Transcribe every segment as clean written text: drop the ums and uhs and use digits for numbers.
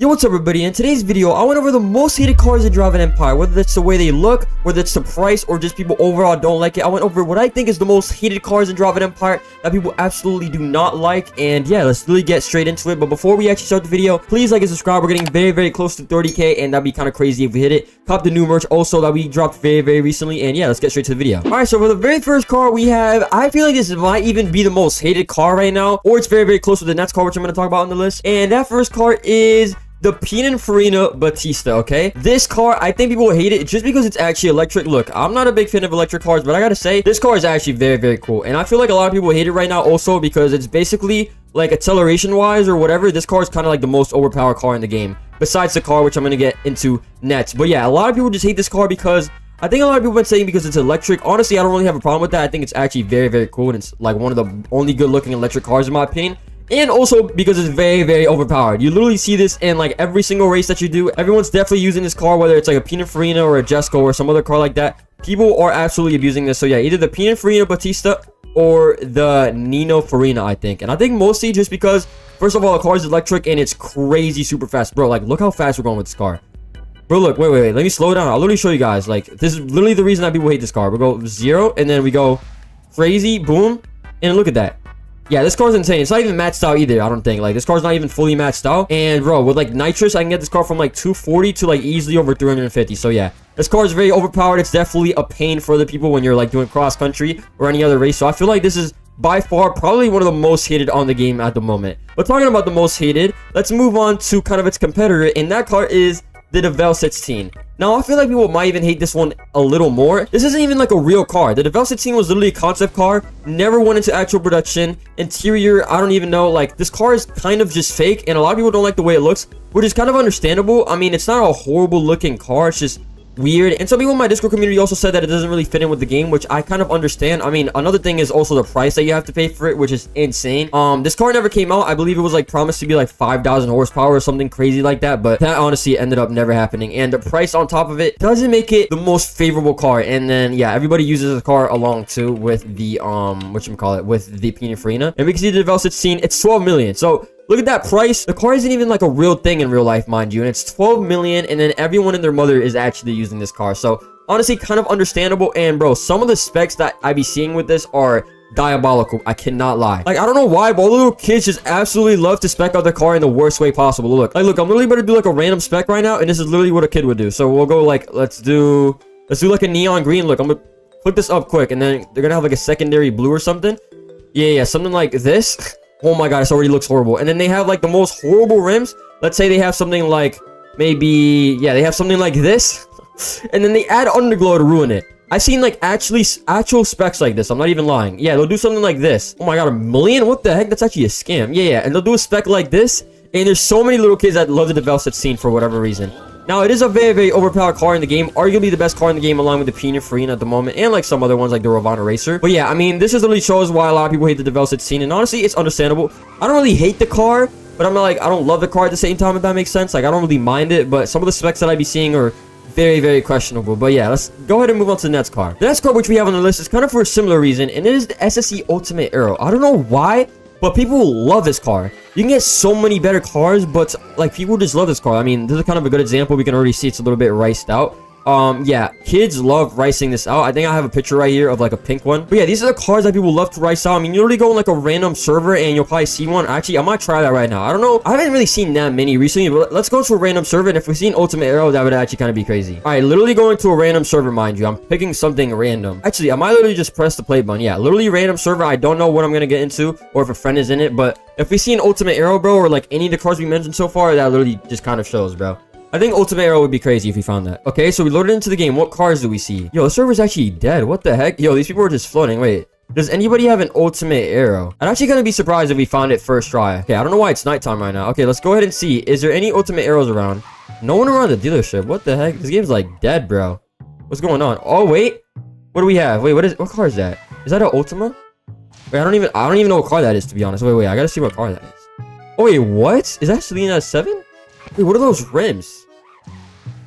Yo, what's up everybody? In today's video, I went over the most hated cars in Drive an Empire, whether it's the way they look, whether it's the price, or just people overall don't like it. I went over what I think is the most hated cars in Drive an Empire that people absolutely do not like, and yeah, let's really get straight into it. But before we actually start the video, please like and subscribe. We're getting very close to 30k, and that'd be kind of crazy if we hit it. Cop the new merch also that we dropped very recently, and yeah, let's get straight to the video. Alright, so for the very first car we have, I feel like this might even be the most hated car right now, or it's very close to the next car, which I'm going to talk about on the list, and that first car is the Pininfarina Batista. Okay, this car, I think people will hate it just because it's actually electric. Look, I'm not a big fan of electric cars, but I gotta say this car is actually very cool, and I feel like a lot of people hate it right now also because it's basically like acceleration wise or whatever, this car is kind of like the most overpowered car in the game besides the car, which I'm gonna get into next. But yeah, a lot of people just hate this car because I think a lot of people have been saying because it's electric. Honestly, I don't really have a problem with that. I think it's actually very cool, and it's like one of the only good looking electric cars in my opinion. And also because it's very overpowered. You literally see this in like every single race that you do. Everyone's definitely using this car, whether it's like a Pininfarina or a Jesko or some other car like that. People are absolutely abusing this. So yeah, either the Pininfarina Batista or the Farina, I think. And I think mostly just because, first of all, the car is electric and it's crazy super fast. Bro, like look how fast we're going with this car. Bro, look, wait, let me slow down. I'll literally show you guys. Like, this is literally the reason that people hate this car. We go 0 and then we go crazy, boom, and look at that. Yeah, this car's insane. It's not even matched out either, I don't think. Like, this car's not even fully matched out. And, bro, with, like, nitrous, I can get this car from, like, 240 to, like, easily over 350. So, yeah. This car is very overpowered. It's definitely a pain for other people when you're, like, doing cross-country or any other race. So, I feel like this is, by far, probably one of the most hated on the game at the moment. But talking about the most hated, let's move on to kind of its competitor. And that car is the Devel 16. Now, I feel like people might even hate this one a little more. This isn't even like a real car. The Devel 16 was literally a concept car, never went into actual production. Interior, I don't even know. Like, this car is kind of just fake, and a lot of people don't like the way it looks, which is kind of understandable. I mean, it's not a horrible looking car, it's just weird. And some people in my Discord community also said that it doesn't really fit in with the game, which I kind of understand. I mean, another thing is also the price that you have to pay for it, which is insane. This car never came out. I believe it was like promised to be like 5,000 horsepower or something crazy like that, but that honestly ended up never happening. And the price on top of it doesn't make it the most favorable car. And then yeah, everybody uses the car along too with the with the Pininfarina. And we can see the Devel 16, it's 12 million. So look at that price. The car isn't even like a real thing in real life, mind you, and it's 12 million, and then everyone and their mother is actually using this car. So honestly, kind of understandable. And bro, some of the specs that I be seeing with this are diabolical. I cannot lie. Like, I don't know why, but all the little kids just absolutely love to spec out their car in the worst way possible. Look, I'm literally about to do like a random spec right now, and this is literally what a kid would do. So we'll go like, let's do like a neon green. Look, I'm gonna click this up quick, and then they're gonna have like a secondary blue or something. Yeah, something like this. Oh my god, this already looks horrible. And then they have like the most horrible rims. Let's say they have something like maybe, yeah, they have something like this. And then they add underglow to ruin it. I've seen like actual specs like this. I'm not even lying. Yeah, they'll do something like this. Oh my god, 1 million? What the heck? That's actually a scam. Yeah, and they'll do a spec like this. And there's so many little kids that love the Devel 16 for whatever reason. Now, it is a very overpowered car in the game. Arguably the best car in the game along with the Pininfarina at the moment. And like some other ones like the Ravana Racer. But yeah, I mean, this just literally shows why a lot of people hate the Devel 16. And honestly, it's understandable. I don't really hate the car, but I'm not like, I don't love the car at the same time, if that makes sense. Like, I don't really mind it. But some of the specs that I be seeing are very questionable. But yeah, let's go ahead and move on to the next car. The next car which we have on the list is kind of for a similar reason. And it is the SSC Ultimate Aero. I don't know why, but people love this car. You can get so many better cars, but like people just love this car. I mean, this is kind of a good example. We can already see it's a little bit riced out. Yeah, kids love ricing this out. I think I have a picture right here of like a pink one. But yeah, these are the cars that people love to rice out. I mean, you literally go in like a random server and you'll probably see one. Actually, I might try that right now. I don't know. I haven't really seen that many recently, but let's go to a random server. And if we see an Ultimate Aero, that would actually kind of be crazy. All right, literally going to a random server, mind you. I'm picking something random. Actually, I might literally just press the play button. Yeah, literally random server. I don't know what I'm going to get into or if a friend is in it, but if we see an Ultimate Aero, bro, or like any of the cars we mentioned so far, that literally just kind of shows, bro. I think Ultimate Aero would be crazy if we found that. Okay, so we loaded into the game. What cars do we see? Yo, the server's actually dead. What the heck? Yo, these people are just floating. Wait, does anybody have an Ultimate Aero? I'm actually gonna be surprised if we found it first try. Okay, I don't know why it's nighttime right now. Okay, let's go ahead and see. Is there any Ultimate Aeros around? No one around the dealership. What the heck? This game's like dead, bro. What's going on? Oh, wait. What do we have? Wait, what car is that? Is that an Ultima? Wait, I don't even know what car that is, to be honest. Wait, I gotta see what car that is. Oh, wait, what? Is that Selena 7? Wait, what are those rims?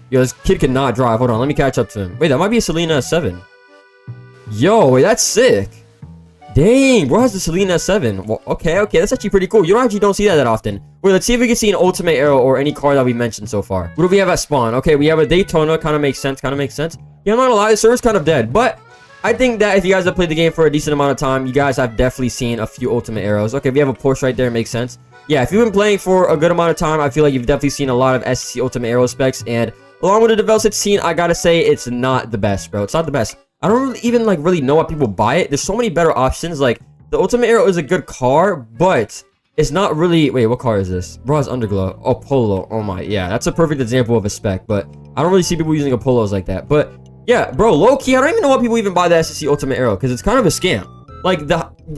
Yo, this kid cannot drive. Hold on, let me catch up to him. Wait, that might be a Selena 7. Yo, wait, that's sick. Dang, bro has the Celine S7. Well, okay, that's actually pretty cool. You don't see that often. Wait, let's see if we can see an Ultimate Aero or any car that we mentioned so far. What do we have at spawn? Okay, we have a Daytona. Kind of makes sense. Yeah, I'm not gonna lie, the server's kind of dead, but I think that if you guys have played the game for a decent amount of time, you guys have definitely seen a few Ultimate Aeros. Okay, we have a Porsche right there. Makes sense. Yeah, if you've been playing for a good amount of time, I feel like you've definitely seen a lot of SSC Ultimate Aero specs, and along with the Devel 16, I gotta say it's not the best, bro. It's not the best. I don't really even really know why people buy it. There's so many better options. Like, the Ultimate Aero is a good car, but it's not really... Wait, what car is this? Bro, it's Underglow. Oh, Polo. Oh my... Yeah, that's a perfect example of a spec, but I don't really see people using a Polos like that. But, yeah, bro, low-key, I don't even know why people even buy the SSC Ultimate Aero, because it's kind of a scam. Like,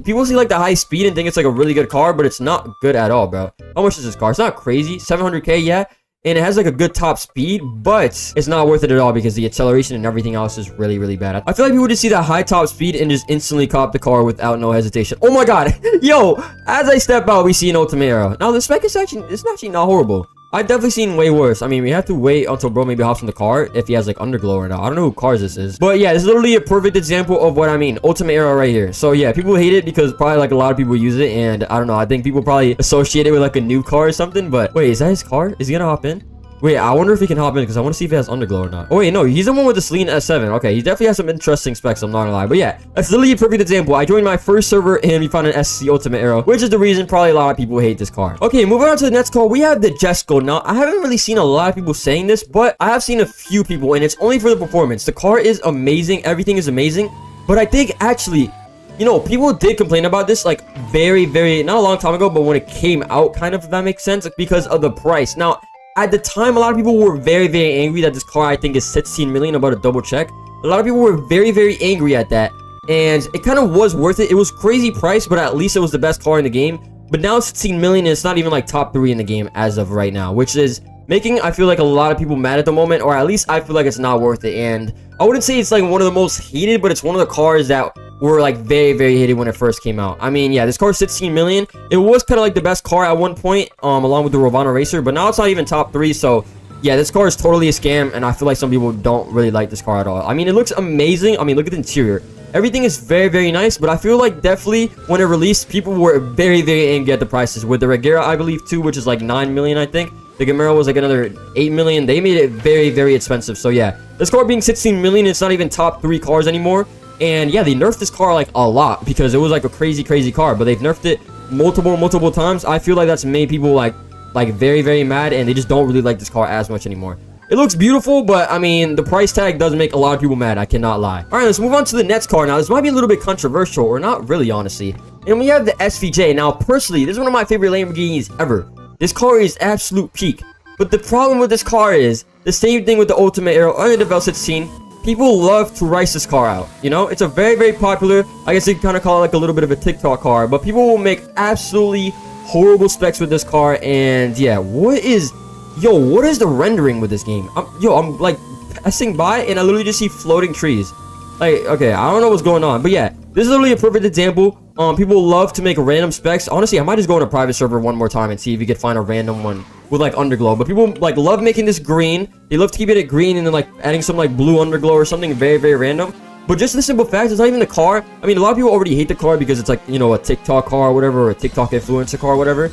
people see, like, the high speed and think it's, like, a really good car, but it's not good at all, bro. How much is this car? It's not crazy. 700K, yeah. And it has like a good top speed, but it's not worth it at all because the acceleration and everything else is really bad. I feel like people just see that high top speed and just instantly cop the car without no hesitation. Oh my god. Yo, as I step out, we see an Ultimate Aero. Now the spec is actually not horrible. I've definitely seen way worse. I mean, we have to wait until bro maybe hops in the car if he has like Underglow or not. I don't know who cars this is. But yeah, it's literally a perfect example of what I mean. Ultimate Aero right here. So yeah, people hate it because probably like a lot of people use it. And I don't know. I think people probably associate it with like a new car or something. But wait, is that his car? Is he gonna hop in? Wait, I wonder if he can hop in because I want to see if he has Underglow or not. Oh, wait, no, he's the one with the Celine S7. Okay, he definitely has some interesting specs, I'm not gonna lie. But yeah, that's literally a perfect example. I joined my first server and we found an SSC Ultimate Aero, which is the reason probably a lot of people hate this car. Okay, moving on to the next car, we have the Jesko. Now, I haven't really seen a lot of people saying this, but I have seen a few people, and it's only for the performance. The car is amazing. Everything is amazing. But I think, actually... You know, people did complain about this, like, very, not a long time ago, but when it came out, kind of, if that makes sense, because of the price. Now, at the time, a lot of people were very angry that this car, I think, is 16 million. I'm about to double check. A lot of people were very angry at that, and it kind of was worth it. It was crazy price, but at least it was the best car in the game. But now 16 million, and it's not even, like, top 3 in the game as of right now, which is making, I feel like, a lot of people mad at the moment, or at least I feel like it's not worth it. And I wouldn't say it's, like, one of the most hated, but it's one of the cars that were like very hated when it first came out. I mean, yeah, this car is 16 million. It was kind of like the best car at one point, along with the Ravana Racer, but now it's not even top 3. So yeah, this car is totally a scam, and I feel like some people don't really like this car at all. I mean, it looks amazing. I mean, look at the interior. Everything is very nice, but I feel like definitely when it released, people were very angry at the prices. With the Regera, I believe, too, which is like 9 million, I think. The Camaro was like another 8 million. They made it very expensive. So yeah, this car being 16 million, it's not even top 3 cars anymore. And yeah, they nerfed this car like a lot because it was like a crazy car, but they've nerfed it multiple times. I feel like that's made people like very mad, and they just don't really like this car as much anymore. It looks beautiful, but I mean, the price tag does make a lot of people mad. I cannot lie. All right, let's move on to the next car. Now, this might be a little bit controversial, or not really, honestly. And we have the SVJ. Now, personally, this is one of my favorite Lamborghinis ever. This car is absolute peak. But the problem with this car is the same thing with the Ultimate Aero or the Devel 16. People love to race this car out, you know? It's a very popular, I guess you can kind of call it like a little bit of a TikTok car, but people will make absolutely horrible specs with this car. And yeah, what is the rendering with this game? I'm like passing by and I literally just see floating trees. Like, okay, I don't know what's going on, but yeah, this is literally a perfect example. People love to make random specs. Honestly, I might just go on a private server one more time and see if you could find a random one with like underglow. But people like love making this green. They love to keep it at green and then like adding some like blue underglow or something very random. But just the simple fact, it's not even the car. I mean, a lot of people already hate the car because it's like, you know, a TikTok car or whatever, or a TikTok influencer car or whatever.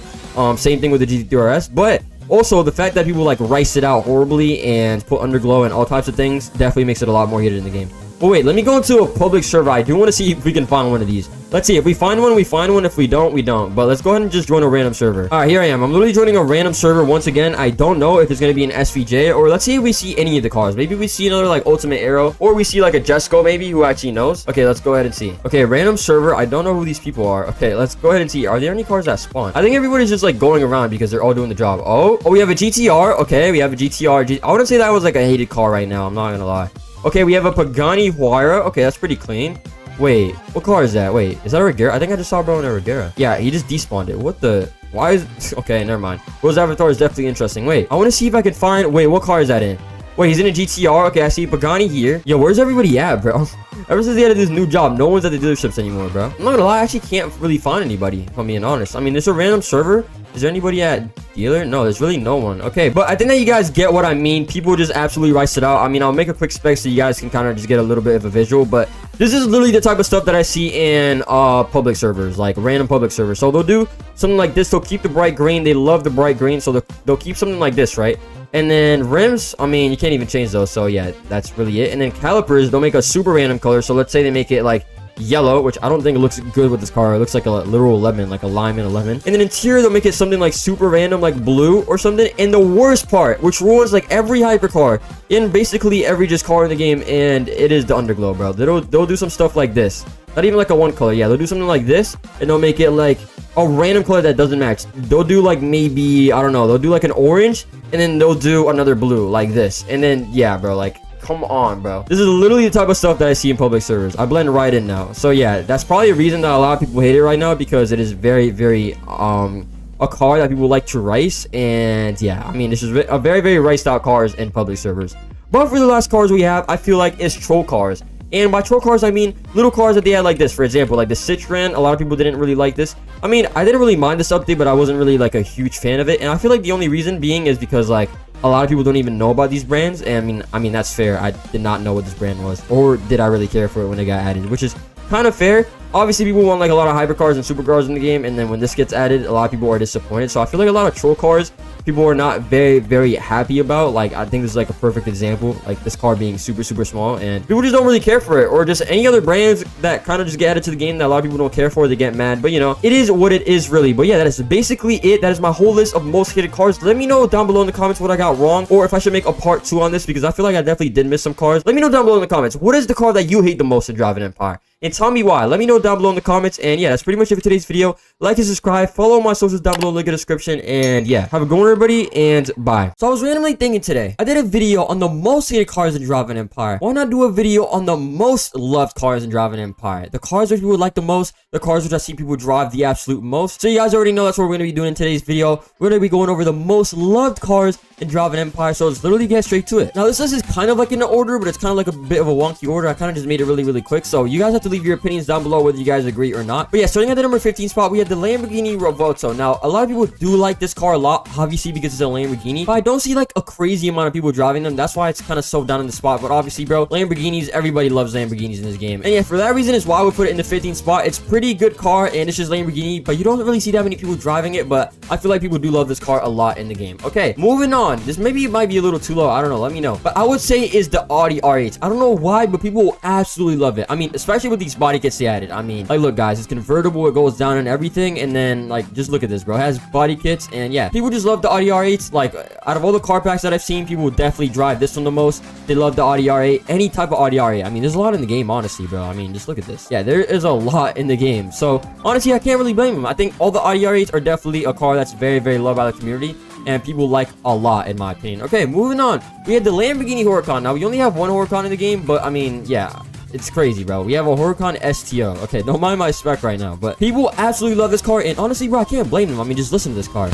Same thing with the GT3 RS. But also the fact that people like rice it out horribly and put underglow and all types of things definitely makes it a lot more hated in the game. But wait, let me go into a public server. I do want to see if we can find one of these. Let's see. If we find one, we find one. If we don't, we don't. But let's go ahead and just join a random server. All right, here I am. I'm literally joining a random server once again. I don't know if it's going to be an SVJ, or let's see if we see any of the cars. Maybe we see another like Ultimate Aero, or we see like a Jesko maybe, who actually knows. Okay, let's go ahead and see. Okay, random server. I don't know who these people are. Okay, let's go ahead and see. Are there any cars that spawn? I think everybody's just like going around because they're all doing the job. Oh, we have a GTR. Okay, we have a GTR. I wouldn't say that was like a hated car right now. I'm not going to lie. Okay, we have a Pagani Huayra. Okay, that's pretty clean. Wait, what car is that? Wait, is that a Regera? I think I just saw bro in a Regera. Yeah, he just despawned it. What the? Why is... Okay, never mind. Bro's avatar is definitely interesting. Wait, I want to see if I can find... Wait, what car is that in? Wait, he's in a GTR. Okay, I see Pagani here. Yo, where's everybody at, bro? Ever since he had this new job, no one's at the dealerships anymore, bro. I'm not gonna lie, I actually can't really find anybody, if I'm being honest. I mean, there's a random server. Is there anybody at dealer? No, there's really no one. Okay, but I think that you guys get what I mean. People just absolutely rice it out. I mean, I'll make a quick spec so you guys can kind of just get a little bit of a visual, but this is literally the type of stuff that I see in public servers, like random public servers. So they'll do something like this. They'll keep the bright green. They love the bright green, so they'll keep something like this, right? And then rims, I mean, you can't even change those, so yeah, that's really it. And then calipers, they'll make a super random color. So let's say they make it like yellow, which I don't think it looks good with this car. It looks like a literal lemon, like a lime and a lemon. And then interior, they'll make it something like super random, like blue or something. And the worst part, which ruins like every hypercar in basically every just car in the game, and it is the underglow, bro. They'll do some stuff like this. Not even like a one color. Yeah, they'll do something like this, and they'll make it like a random color that doesn't match. They'll do like maybe, I don't know, they'll do like an orange, and then they'll do another blue like this. And then, yeah, bro, like, come on, bro. This is literally the type of stuff that I see in public servers. I blend right in now. So yeah, that's probably a reason that a lot of people hate it right now, because it is very, very a car that people like to race. And yeah, I mean, this is a very, very raced out cars in public servers. But for the last cars we have, I feel like it's troll cars. And by troll cars, I mean little cars that they had like this. For example, like the Citroen, a lot of people didn't really like this. I mean, I didn't really mind this update, but I wasn't really like a huge fan of it. And I feel like the only reason being is because like a lot of people don't even know about these brands. And I mean that's fair. I did not know what this brand was, or did I really care for it when it got added, which is kind of fair. Obviously, people want like a lot of hypercars and supercars in the game, and then when this gets added, a lot of people are disappointed. So I feel like a lot of troll cars, people are not very, very happy about. Like, I think this is like a perfect example, like this car being super, super small, and people just don't really care for it. Or just any other brands that kind of just get added to the game that a lot of people don't care for, they get mad. But you know, it is what it is, really. But yeah, that is basically it. That is my whole list of most hated cars. Let me know down below in the comments what I got wrong, or if I should make a part 2 on this, because I feel like I definitely did miss some cars. Let me know down below in the comments, what is the car that you hate the most in Driving Empire? And tell me why. Let me know down below in the comments. And yeah, that's pretty much it for today's video. Like and subscribe. Follow my socials down below, link in the description. And yeah, have a good one, everybody, and bye. So I was randomly thinking today, I did a video on the most hated cars in Driving Empire. Why not do a video on the most loved cars in Driving Empire? The cars which people like the most, the cars which I see people drive the absolute most. So you guys already know that's what we're going to be doing in today's video. We're going to be going over the most loved cars in Driving Empire. So let's literally get straight to it. Now this list is kind of like in the order, but it's kind of like a bit of a wonky order. I kind of just made it really, really quick. So you guys have to leave your opinions down below whether you guys agree or not. But yeah, starting at the number 15 spot, we have the Lamborghini Revuelto. Now, a lot of people do like this car a lot, obviously, because it's a Lamborghini. But I don't see like a crazy amount of people driving them. That's why it's kind of so down in the spot. But obviously, bro, Lamborghinis, everybody loves Lamborghinis in this game. And yeah, for that reason is why I would put it in the 15th spot. It's pretty good car, and it's just Lamborghini, but you don't really see that many people driving it. But I feel like people do love this car a lot in the game. Okay, moving on. This maybe might be a little too low. I don't know. Let me know. But I would say is the Audi R8. I don't know why, but people will absolutely love it. I mean, especially with these body kits they added. I mean, like, look, guys, it's convertible. It goes down and everything. And then, like, just look at this, bro. It has body kits. And yeah, people just love the Audi R8s. Like, out of all the car packs that I've seen, people would definitely drive this one the most. They love the Audi R8. Any type of Audi R8. I mean, there's a lot in the game, honestly, bro. I mean, just look at this. Yeah, there is a lot in the game. So, honestly, I can't really blame them. I think all the Audi R8s are definitely a car that's very, very loved by the community, and people like a lot, in my opinion. Okay, moving on. We had the Lamborghini Huracan. Now, we only have one Huracan in the game, but I mean, yeah, it's crazy, bro. We have a Huracan STO. Okay, don't mind my spec right now, but people absolutely love this car, and honestly, bro, I can't blame them. I mean, just listen to this car.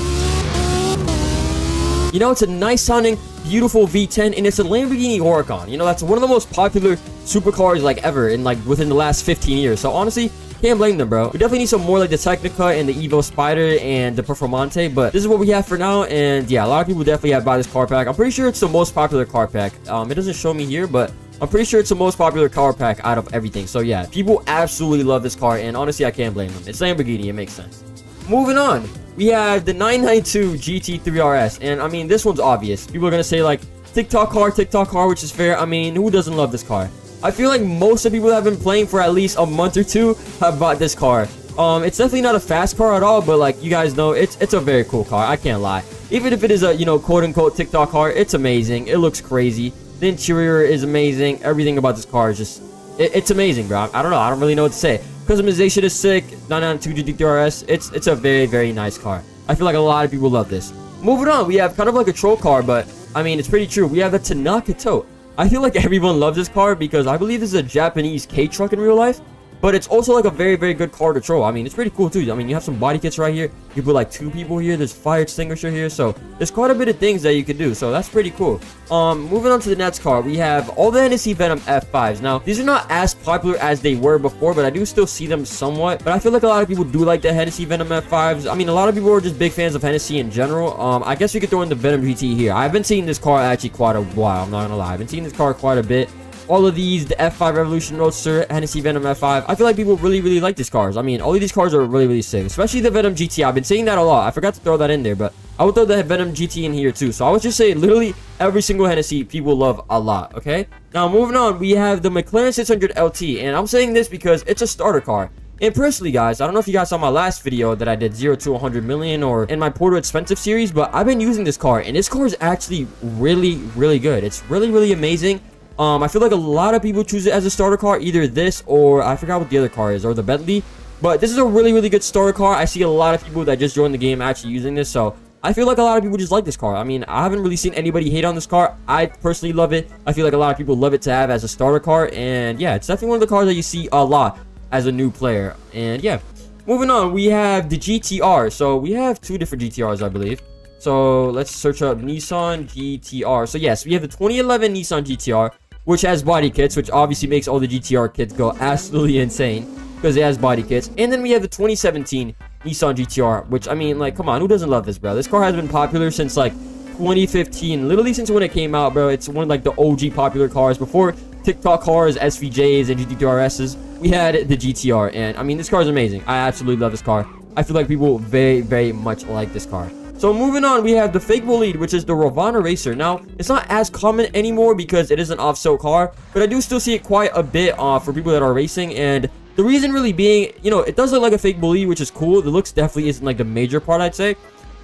You know, it's a nice sounding, beautiful V10, and it's a Lamborghini Huracan. You know, that's one of the most popular supercars, like, ever in, like, within the last 15 years. So, honestly, can't blame them, bro. We definitely need some more like the Technica and the Evo Spider and the Performante, but this is what we have for now. And yeah, a lot of people definitely have bought this car pack. I'm pretty sure it's the most popular car pack. It doesn't show me here, but I'm pretty sure it's the most popular car pack out of everything. So yeah, people absolutely love this car, and honestly, I can't blame them. It's Lamborghini, it makes sense. Moving on, we have the 992 GT3 RS, and I mean, this one's obvious. People are gonna say like TikTok car, which is fair. I mean, who doesn't love this car? I feel like most of the people that have been playing for at least a month or two have bought this car. It's definitely not a fast car at all, but like you guys know, it's a very cool car. I can't lie. Even if it is a, you know, quote unquote TikTok car, it's amazing. It looks crazy. The interior is amazing. Everything about this car is just, it's amazing, bro. I don't know. I don't really know what to say. Customization is sick. 992 GT3 RS. It's a very, very nice car. I feel like a lot of people love this. Moving on, we have kind of like a troll car, but I mean, it's pretty true. We have the Tanaka Tote. I feel like everyone loves this car because I believe this is a Japanese K truck in real life. but it's also like a very, very good car to troll. I mean, it's pretty cool too. I mean, you have some body kits right here. You put like 2 people here. There's fire extinguisher here. So there's quite a bit of things that you can do. So that's pretty cool. Moving on to the next car, we have all the Hennessy Venom F5s. Now, these are not as popular as they were before, but I do still see them somewhat. But I feel like a lot of people do like the Hennessy Venom F5s. I mean, a lot of people are just big fans of Hennessy in general. I guess we could throw in the Venom GT here. I've been seeing this car actually quite a while. I'm not gonna lie. I've been seeing this car quite a bit. All of these, the F5 Revolution Roadster, Hennessy Venom F5, I feel like people really, really like these cars. I mean, all of these cars are really, really sick, especially the Venom GT. I've been saying that a lot. I forgot to throw that in there, but I would throw the Venom GT in here too. So I would just say literally every single Hennessy people love a lot, okay? Now, moving on, we have the McLaren 600 LT, and I'm saying this because it's a starter car. And personally, guys, I don't know if you guys saw my last video that I did 0 to 100 million or in my Porto Expensive series, but I've been using this car, and this car is actually really, really good. It's really, really amazing. I feel like a lot of people choose it as a starter car, either this or I forgot what the other car is, or the Bentley. But this is a really, really good starter car. I see a lot of people that just joined the game actually using this, so I feel like a lot of people just like this car. I mean, I haven't really seen anybody hate on this car. I personally love it. I feel like a lot of people love it to have as a starter car, and yeah, it's definitely one of the cars that you see a lot as a new player. And yeah, moving on, we have the GTR. So we have 2 different GTRs, I believe. So let's search up Nissan GTR. So yes, we have the 2011 Nissan GTR, which has body kits, which obviously makes all the GTR kits go absolutely insane because it has body kits. And then we have the 2017 Nissan GTR, which, I mean, like, come on, who doesn't love this, bro? This car has been popular since like 2015, literally since when it came out, bro. It's one of like the OG popular cars before TikTok cars, SVJs, and GT3RSs. We had the GTR, and I mean, this car is amazing. I absolutely love this car. I feel like people very, very much like this car. So moving on, we have the fake bolide, which is the Ravana Racer. Now, it's not as common anymore because it is an off-sale car, but I do still see it quite a bit for people that are racing. And the reason really being, you know, it does look like a fake bolide, which is cool. The looks definitely isn't like the major part, I'd say.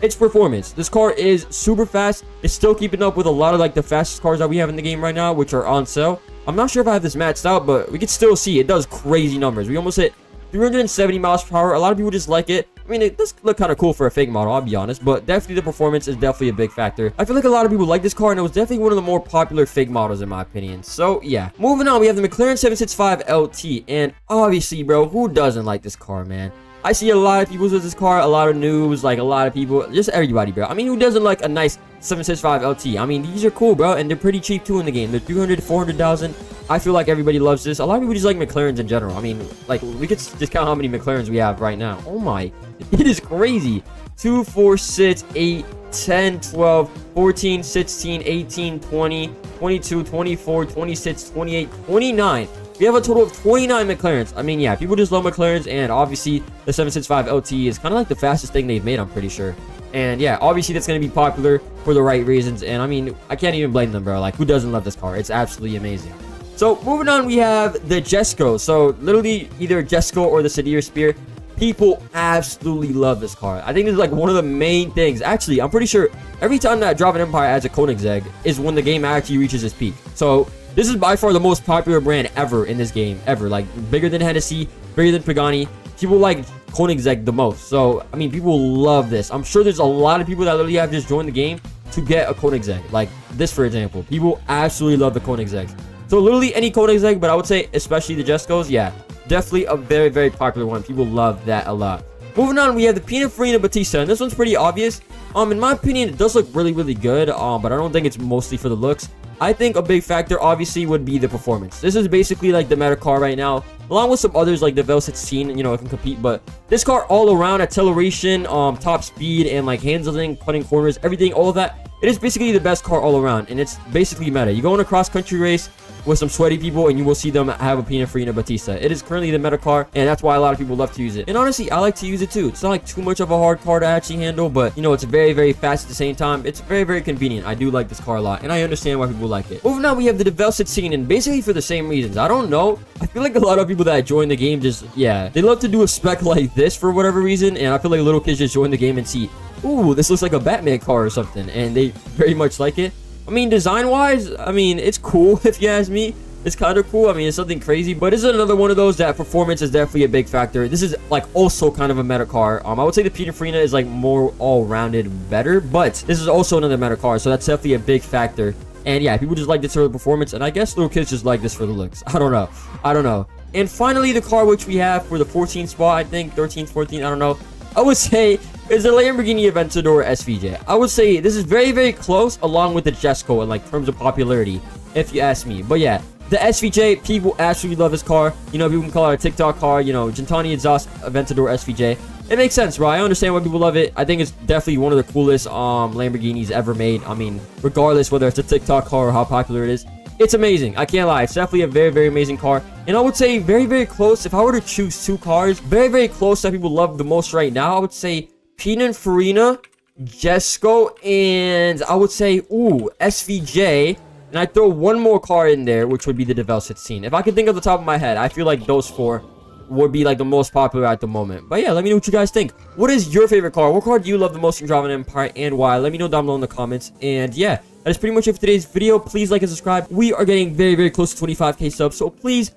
It's performance. This car is super fast. It's still keeping up with a lot of like the fastest cars that we have in the game right now, which are on sale. I'm not sure if I have this maxed out, but we can still see it does crazy numbers. We almost hit 370 miles per hour. A lot of people just like it. I mean, it does look kind of cool for a fake model, I'll be honest, but definitely the performance is definitely a big factor. I feel like a lot of people like this car, and it was definitely one of the more popular fake models in my opinion. So yeah, moving on, we have the McLaren 765 LT, and obviously, bro, who doesn't like this car, man? I see a lot of people with this car, a lot of noobs, like a lot of people, just everybody, bro. I mean, who doesn't like a nice 765 LT? I mean, these are cool, bro, and they're pretty cheap too in the game. They're 300 to 400,000. I feel like everybody loves this. A lot of people just like McLarens in general. I mean, like, we could just count how many McLarens we have right now. Oh my, it is crazy. 2, 4, 6, 8, 10, 12, 14, 16, 18, 20, 22, 24, 26, 28, 29. We have a total of 29 McLarens. I mean, yeah, people just love McLarens, and obviously the 765 LT is kind of like the fastest thing they've made, I'm pretty sure. And yeah, obviously that's going to be popular for the right reasons, and I mean, I can't even blame them, bro. Like, who doesn't love this car? It's absolutely amazing. So moving on, we have the Jesko. So literally either Jesko or the Sedir Spear. People absolutely love this car. I think this is like one of the main things. Actually, I'm pretty sure every time that Drive an Empire adds a Koenigsegg is when the game actually reaches its peak. So this is by far the most popular brand ever in this game, ever. Like, bigger than Hennessy, bigger than Pagani. People like Koenigsegg the most. So, I mean, people love this. I'm sure there's a lot of people that literally have just joined the game to get a Koenigsegg. Like this, for example. People absolutely love the Koenigsegg. So, literally any Koenigsegg, but I would say especially the Jeskos, yeah. Definitely a very, very popular one. People love that a lot. Moving on, we have the Pininfarina Batista, and this one's pretty obvious. In my opinion, it does look really, really good, but I don't think it's mostly for the looks. I think a big factor, obviously, would be the performance. This is basically like the meta car right now, along with some others like the Devel 16, you know, it can compete. But this car all around, acceleration, top speed, and like handling, cutting corners, everything, all of that, it is basically the best car all around, and it's basically meta. You go in a cross-country race with some sweaty people, and you will see them have a Pininfarina Batista. It is currently the meta car, and that's why a lot of people love to use it. And honestly, I like to use it too. It's not like too much of a hard car to actually handle, but you know, it's very, very fast at the same time. It's very, very convenient. I do like this car a lot, and I understand why people like it. Moving on, we have the Devel 16, and basically for the same reasons. I don't know. I feel like a lot of people that join the game just, yeah, they love to do a spec like this for whatever reason, and I feel like little kids just join the game and see, ooh, this looks like a Batman car or something, and they very much like it. I mean, design-wise, I mean, it's cool if you ask me. It's kind of cool. I mean, it's something crazy, but this is another one of those that performance is definitely a big factor. This is like also kind of a meta car. I would say the Pininfarina is like more all-rounded better, but this is also another meta car, so that's definitely a big factor. And yeah, people just like this for the performance, and I guess little kids just like this for the looks. I don't know. And finally, the car which we have for the 14th spot, I think 13th, 14th, I don't know, I would say is the Lamborghini Aventador SVJ. I would say this is very, very close along with the Jesko in like terms of popularity, if you ask me. But yeah, the SVJ, people absolutely love this car. You know, people can call it a TikTok car, you know, Gentani exhaust Aventador SVJ. It makes sense, bro. I understand why people love it. I think it's definitely one of the coolest Lamborghinis ever made. I mean, regardless whether it's a TikTok car or how popular it is, it's amazing. I can't lie. It's definitely a very, very amazing car. And I would say very, very close. If I were to choose two cars, very, very close that people love the most right now, I would say Pininfarina Jesko, and I would say, ooh, SVJ. And I'd throw one more car in there, which would be the Devel 16. If I could think of the top of my head, I feel like those four would be like the most popular at the moment. But yeah, let me know what you guys think. What is your favorite car? What car do you love the most in driving Empire, and why? Let me know down below in the comments. And yeah, that is pretty much it for today's video. Please like and subscribe. We are getting very, very close to 25k subs, so please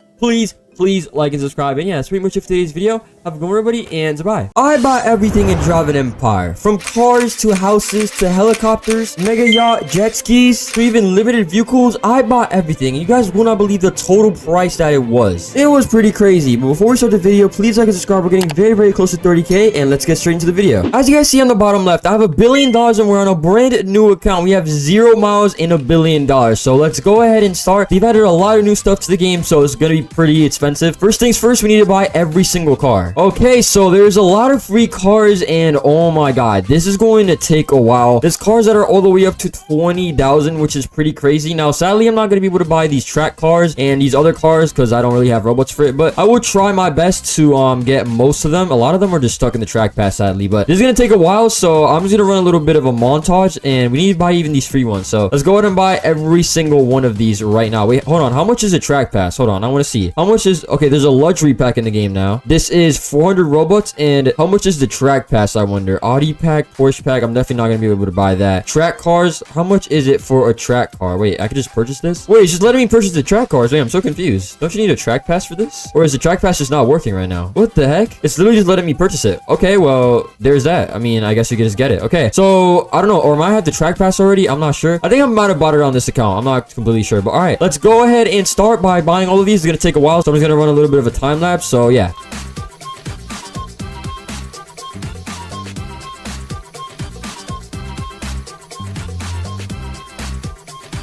like and subscribe. And yeah, that's pretty much it for today's video. Have a good one, everybody, and bye. I buy everything in driving Empire, from cars to houses to helicopters, mega yacht, jet skis, to even limited vehicles. I bought everything, and you guys will not believe the total price that it was. It was pretty crazy. But before we start the video, please like and subscribe. We're getting very, very close to 30k, and let's get straight into the video. As you guys see on the bottom left, I have $1 billion, and we're on a brand new account. We have 0 miles and $1 billion. So let's go ahead and start. They've added a lot of new stuff to the game, so it's gonna be pretty expensive. First things first, we need to buy every single car. Okay, so there's a lot of free cars, and oh my god, this is going to take a while. There's cars that are all the way up to 20,000, which is pretty crazy. Now, sadly, I'm not going to be able to buy these track cars and these other cars because I don't really have robots for it, but I will try my best to get most of them. A lot of them are just stuck in the track pass, sadly, but this is going to take a while, so I'm just going to run a little bit of a montage, and we need to buy even these free ones. So let's go ahead and buy every single one of these right now. Wait, hold on. How much is a track pass? Hold on. I want to see. How much is... Okay, there's a luxury pack in the game now. This is 400 robots, and how much is the track pass, I wonder? Audi pack, Porsche pack, I'm definitely not gonna be able to buy that. Track cars, how much is it for a track car? Wait, I could just purchase this? Wait, it's just letting me purchase the track cars. Wait, I'm so confused. Don't you need a track pass for this? Or is the track pass just not working right now? What the heck? It's literally just letting me purchase it. Okay, well, there's that. I mean, I guess you could just get it. Okay, so I don't know, or might I have the track pass already? I'm not sure. I think I might have bought it on this account. I'm not completely sure, but all right, let's go ahead and start by buying all of these. It's gonna take a while, so I'm just gonna run a little bit of a time lapse. So yeah.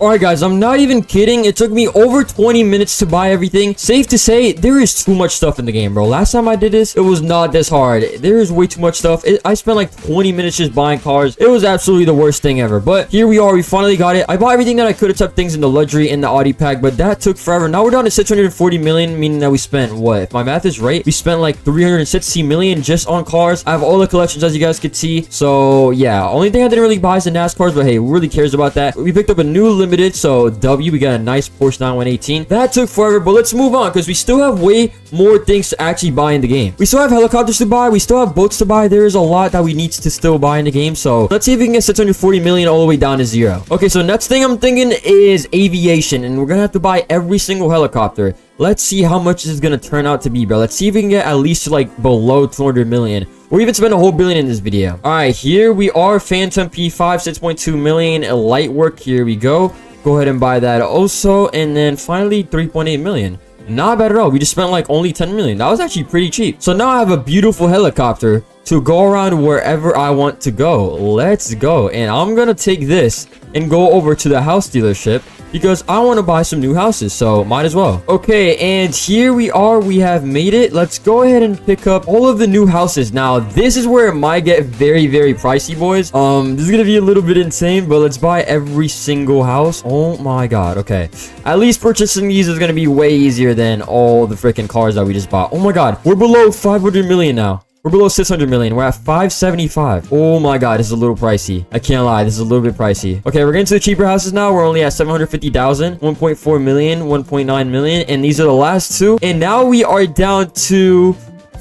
Alright guys, I'm not even kidding. It took me over 20 minutes to buy everything. Safe to say, there is too much stuff in the game, bro. Last time I did this, it was not this hard. There is way too much stuff. I spent like 20 minutes just buying cars. It was absolutely the worst thing ever. But here we are. We finally got it. I bought everything that I could, except things in the luxury and the Audi pack, but that took forever. Now we're down to 640 million, meaning that we spent, what? If my math is right, we spent like 360 million just on cars. I have all the collections, as you guys could see. So yeah, only thing I didn't really buy is the NASCARs, but hey, who really cares about that? We picked up a new limited, so W, we got a nice Porsche 918. That took forever, but let's move on because we still have way more things to actually buy in the game. We still have helicopters to buy. We still have boats to buy. There is a lot that we need to still buy in the game. So let's see if we can get 640 million all the way down to 0. Okay, so next thing I'm thinking is aviation, and we're gonna have to buy every single helicopter. Let's see how much this is gonna turn out to be, bro. Let's see if we can get at least like below 200 million. Or even spend a whole billion in this video. Alright, here we are. Phantom P5, 6.2 million. Light work, here we go. Go ahead and buy that also. And then finally 3.8 million. Not bad at all. We just spent like only 10 million. That was actually pretty cheap. So now I have a beautiful helicopter to go around wherever I want to go. Let's go. And I'm gonna take this and go over to the house dealership because I want to buy some new houses, so might as well. Okay, and here we are. We have made it. Let's go ahead and pick up all of the new houses. Now, this is where it might get very, very pricey, boys. This is gonna be a little bit insane, but let's buy every single house. Oh my god. Okay, at least purchasing these is gonna be way easier than all the freaking cars that we just bought. Oh my god, we're below 500 million now. We're below 600 million. We're at 575. Oh my god, this is a little pricey. I can't lie, this is a little bit pricey. Okay, we're getting to the cheaper houses now. We're only at 750,000, 1.4 million, 1.9 million, and these are the last two. And now we are down to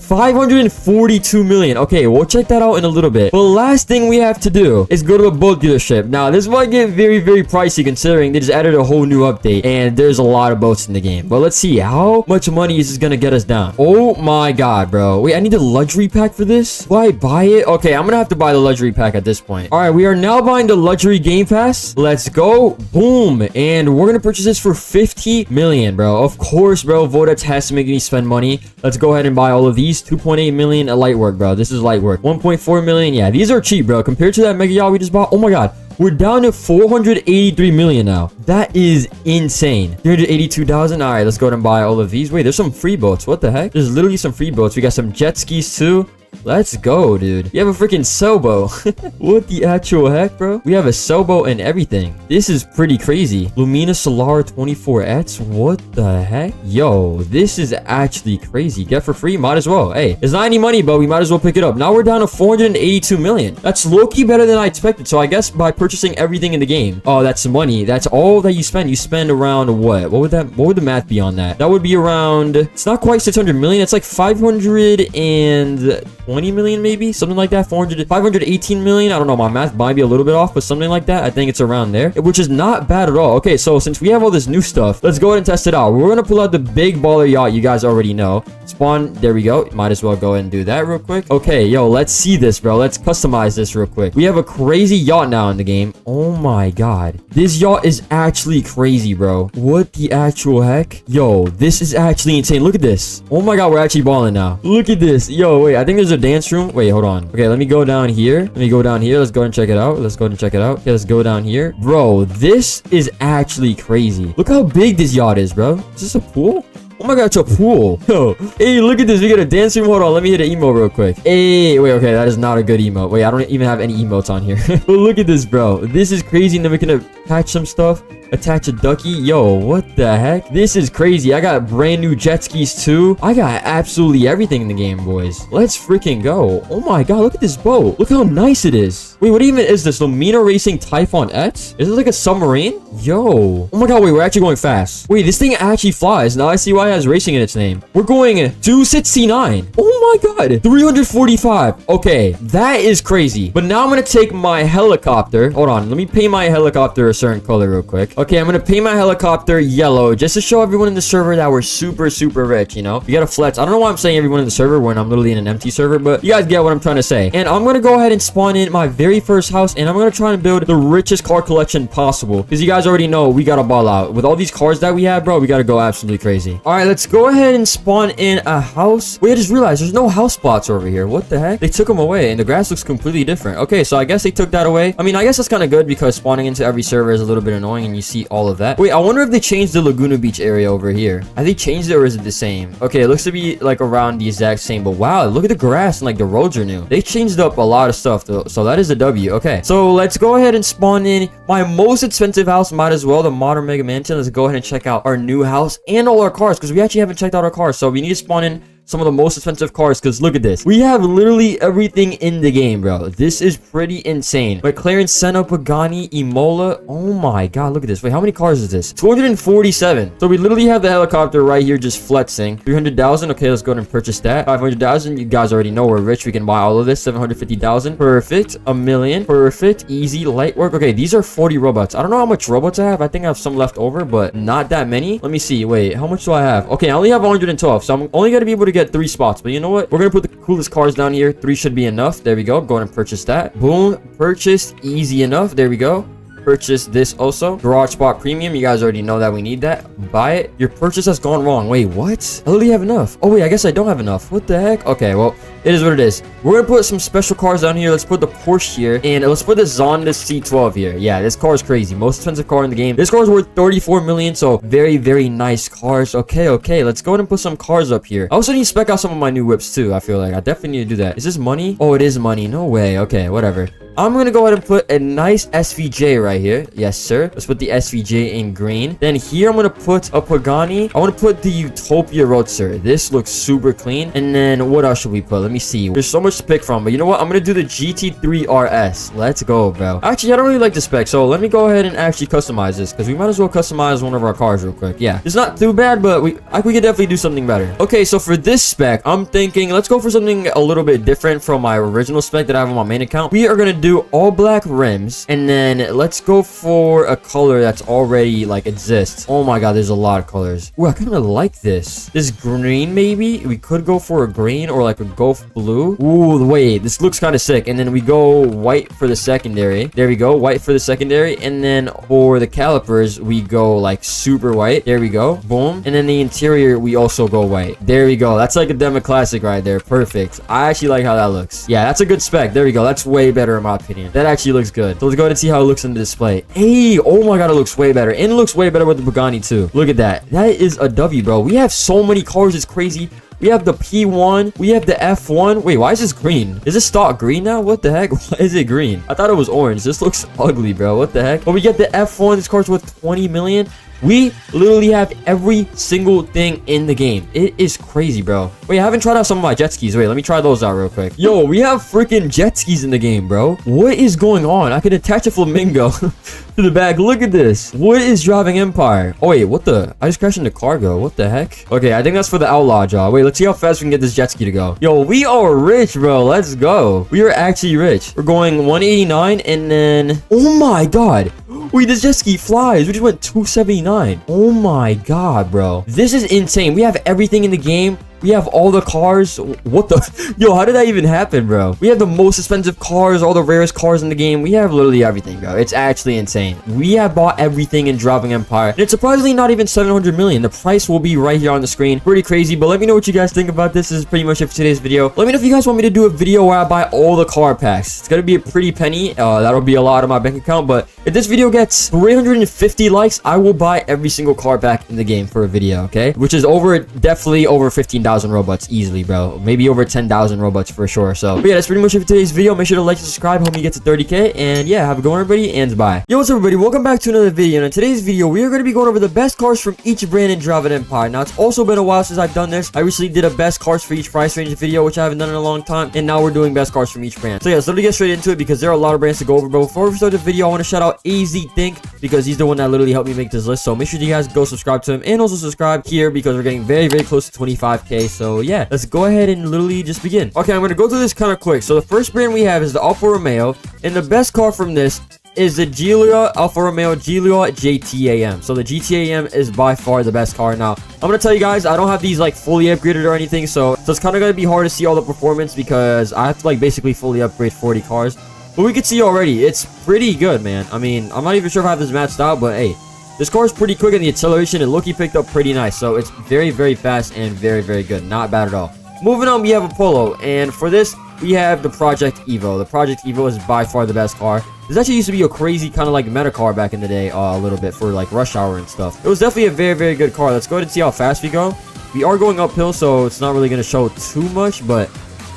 542 million. Okay, we'll check that out in a little bit. But last thing we have to do is go to the boat dealership. Now, this might get very, very pricey considering they just added a whole new update and there's a lot of boats in the game. But let's see, how much money is this gonna get us down? Oh my god, bro. Wait, I need a luxury pack for this? Do I buy it? Okay, I'm gonna have to buy the luxury pack at this point. All right, we are now buying the luxury game pass. Let's go. Boom. And we're gonna purchase this for 50 million, bro. Of course, bro. Vodex has to make me spend money. Let's go ahead and buy all of these. 2.8 million at light work, bro. This is light work. 1.4 million. Yeah, these are cheap, bro. Compared to that mega yacht we just bought. Oh my god. We're down to 483 million now. That is insane. 382,000. All right, let's go ahead and buy all of these. Wait, there's some free boats. What the heck? There's literally some free boats. We got some jet skis too. Let's go, dude. You have a freaking sailboat. What the actual heck, bro? We have a sailboat and everything. This is pretty crazy. Lumina Solar 24X. What the heck? Yo, this is actually crazy. Get for free? Might as well. Hey, it's not any money, but we might as well pick it up. Now we're down to 482 million. That's low-key better than I expected. So I guess by purchasing everything in the game. Oh, that's money. That's all that you spend. You spend around what? What would the math be on that? That would be around, it's not quite 600 million. It's like 520 million, maybe something like that. 518 million. I don't know, my math might be a little bit off, but something like that. I think it's around there, which is not bad at all. Okay, so since we have all this new stuff, let's go ahead and test it out. We're gonna pull out the big baller yacht. You guys already know. Spawn, there we go. Might as well go ahead and do that real quick. Okay, yo, let's see this, bro. Let's customize this real quick. We have a crazy yacht now in the game. Oh my god, this yacht is actually crazy, bro. What the actual heck? Yo, this is actually insane. Look at this. Oh my god, we're actually balling now. Look at this. Yo, wait, I think there's a dance room. Wait, hold on. Okay, let me go down here. Let's go ahead and check it out. Okay, let's go down here. Bro, this is actually crazy. Look how big this yacht is, bro. Is this a pool? Oh my god, it's a pool. Yo, hey, look at this. We got a dance room. Hold on, let me hit an emote real quick. Hey, wait, okay, that is not a good emote. Wait, I don't even have any emotes on here. But look at this, bro. This is crazy. And then we can attach some stuff. Attach a ducky. Yo, what the heck? This is crazy. I got brand new jet skis too. I got absolutely everything in the game, boys. Let's freaking go. Oh my god, look at this boat. Look how nice it is. Wait, what even is this? Lumina Racing Typhon X? Is it like a submarine? Yo. Oh my god, wait, we're actually going fast. Wait, this thing actually flies. Now I see why it has racing in its name. We're going 269. Oh my god. 345. Okay, that is crazy. But now I'm gonna take my helicopter. Hold on, let me paint my helicopter a certain color real quick. Okay, I'm gonna paint my helicopter yellow just to show everyone in the server that we're super, super rich, you know? We gotta flex. I don't know why I'm saying everyone in the server when I'm literally in an empty server, but you guys get what I'm trying to say. And I'm gonna go ahead and spawn in my very first house, and I'm gonna try and build the richest car collection possible. Because you guys already know we gotta ball out. With all these cars that we have, bro, we gotta go absolutely crazy. Alright, let's go ahead and spawn in a house. Wait, I just realized there's no house spots over here. What the heck? They took them away, and the grass looks completely different. Okay, so I guess they took that away. I mean, I guess that's kind of good because spawning into every server is a little bit annoying, and you see all of that. Wait, I wonder if they changed the Laguna Beach area over here. Have they changed it or is it the same? Okay, it looks to be like around the exact same, but wow, look at the grass and like the roads are new. They changed up a lot of stuff though, so that is a W. Okay, so let's go ahead and spawn in my most expensive house, might as well, the Modern Mega Mansion. Let's go ahead and check out our new house and all our cars because we actually haven't checked out our cars, so we need to spawn in some of the most expensive cars because look at this. We have literally everything in the game, bro. This is pretty insane. McLaren, Senna, Pagani, Imola. Oh my god, look at this. Wait, how many cars is this? 247. So we literally have the helicopter right here just flexing. 300,000. Okay, let's go ahead and purchase that. 500,000. You guys already know we're rich. We can buy all of this. 750,000. Perfect. A million. Perfect. Easy. Light work. Okay, these are 40 robots. I don't know how much robots I have. I think I have some left over, but not that many. Let me see. Wait, how much do I have? Okay, I only have 112. So I'm only going to be able to get 3 spots, but you know what, we're gonna put the coolest cars down here. 3 should be enough. There we go. Go ahead and purchase that. Boom, purchased. Easy enough. There we go. Purchase this also. Garage spot premium. You guys already know that we need that. Buy it. Your purchase has gone wrong. Wait, what? I literally have enough. Oh wait, I guess I don't have enough. What the heck? Okay, well, it is what it is. We're gonna put some special cars down here. Let's put the Porsche here, and let's put the Zonda C12 here. Yeah, this car is crazy. Most expensive car in the game. This car is worth 34 million, so very, very nice cars. Okay, let's go ahead and put some cars up here. I also need to spec out some of my new whips too. I feel like I definitely need to do that. Is this money? Oh, it is money. No way. Okay, whatever. I'm gonna go ahead and put a nice SVJ right here. Yes, sir. Let's put the SVJ in green. Then here I'm gonna put a Pagani. I want to put the Utopia Roadster. This looks super clean. And then what else should we put? Let me see. There's so much to pick from, but you know what? I'm gonna do the GT3 RS. Let's go, bro. Actually, I don't really like the spec, so let me go ahead and actually customize this, because we might as well customize one of our cars real quick. Yeah, it's not too bad, but we could definitely do something better. Okay, so for this spec, I'm thinking let's go for something a little bit different from my original spec that I have on my main account. We are gonna do all black rims, and then let's go for a color that's already like exists. Oh my god, there's a lot of colors. Ooh, I kind of like this green. Maybe we could go for a green or like a Gulf blue. Ooh, wait, this looks kind of sick. And then we go white for the secondary. There we go, white for the secondary. And then for the calipers, we go like super white. There we go, boom. And then the interior, we also go white. There we go. That's like a demo classic right there. Perfect. I actually like how that looks. Yeah, that's a good spec. There we go. That's way better in my opinion. That actually looks good. So let's go ahead and see how it looks in the display. Hey, oh my god, it looks way better. And it looks way better with the Pagani too. Look at that. That is a W, bro. We have so many cars. It's crazy. We have the P1. We have the F1. Wait, why is this green? Is this stock green now? What the heck? Why is it green? I thought it was orange. This looks ugly, bro. What the heck? But we get the F1. This car's worth 20 million. We literally have every single thing in the game. It is crazy, bro. Wait, I haven't tried out some of my jet skis. Wait, let me try those out real quick. Yo, we have freaking jet skis in the game, bro. What is going on? I can attach a flamingo to the back. Look at this. What is driving Empire? Oh, wait, what the? I just crashed into cargo. What the heck? Okay, I think that's for the outlaw job. Wait, let's see how fast we can get this jet ski to go. Yo, we are rich, bro. Let's go. We are actually rich. We're going 189 and then... Oh my god. Wait, this jet ski flies. We just went 279. Oh my god, bro. This is insane. We have everything in the game. We have all the cars. What the? Yo, how did that even happen, bro? We have the most expensive cars, all the rarest cars in the game. We have literally everything, bro. It's actually insane. We have bought everything in Driving Empire. And it's surprisingly not even 700 million. The price will be right here on the screen. Pretty crazy, but let me know what you guys think about this. This is pretty much it for today's video. Let me know if you guys want me to do a video where I buy all the car packs. It's gonna be a pretty penny. That'll be a lot on my bank account, but if this video gets 350 likes, I will buy every single car pack in the game for a video, okay? Which is definitely over 15,000 Robux easily, bro. Maybe over 10,000 Robux for sure. So, but yeah, that's pretty much it for today's video. Make sure to like and subscribe. Help me get to 30k. And yeah, have a good one, everybody, and bye. Yo, what's up, everybody? Welcome back to another video. And in today's video, we are going to be going over the best cars from each brand in Driving Empire. Now, it's also been a while since I've done this. I recently did a best cars for each price range video, which I haven't done in a long time. And now we're doing best cars from each brand. So yeah, let's literally get straight into it because there are a lot of brands to go over. But before we start the video, I want to shout out AZ Think because he's the one that literally helped me make this list. So make sure you guys go subscribe to him and also subscribe here because we're getting very, very close to 25k. So yeah, let's go ahead and literally just begin. Okay, I'm going to go through this kind of quick. So the first brand we have is the Alfa Romeo, and the best car from this is the Giulia Alfa Romeo Giulia GTAM. So the GTAM is by far the best car. Now, I'm going to tell you guys, I don't have these like fully upgraded or anything, so it's kind of going to be hard to see all the performance because I have to like basically fully upgrade 40 cars. But we can see already, it's pretty good, man. I mean, I'm not even sure if I have this matched out, but hey, this car is pretty quick in the acceleration, and look, he picked up pretty nice. So it's very, very fast and very, very good. Not bad at all. Moving on, we have a Polo, and for this, we have the Project Evo. The Project Evo is by far the best car. This actually used to be a crazy kind of like meta car back in the day, a little bit for like rush hour and stuff. It was definitely a very, very good car. Let's go ahead and see how fast we go. We are going uphill, so it's not really going to show too much, but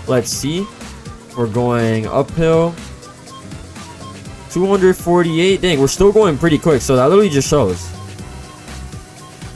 let's see. We're going uphill. 248. Dang, we're still going pretty quick, so that literally just shows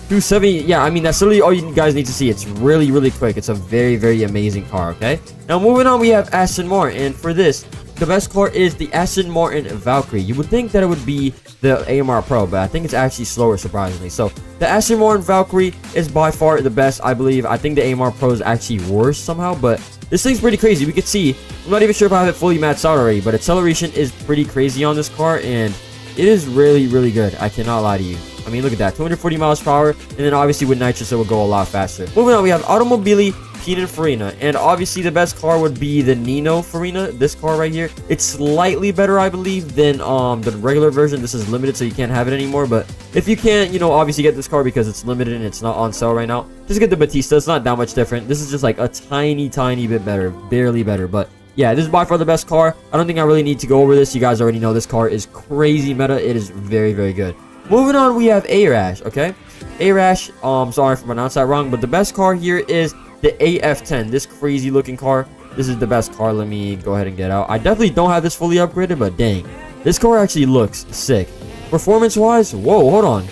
270. Yeah, I mean, that's literally all you guys need to see. It's really, really quick. It's a very, very amazing car. Okay, now moving on, we have Aston Martin, and for this, the best car is the Aston Martin Valkyrie. You would think that it would be the AMR Pro, but I think it's actually slower, surprisingly. So the Aston Martin Valkyrie is by far the best, I believe. I think the AMR Pro is actually worse somehow, but this thing's pretty crazy. We could see, I'm not even sure if I have it fully maxed out already, but acceleration is pretty crazy on this car, and it is really, really good. I cannot lie to you. I mean, look at that, 240 miles per hour, and then obviously with nitrous, it will go a lot faster. Moving on, we have Automobili Pininfarina, and obviously the best car would be the Nino Farina, this car right here. It's slightly better, I believe, than the regular version. This is limited, so you can't have it anymore, but if you can't, you know, obviously get this car because it's limited and it's not on sale right now, just get the Batista. It's not that much different. This is just like a tiny, tiny bit better, barely better, but yeah, this is by far the best car. I don't think I really need to go over this. You guys already know this car is crazy meta. It is very, very good. Moving on, we have A-Rash, okay? A-Rash, sorry if I pronounced that wrong, but the best car here is the AF10, this crazy looking car. this is the best car. Let me go ahead and get out. I definitely don't have this fully upgraded, but dang, this car actually looks sick. Performance wise, whoa, hold on.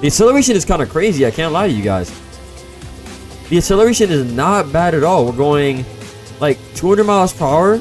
The acceleration is kind of crazy. I can't lie to you guys. The acceleration is not bad at all. We're going like 200 miles per hour.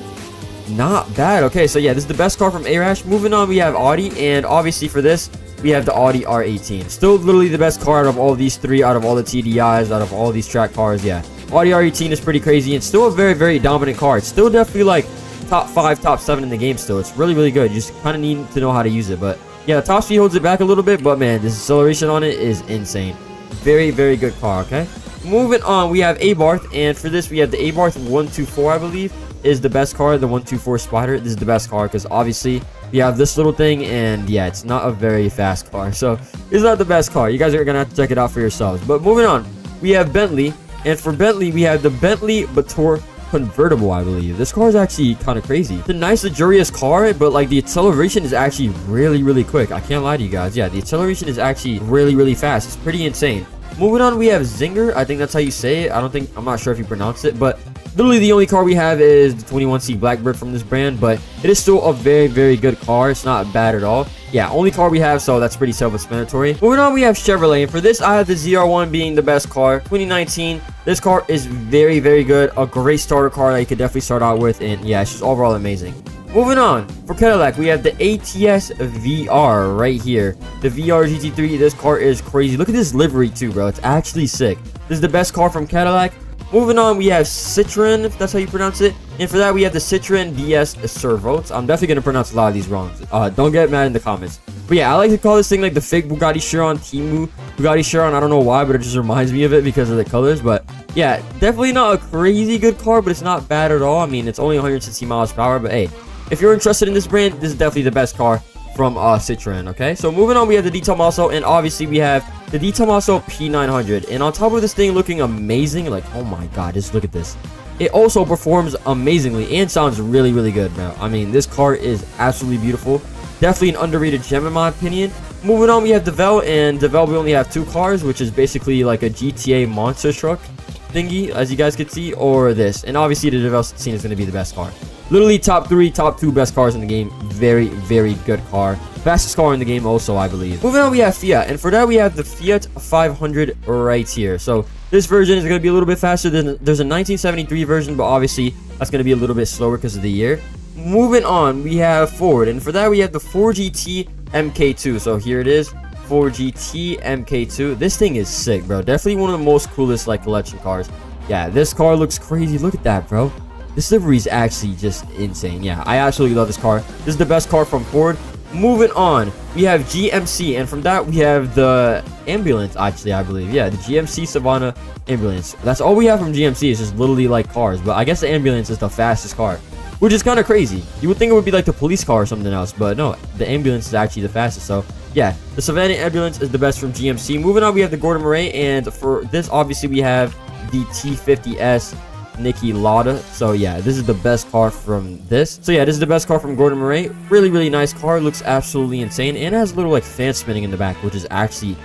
Not bad. Okay, so yeah, this is the best car from Arash. Moving on, we have Audi, and obviously for this, we have the Audi R18. Still literally the best car out of all these three, out of all the TDIs, out of all these track cars. Yeah, Audi R18 is pretty crazy, and still a very, very dominant car. It's still definitely like top 5, top 7 in the game still. It's really, really good. You just kind of need to know how to use it. But yeah, the top speed holds it back a little bit, but man, this acceleration on it is insane. Very, very good car, okay? Moving on, we have Abarth, and for this, we have the Abarth 124, I believe, is the best car, the 124 Spider. This is the best car because obviously we have this little thing, and yeah, it's not a very fast car, so it's not the best car. You guys are gonna have to check it out for yourselves. But moving on, we have Bentley, and for Bentley, we have the Bentley Bator convertible, I believe. This car is actually kind of crazy. It's a nice luxurious car, but like the acceleration is actually really, really quick. I can't lie to you guys. Yeah, the acceleration is actually really, really fast. It's pretty insane. Moving on, we have Zinger. I think that's how you say it. I'm not sure if you pronounce it, but literally the only car we have is the 21C Blackbird from this brand, but it is still a very, very good car. It's not bad at all. Yeah, only car we have, so that's pretty self-explanatory. Moving on, we have Chevrolet, and for this, I have the ZR1 being the best car. 2019, this car is very, very good. A great starter car that you could definitely start out with, and yeah, it's just overall amazing. Moving on, for Cadillac, we have the ATS VR right here. The VR GT3, this car is crazy. Look at this livery too, bro. It's actually sick. This is the best car from Cadillac. Moving on, we have Citroen, if that's how you pronounce it. And for that, we have the Citroen DS Servotes. I'm definitely going to pronounce a lot of these wrong. Don't get mad in the comments. But yeah, I like to call this thing like the fake Bugatti Chiron Timu Bugatti Chiron. I don't know why, but it just reminds me of it because of the colors. But yeah, definitely not a crazy good car, but it's not bad at all. I mean, it's only 160 miles per hour, but hey, if you're interested in this brand, this is definitely the best car from Citroen, okay? So moving on, we have the D Tomaso, and obviously we have the D Tomaso P900. And on top of this thing looking amazing, like, oh my god, just look at this. It also performs amazingly and sounds really, really good, bro. I mean, this car is absolutely beautiful. Definitely an underrated gem in my opinion. Moving on, we have Devel, and Devel, we only have 2 cars, which is basically like a GTA monster truck thingy, as you guys can see, or this. And obviously the Devel scene is going to be the best car. Literally top 3, top 2 best cars in the game. Very, very good car. Fastest car in the game also, I believe. Moving on, we have Fiat. And for that, we have the Fiat 500 right here. So this version is going to be a little bit faster than there's a 1973 version, but obviously that's going to be a little bit slower because of the year. Moving on, we have Ford. And for that, we have the Ford GT MK2. So here it is. Ford GT MK2. This thing is sick, bro. Definitely one of the most coolest like collection cars. Yeah, this car looks crazy. Look at that, bro. This livery is actually just insane. Yeah, I absolutely love this car. This is the best car from Ford. Moving on, we have GMC, and from that we have the ambulance, actually, I believe. Yeah, the GMC Savannah ambulance. That's all we have from GMC. It's just literally like cars, but I guess the ambulance is the fastest car, which is kind of crazy. You would think it would be like the police car or something else, but no, the ambulance is actually the fastest. So yeah, the Savannah ambulance is the best from GMC. Moving on, we have the Gordon Murray, and for this, obviously, we have the T50S Niki Lauda. So yeah, this is the best car from this. So yeah, this is the best car from Gordon Murray. Really, really nice car. Looks absolutely insane, and it has a little like fan spinning in the back, which is actually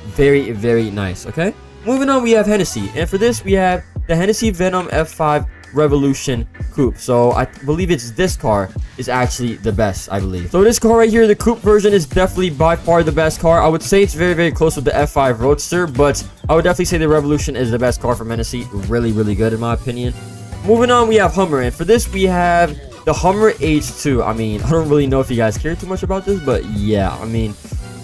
very, very nice. Okay, moving on, we have Hennessy, and for this we have the Hennessy Venom F5 Revolution Coupe. So I believe it's this car is actually the best, I believe. So this car right here, the coupe version, is definitely by far the best car. I would say it's very, very close with the F5 Roadster, but I would definitely say the Revolution is the best car from Hennessy. Really, really good in my opinion. Moving on, we have Hummer, and for this we have the Hummer H2. I mean, I don't really know if you guys care too much about this, but yeah, I mean,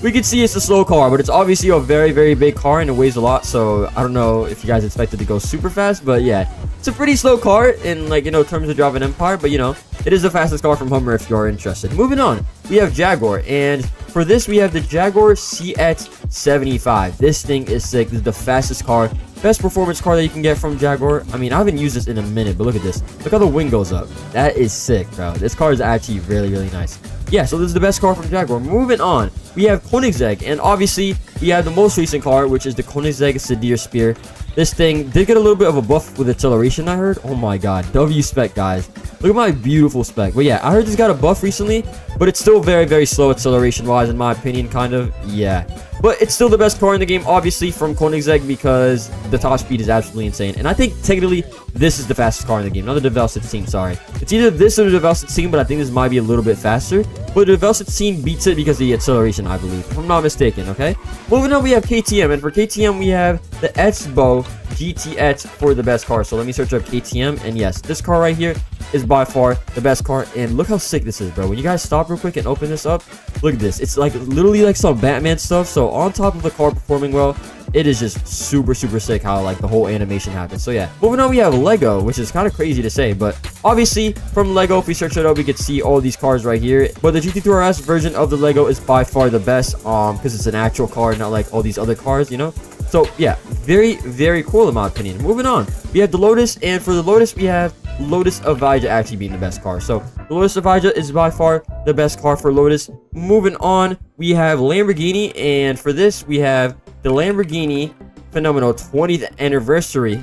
we can see it's a slow car, but it's obviously a very, very big car, and it weighs a lot, so I don't know if you guys expect it to go super fast, but yeah, it's a pretty slow car in, like, you know, terms of driving Empire, but you know, it is the fastest car from Hummer if you are interested. Moving on, we have Jaguar, and for this we have the Jaguar CX-75. This thing is sick. This is the fastest car, best performance car that you can get from Jaguar. I mean, I haven't used this in a minute, but look at this. Look how the wing goes up. That is sick, bro. This car is actually really, really nice. Yeah, so this is the best car from Jaguar. Moving on, we have Koenigsegg, and obviously we have the most recent car, which is the Koenigsegg Sedir Spear. This thing did get a little bit of a buff with acceleration, I heard. Oh my god, W spec, guys. Look at my beautiful spec. But yeah, I heard this got a buff recently, but it's still very, very slow acceleration-wise, in my opinion, kind of. Yeah. But it's still the best car in the game, obviously, from Koenigsegg, because the top speed is absolutely insane. And I think, technically, this is the fastest car in the game. Not the Devel 16, sorry. It's either this or the Devel 16, but I think this might be a little bit faster. But the Devel 16 beats it because of the acceleration, I believe, if I'm not mistaken, okay? Moving on, we have KTM. And for KTM, we have the SVJ GTX for the best car. So let me search up KTM. And yes, this car right here is by far the best car. And look how sick this is, bro. When you guys stop real quick and open this up, look at this. It's like literally like some Batman stuff. So on top of the car performing well, it is just super, super sick how like the whole animation happens. So yeah, moving on, we have Lego, which is kind of crazy to say, but obviously from Lego, if we search it up, we could see all these cars right here. But the GT3 RS version of the Lego is by far the best, because it's an actual car, not like all these other cars, you know. So yeah, very, very cool in my opinion. Moving on, we have the Lotus, and for the Lotus, we have Lotus SVJ actually being the best car. So the Lotus SVJ is by far the best car for Lotus. Moving on, we have Lamborghini, and for this, we have the Lamborghini Phenomenal 20th anniversary,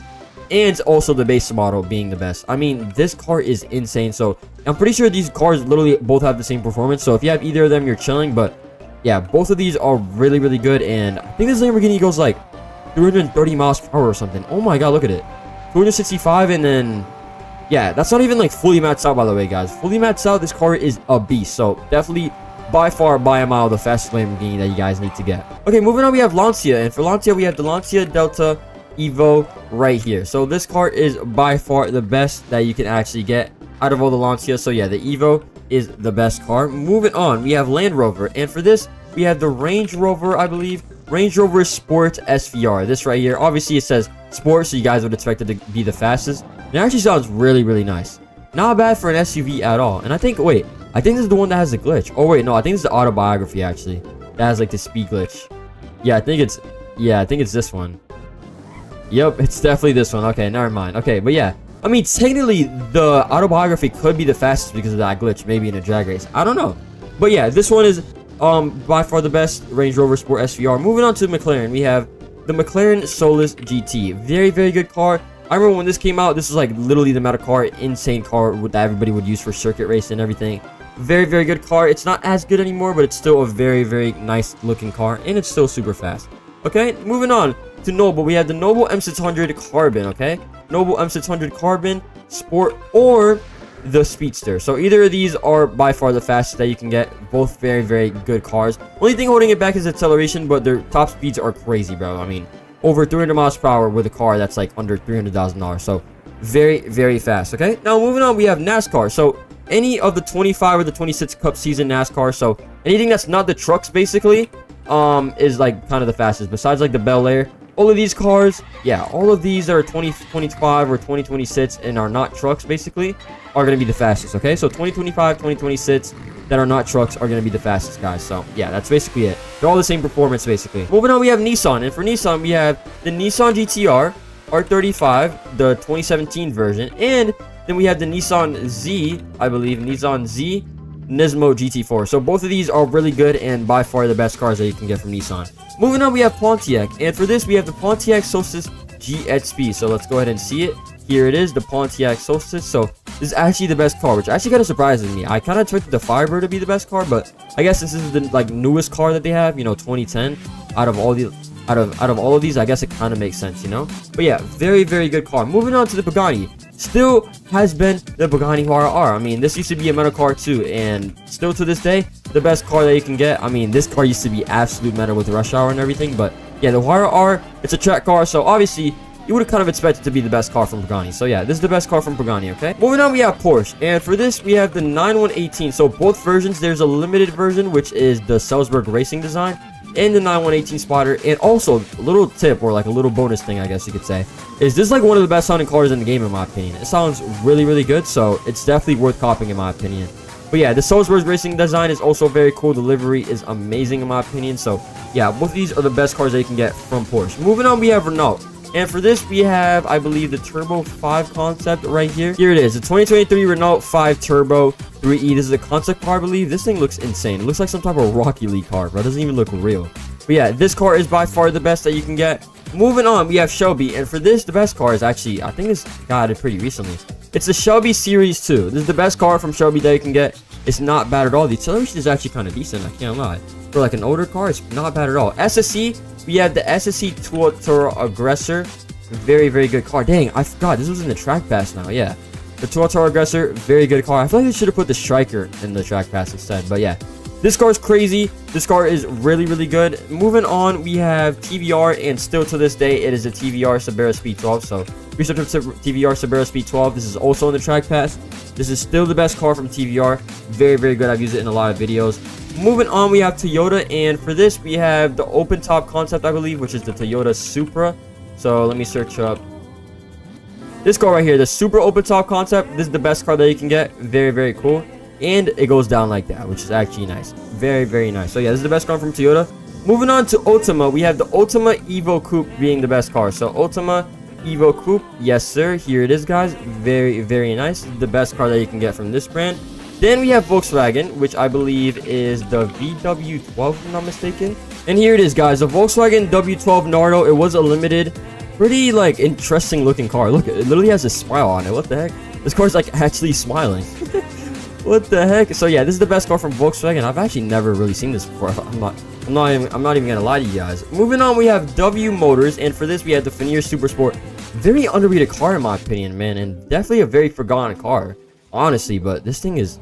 and also the base model being the best. I mean, this car is insane. So I'm pretty sure these cars literally both have the same performance. So if you have either of them, you're chilling. But yeah, both of these are really, really good. And I think this Lamborghini goes like 230 miles per hour or something. Oh my god, look at it. 265, and then yeah, that's not even like fully maxed out, by the way, guys. Fully maxed out, this car is a beast. So definitely by far, by a mile, the fastest Lamborghini that you guys need to get. Okay, moving on, we have Lancia, and for Lancia, we have the Lancia Delta Evo right here. So this car is by far the best that you can actually get out of all the Lancia. So yeah, the Evo is the best car. Moving on, we have Land Rover, and for this, we have the Range Rover, I believe, Range Rover Sport SVR. This right here, obviously it says Sport, so you guys would expect it to be the fastest. It actually sounds really, really nice. Not bad for an SUV at all. And I think, wait, I think this is the one that has the glitch. Oh wait, no, I think this is the autobiography actually. That has like the speed glitch. Yeah, I think it's this one. Yep, it's definitely this one. Okay, never mind. Okay, but yeah, I mean, technically the autobiography could be the fastest because of that glitch, maybe in a drag race. I don't know. But yeah, this one is by far the best, Range Rover Sport SVR. Moving on to McLaren, we have the McLaren Solus GT. Very, very good car. I remember when this came out, this was like literally the amount of car, insane car that everybody would use for circuit racing and everything. Very, very good car. It's not as good anymore, but it's still a very, very nice looking car, and it's still super fast. Okay, moving on to Noble, we have the Noble M600 Carbon. Okay, Noble M600 Carbon Sport or the Speedster. So either of these are by far the fastest that you can get. Both very, very good cars. Only thing holding it back is acceleration, but their top speeds are crazy, bro. I mean, over 300 miles per hour with a car that's like under $300,000. So very, very fast. Okay, now moving on, we have NASCAR. So any of the 25 or the 26 Cup season NASCAR, so anything that's not the trucks basically, is like kind of the fastest. Besides like the Bel Air, all of these cars, yeah, all of these that are 2025 or 2026 and are not trucks basically are going to be the fastest. Okay, so 2025, 2026 that are not trucks are going to be the fastest, guys. So yeah, that's basically it. They're all the same performance basically. Moving on, we have Nissan, and for Nissan we have the Nissan GTR R35, the 2017 version, and then we have the Nissan Z, I believe, Nissan Z Nismo GT4. So both of these are really good and by far the best cars that you can get from Nissan. Moving on, we have Pontiac, and for this we have the Pontiac Solstice GXP. So let's go ahead and see it. Here it is, the Pontiac Solstice. So this is actually the best car, which actually kind of surprises me. I kind of expected the Firebird to be the best car, but I guess this is the like newest car that they have, you know, 2010. Out of all of these, I guess it kind of makes sense, you know. But yeah, very, very good car. Moving on to the Pagani. Still has been the Pagani Huayra R. I mean, this used to be a metal car too, and still to this day, the best car that you can get. I mean, this car used to be absolute metal with rush hour and everything, but yeah, the Huayra R, it's a track car, so obviously you would have kind of expected to be the best car from Pagani. So yeah, this is the best car from Pagani, okay? Moving on, we have Porsche, and for this, we have the 9118. So both versions, there's a limited version, which is the Salzburg Racing design, and the 9118 spotter. And also, a little tip, or like a little bonus thing, I guess you could say, is this like one of the best sounding cars in the game, in my opinion. It sounds really, really good, so it's definitely worth copying, in my opinion. But yeah, the Salzburg Racing design is also very cool. The livery is amazing, in my opinion. So yeah, both of these are the best cars that you can get from Porsche. Moving on, we have Renault. And for this, we have, I believe, the Turbo 5 concept right here. Here it is, the 2023 Renault 5 Turbo 3E. This is a concept car, I believe. This thing looks insane. It looks like some type of Rocky League car, bro. It doesn't even look real. But yeah, this car is by far the best that you can get. Moving on, we have Shelby. And for this, the best car is actually, I think this got it pretty recently. It's the Shelby Series 2. This is the best car from Shelby that you can get. It's not bad at all. The acceleration is actually kind of decent, I can't lie. For like an older car, it's not bad at all. SSC, we have the SSC Tuatara Aggressor. Very, very good car. Dang, I forgot. This was in the track pass now, yeah. The Tuatara Aggressor, very good car. I feel like they should have put the Striker in the track pass instead, but yeah. This car is crazy. This car is really, really good. Moving on, we have TVR, and still to this day, it is a TVR Subaru Speed 12. So, research of TVR Subaru Speed 12. This is also in the track pass. This is still the best car from TVR. Very, very good. I've used it in a lot of videos. Moving on, we have Toyota, and for this, we have the open top concept, I believe, which is the Toyota Supra. So, let me search up this car right here, the Supra open top concept. This is the best car that you can get. Very, very cool. And it goes down like that, which is actually nice. Very, very nice. So yeah, this is the best car from Toyota. Moving on to Ultima, we have the Ultima Evo Coupe being the best car. So Ultima Evo Coupe, yes sir, here it is guys. Very, very nice. The best car that you can get from this brand. Then we have Volkswagen, which I believe is the VW12 if I'm not mistaken. And here it is guys, the Volkswagen W12 Nardo. It was a limited, pretty like interesting looking car. Look, it literally has a smile on it. What the heck? This car's like actually smiling. What the heck? So yeah, this is the best car from Volkswagen. I've actually never really seen this before. I'm not even gonna lie to you guys. Moving on, we have W Motors, and for this we have the Fenir Super Sport. Very underrated car in my opinion, man, and definitely a very forgotten car, honestly. But this thing is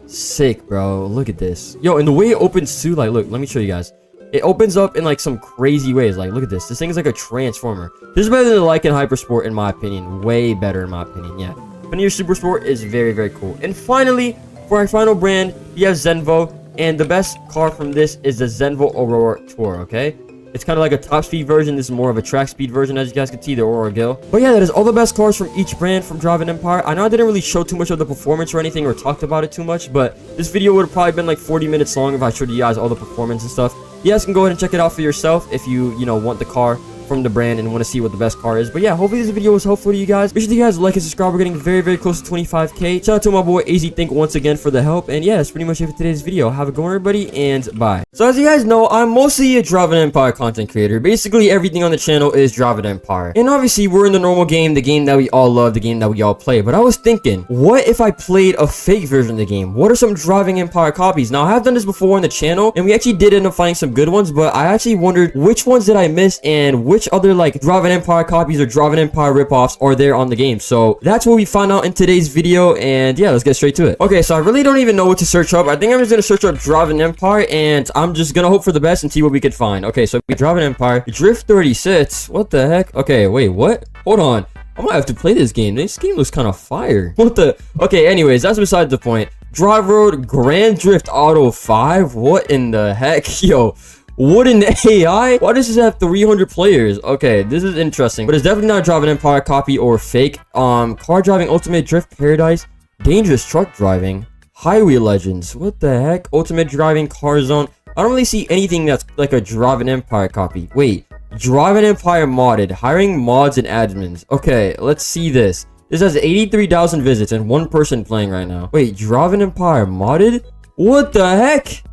sick, bro. Look at this, yo, and the way it opens too. Like, look, let me show you guys. It opens up in like some crazy ways. Like, look at this. This thing is like a transformer. This is better than the Lykan Hypersport in my opinion. Way better in my opinion. Yeah. Fenir Super Sport is very, very cool. And finally, for our final brand, we have Zenvo. And the best car from this is the Zenvo Aurora Tour, okay? It's kind of like a top speed version. This is more of a track speed version, as you guys can see, the Aurora Gill. But yeah, that is all the best cars from each brand from Driving Empire. I know I didn't really show too much of the performance or anything or talked about it too much, but this video would have probably been like 40 minutes long if I showed you guys all the performance and stuff. You guys can go ahead and check it out for yourself if you want the car from the brand and want to see what the best car is. But yeah, hopefully this video was helpful to you guys. Make sure you guys like and subscribe. We're getting very, very close to 25k. Shout out to my boy AZ Think once again for the help. And yeah, that's pretty much it for today's video. Have a good one, everybody, and bye. So as you guys know, I'm mostly a Driving Empire content creator. Basically everything on the channel is Driving Empire, and obviously we're in the normal game, the game that we all love, the game that we all play. But I was thinking, what if I played a fake version of the game? What are some Driving Empire copies? Now I have done this before on the channel, and we actually did end up finding some good ones, but I actually wondered which ones did I miss and which other like Driving Empire copies or Driving Empire ripoffs are there on the game. So that's what we found out in today's video, and yeah, let's get straight to it. Okay, so I really don't even know what to search up. I think I'm just gonna search up Driving Empire, and I'm just gonna hope for the best and see what we could find. Okay, so we Driving Empire Drift 36. What the heck? Okay, wait, what? Hold on, I might have to play this game. This game looks kind of fire. What the? Okay, anyways, that's beside the point. Drive Road Grand Drift Auto 5. What in the heck? Yo, what an AI? Why does this have 300 players? Okay, this is interesting, but it's definitely not a Driving Empire copy or fake. Car Driving Ultimate Drift Paradise, Dangerous Truck Driving, Highway Legends. What the heck? Ultimate Driving Car Zone. I don't really see anything that's like a Driving Empire copy. Wait, Driving Empire modded, hiring mods and admins. Okay, let's see this. This has 83,000 visits and one person playing right now. Wait, Driving Empire modded? What the heck?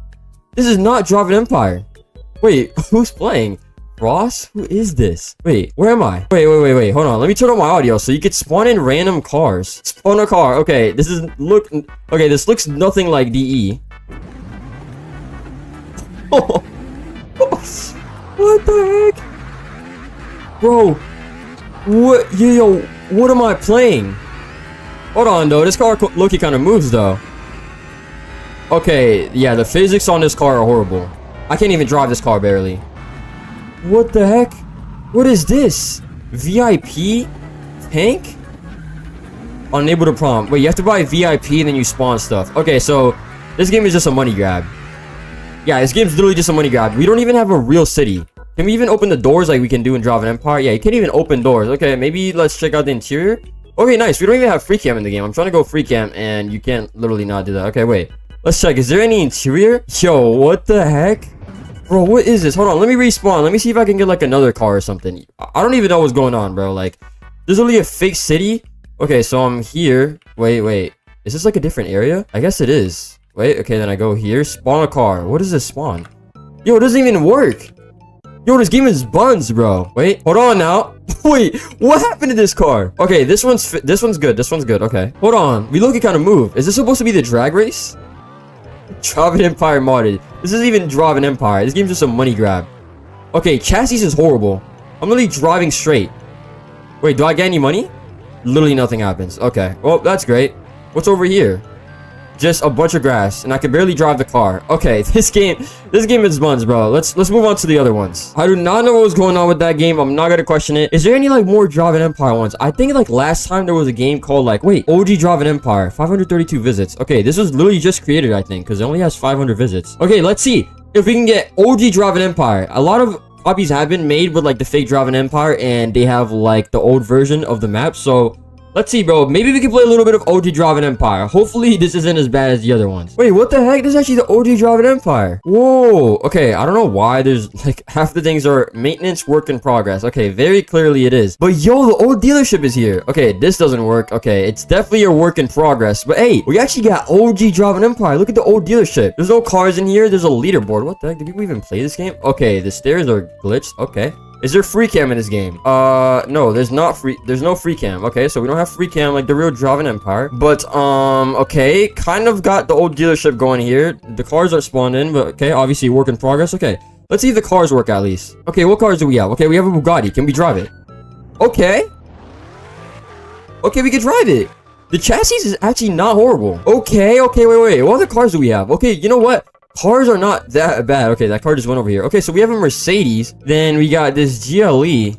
This is not Driving Empire. Wait, who's playing? Ross? Who is this? Wait, where am I? Wait, hold on. Let me turn on my audio so you could spawn in random cars. Spawn a car. Okay, this looks nothing like DE. Oh, what the heck? Bro, what? Yo, what am I playing? Hold on, though. This car look-y kind of moves, though. Okay, yeah, the physics on this car are horrible. I can't even drive this car barely. What the heck? What is this? VIP? Tank? Unable to prompt. Wait, you have to buy VIP and then you spawn stuff. Okay, so this game is just a money grab. Yeah, this game's literally just a money grab. We don't even have a real city. Can we even open the doors like we can do in Driving Empire? Yeah, you can't even open doors. Okay, maybe let's check out the interior. Okay, nice. We don't even have free cam in the game. I'm trying to go free cam and you can't literally not do that. Okay, wait. Let's check. Is there any interior? Yo, what the heck? Bro, what is this? Hold on, let me respawn. Let me see if I can get like another car or something. I don't even know what's going on, bro. Like, there's only a fake city. Okay, so I'm here. Wait. Is this like a different area? I guess it is. Wait, okay, then I go here. Spawn a car. What does this spawn? Yo, it doesn't even work. Yo, this game is buns, bro. Wait, hold on now. Wait, what happened to this car? Okay, this one's good. This one's good. Okay, hold on. We look at kind of move. Is this supposed to be the drag race? Driving Empire modded. This isn't even Driving Empire. This game's just a money grab. Okay, chassis is horrible. I'm literally driving straight. Wait, do I get any money? Literally nothing happens. Okay, well, that's great. What's over here? Just a bunch of grass, and I can barely drive the car. Okay, this game is buns, bro. Let's move on to the other ones. I do not know what was going on with that game. I'm not gonna question it. Is there any like more Driving Empire ones? I think like last time there was a game called like, wait, OG Driving Empire, 532 visits. Okay, this was literally just created, I think, because it only has 500 visits. Okay, let's see if we can get OG Driving Empire. A lot of copies have been made with like the fake Driving Empire, and they have like the old version of the map. So let's see, bro. Maybe we can play a little bit of OG Driving Empire. Hopefully, this isn't as bad as the other ones. Wait, what the heck? This is actually the OG Driving Empire. Whoa. Okay, I don't know why there's like half the things are maintenance, work in progress. Okay, very clearly it is. But yo, the old dealership is here. Okay, this doesn't work. Okay, it's definitely a work in progress. But hey, we actually got OG Driving Empire. Look at the old dealership. There's no cars in here. There's a leaderboard. What the heck? Do people even play this game? Okay, the stairs are glitched. Okay. Is there free cam in this game? No, there's no free cam. Okay, so we don't have free cam like the real Driving Empire. But, okay, kind of got the old dealership going here. The cars are spawned in, but okay, obviously work in progress. Okay, let's see if the cars work at least. Okay, what cars do we have? Okay, we have a Bugatti. Can we drive it? Okay. Okay, we can drive it. The chassis is actually not horrible. Okay, wait. What other cars do we have? Okay, you know what? Cars are not that bad. Okay, that car just went over here. Okay, so we have a Mercedes. Then we got this GLE.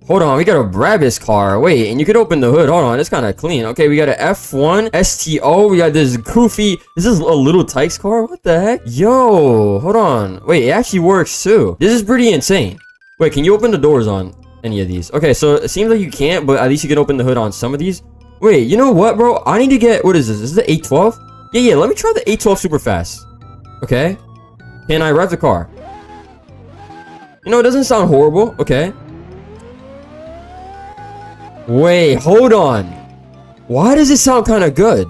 Hold on, we got a Brabus car. Wait, and you could open the hood. Hold on, it's kind of clean. Okay, we got an F1 STO. We got this goofy. Is this a little Tykes car? What the heck? Yo, hold on. Wait, it actually works too. This is pretty insane. Wait, can you open the doors on any of these? Okay, so it seems like you can't, but at least you can open the hood on some of these. Wait, you know what, bro? I need to get, what is this? Is this the 812? Yeah, let me try the 812 super fast. Okay. Can I rev the car? You know, it doesn't sound horrible. Okay. Wait, hold on. Why does it sound kind of good?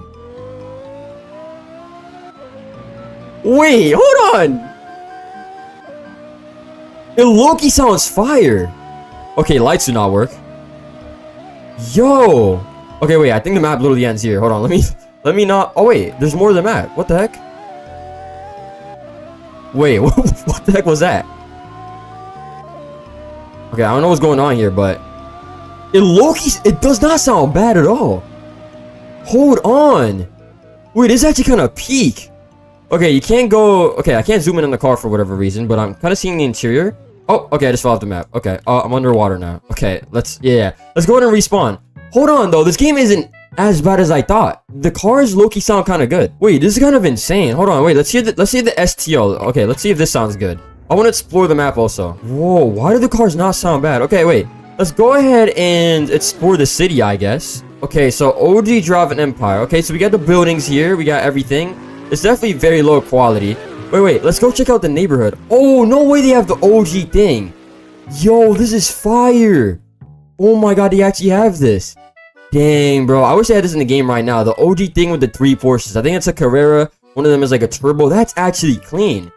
Wait, hold on. It low-key sounds fire. Okay, lights do not work. Yo. Okay, wait, I think the map literally ends here. Hold on, let me not. Oh, wait, there's more to the map. What the heck? Wait, what the heck was that? Okay, I don't know what's going on here, but it does not sound bad at all. Hold on. Wait, this is actually kind of peak. Okay, you can't go. Okay, I can't zoom in on the car for whatever reason, but I'm kind of seeing the interior. Oh, okay, I just fell off the map. Okay, I'm underwater now. Okay, let's go ahead and respawn. Hold on, though. This game isn't as bad as I thought. The cars low-key sound kind of good. Wait, this is kind of insane. Hold on, wait. Let's see the STO. Okay, let's see if this sounds good. I want to explore the map also. Whoa, why do the cars not sound bad? Okay, wait. Let's go ahead and explore the city, I guess. Okay, so OG Driving Empire. Okay, so we got the buildings here. We got everything. It's definitely very low quality. Wait. Let's go check out the neighborhood. Oh, no way they have the OG thing. Yo, this is fire. Oh my god, they actually have this. Dang, bro. I wish I had this in the game right now. The OG thing with the 3 Porsches. I think it's a Carrera. One of them is like a turbo. That's actually clean.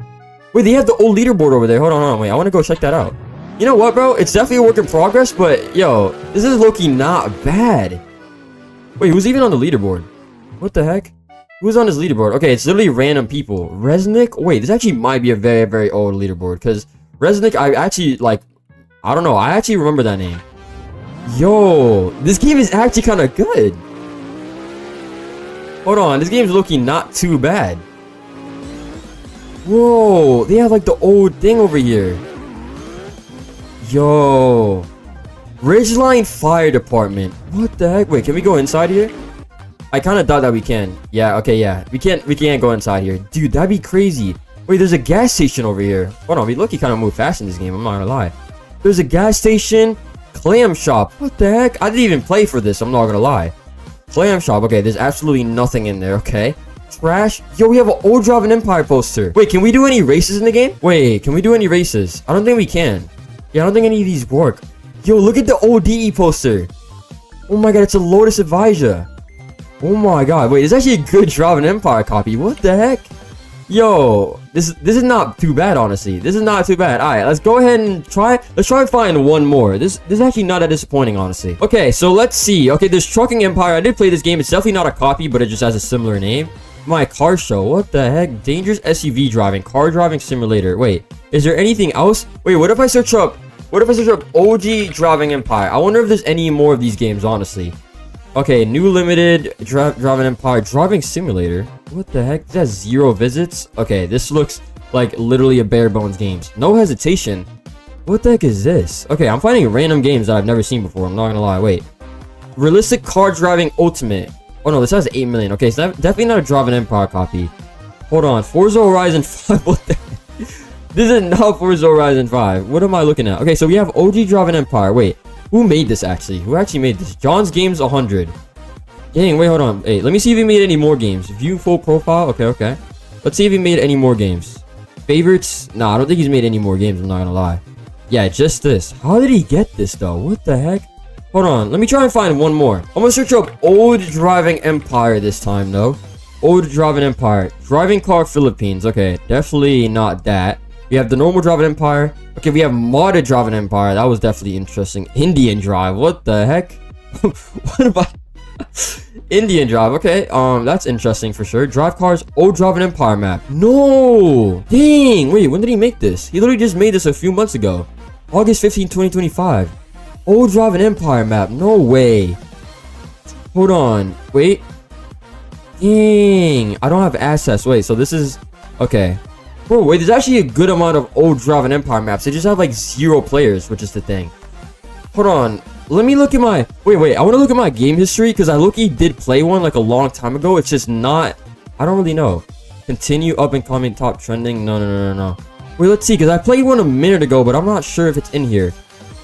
Wait, they have the old leaderboard over there. Hold on. Wait, I want to go check that out. You know what, bro? It's definitely a work in progress, but yo, this is low-key not bad. Wait, who's even on the leaderboard? What the heck? Who's on this leaderboard? Okay, it's literally random people. Resnick? Wait, this actually might be a very, very old leaderboard, because Resnick, I don't know. I actually remember that name. Yo, this game is actually kind of good. Hold on, this game's looking not too bad. Whoa, they have like the old thing over here. Yo, Ridgeline Fire Department. What the heck? Wait, can we go inside here? I kind of thought that we can. Yeah, okay, yeah. We can't go inside here. Dude, that'd be crazy. Wait, there's a gas station over here. Hold on, we look, you kind of move fast in this game. I'm not gonna lie. There's a gas station. Clam shop. What the heck? I didn't even play for this. I'm not gonna lie. Clam shop. Okay, there's absolutely nothing in there. Okay. Trash. Yo, we have an old Driving Empire poster. Wait, can we do any races in the game? Wait, can we do any races? I don't think we can. Yeah, I don't think any of these work. Yo, look at the old DE poster. Oh my god, it's a Lotus Evija. Oh my god. Wait, it's actually a good Driving Empire copy. What the heck? Yo, this is not too bad, honestly. This is not too bad. All right, let's go ahead and try. Let's try and find one more. This is actually not that disappointing, honestly. Okay, so let's see. Okay, there's Trucking Empire. I did play this game. It's definitely not a copy, but it just has a similar name. My car show. What the heck? Dangerous SUV driving. Car driving simulator. Wait, is there anything else? Wait, what if I search up? What if I search up OG Driving Empire? I wonder if there's any more of these games, honestly. Okay, new limited Driving Empire driving simulator. What the heck? This has 0 visits. Okay, this looks like literally a bare bones games. No hesitation. What the heck is this? Okay, I'm finding random games that I've never seen before. I'm not gonna lie. Wait, realistic car driving ultimate. Oh no, this has 8 million. Okay, so definitely not a Driving Empire copy. Hold on, Forza Horizon 5. What the heck? This is not Forza Horizon 5. What am I looking at? Okay, so we have OG Driving Empire. Wait, who made this actually? Who actually made this? John's Games 100. Dang, wait, hold on. Hey, let me see if he made any more games. View full profile. Okay, okay. Let's see if he made any more games. Favorites? Nah, I don't think he's made any more games. I'm not gonna lie. Yeah, just this. How did he get this though? What the heck? Hold on. Let me try and find one more. I'm gonna search up Old Driving Empire this time though. Old Driving Empire. Driving Car Philippines. Okay, definitely not that. We have the normal Driving Empire. Okay, we have modded Driving Empire. That was definitely interesting. Indian Drive. What the heck? What about Indian Drive? Okay, that's interesting for sure. Drive Cars Old Driving Empire map. No! Dang! Wait, when did he make this? He literally just made this a few months ago. August 15, 2025. Old Driving Empire map. No way. Hold on. Wait. Dang. I don't have access. Wait, so this is... Okay. Bro, wait, there's actually a good amount of Old Driving Empire maps. They just have like 0 players, which is the thing. Hold on. Let me look at my... Wait. I want to look at my game history because I look-y did play one like a long time ago. It's just not... I don't really know. Continue up and coming top trending. No. Wait, let's see because I played one a minute ago, but I'm not sure if it's in here.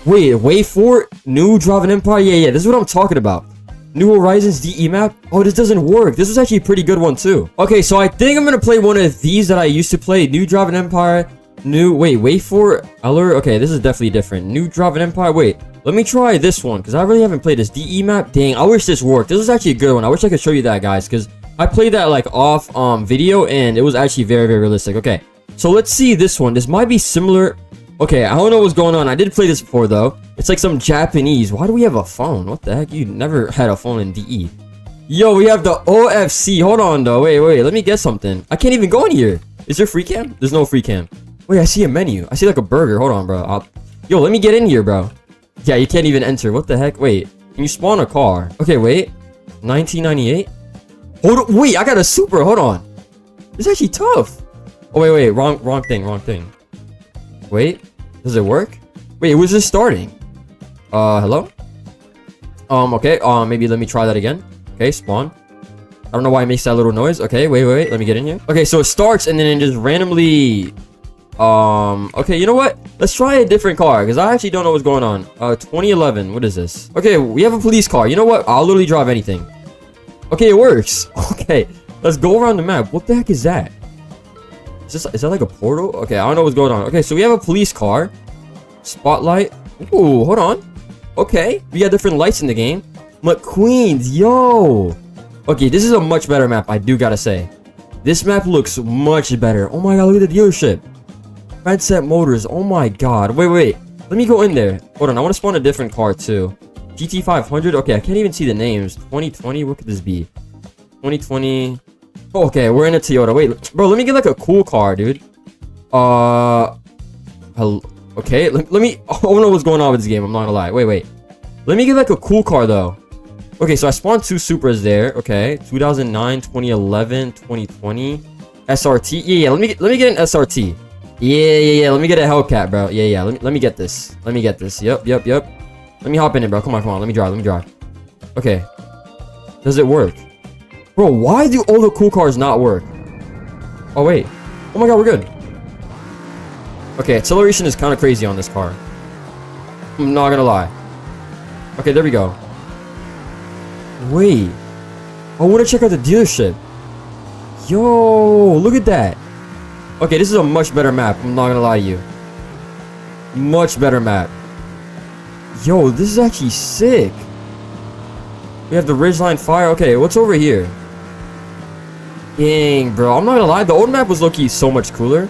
Wait for new Driving Empire. Yeah. This is what I'm talking about. New Horizons DE map. Oh, this doesn't work. This was actually a pretty good one too. Okay, so I think I'm gonna play one of these that I used to play. New Driving Empire. New... Wait for... Allure. Okay, this is definitely different. New Driving Empire. Wait. Let me try this one because I really haven't played this DE map. Dang, I wish this worked. This is actually a good one. I wish I could show you that, guys, because I played that like off video and it was actually very, very realistic. Okay, so let's see this one. This might be similar. Okay, I don't know what's going on. I did play this before though. It's like some Japanese. Why do we have a phone? What the heck? You never had a phone in DE. Yo, we have the OFC. Hold on though. Wait. Let me get something. I can't even go in here. Is there free cam? There's no free cam. Wait, I see a menu. I see like a burger. Hold on, bro. Yo, let me get in here, bro. Yeah, you can't even enter. What the heck? Wait, can you spawn a car? Okay, wait. 1998? Hold on. Wait, I got a Supra. Hold on. This is actually tough. Oh, wait. Wrong thing. Wait, does it work? Wait, it was just starting. Hello? Okay. Maybe let me try that again. Okay, spawn. I don't know why it makes that little noise. Okay, wait. Let me get in here. Okay, so it starts and then it just randomly... Okay, you know what? Let's try a different car because I actually don't know what's going on. 2011. What is this? Okay, we have a police car. You know what? I'll literally drive anything. Okay, it works. Okay, let's go around the map. What the heck is that? Is that like a portal? Okay, I don't know what's going on. Okay, so we have a police car. Spotlight. Ooh, hold on. Okay, we got different lights in the game. McQueen's, yo. Okay, this is a much better map, I do gotta say. This map looks much better. Oh my god, look at the dealership. Redset Motors. Oh my god. Wait. Let me go in there. Hold on. I want to spawn a different car too. GT500. Okay, I can't even see the names. 2020. What could this be? 2020. Oh, okay, we're in a Toyota. Wait, bro. Let me get like a cool car, dude. Okay. Let me. I don't know what's going on with this game. I'm not gonna lie. Wait. Let me get like a cool car though. Okay, so I spawned 2 Supras there. Okay, 2009, 2011, 2020. SRT. Yeah. Let me get an SRT. Yeah. Let me get a Hellcat, bro. Yeah. Let me get this. Yep. Let me hop in it, bro. Come on. Let me drive. Okay. Does it work? Bro, why do all the cool cars not work? Oh, wait. Oh my god, we're good. Okay, acceleration is kind of crazy on this car. I'm not gonna lie. Okay, there we go. Wait. I want to check out the dealership. Yo, look at that. Okay, this is a much better map. I'm not gonna lie to you. Much better map. Yo, this is actually sick. We have the Ridgeline Fire. Okay, what's over here? Dang, bro. I'm not gonna lie. The old map was low-key so much cooler.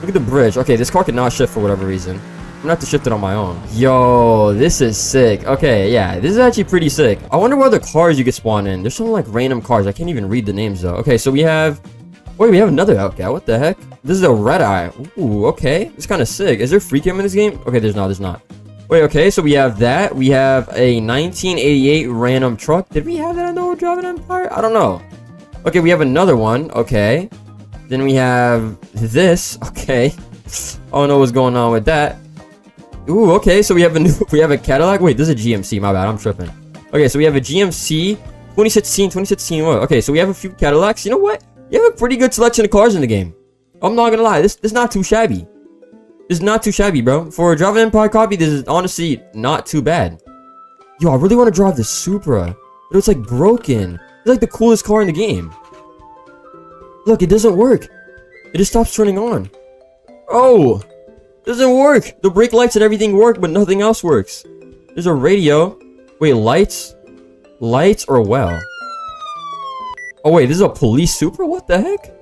Look at the bridge. Okay, this car cannot shift for whatever reason. I'm gonna have to shift it on my own. Yo, this is sick. Okay, yeah, this is actually pretty sick. I wonder what other cars you could spawn in. There's some like random cars. I can't even read the names though. Okay, so we have... Wait, we have another Hellcat. What the heck? This is a red eye. Ooh, okay. It's kind of sick. Is there free cam in this game? Okay, there's not. There's not. Wait, okay. So we have that. We have a 1988 random truck. Did we have that on the old Driving Empire? I don't know. Okay, we have another one. Okay. Then we have this. Okay. I don't know what's going on with that. Ooh, okay. So we have a Cadillac. Wait, this is a GMC. My bad. I'm tripping. Okay, so we have a GMC 2016 what? Okay, so we have a few Cadillacs. You know what? You have a pretty good selection of cars in the game. I'm not gonna lie, this is not too shabby. This is not too shabby, bro. For a Driving Empire copy, this is honestly not too bad. Yo, I really want to drive the Supra, but it's like broken. It's like the coolest car in the game. Look, it doesn't work. It just stops turning on. Oh, it doesn't work. The brake lights and everything work, but nothing else works. There's a radio. Wait, lights? Lights or well? Oh wait, this is a police Supra? What the heck?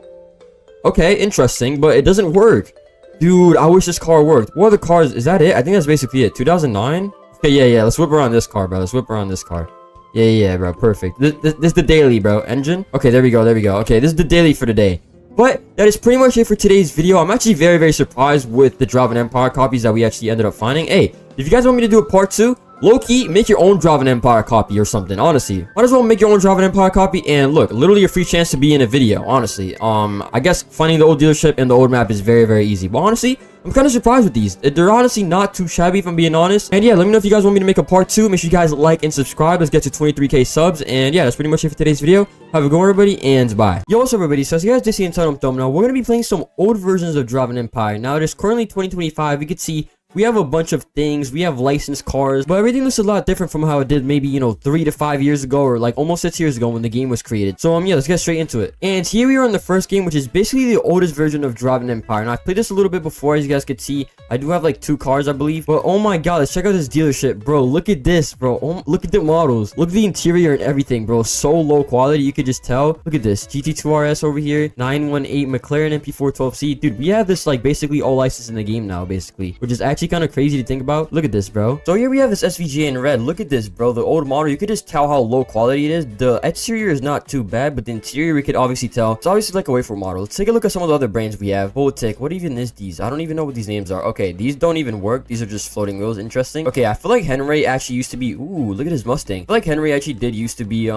Okay, interesting, but it doesn't work. Dude, I wish this car worked. What other cars? Is that it? I think that's basically it. 2009? Okay, yeah. Let's whip around this car, bro. Let's whip around this car. Yeah, bro. Perfect. This is the daily, bro. Engine? Okay, there we go. Okay, this is the daily for today. But that is pretty much it for today's video. I'm actually very, very surprised with the Driving Empire copies that we actually ended up finding. Hey, if you guys want me to do a part 2, low-key, make your own Driving Empire copy or something, honestly. Might as well make your own Driving Empire copy, and look, literally a free chance to be in a video, honestly. I guess finding the old dealership and the old map is very, very easy. But honestly, I'm kind of surprised with these. They're honestly not too shabby, if I'm being honest. And yeah, let me know if you guys want me to make a part 2. Make sure you guys like and subscribe. Let's get to 23k subs. And yeah, that's pretty much it for today's video. Have a good one, everybody, and bye. Yo, what's up, everybody? So as you guys did see in title and thumbnail, we're going to be playing some old versions of Driving Empire. Now, it is currently 2025. You can see we have a bunch of things. We have licensed cars, but everything looks a lot different from how it did maybe, 3 to 5 years ago, or like almost 6 years ago when the game was created. So yeah, let's get straight into it. And here we are in the first game, which is basically the oldest version of Driving Empire. Now, I've played this a little bit before, as you guys could see. I do have like 2 cars, I believe. But oh my god, let's check out this dealership, bro. Look at this, bro. Oh, look at the models. Look at the interior and everything, bro. So low quality, you could just tell. Look at this GT2 RS over here, 918 McLaren MP412C. Dude, we have this like basically all licensed in the game now, basically, which is actually kind of crazy to think about. Look at this, bro. So here we have this SVJ in red. Look at this, bro. The old model, you could just tell how low quality it is. The exterior is not too bad, but the interior we could obviously tell. It's obviously like a way for model. Let's take a look at some of the other brands we have. Voltic. What even is these? I don't even know what these names are. Okay, these don't even work. These are just floating wheels. Interesting. Okay, I feel like Henry actually used to be... Ooh, look at his Mustang. I feel like Henry actually did used to be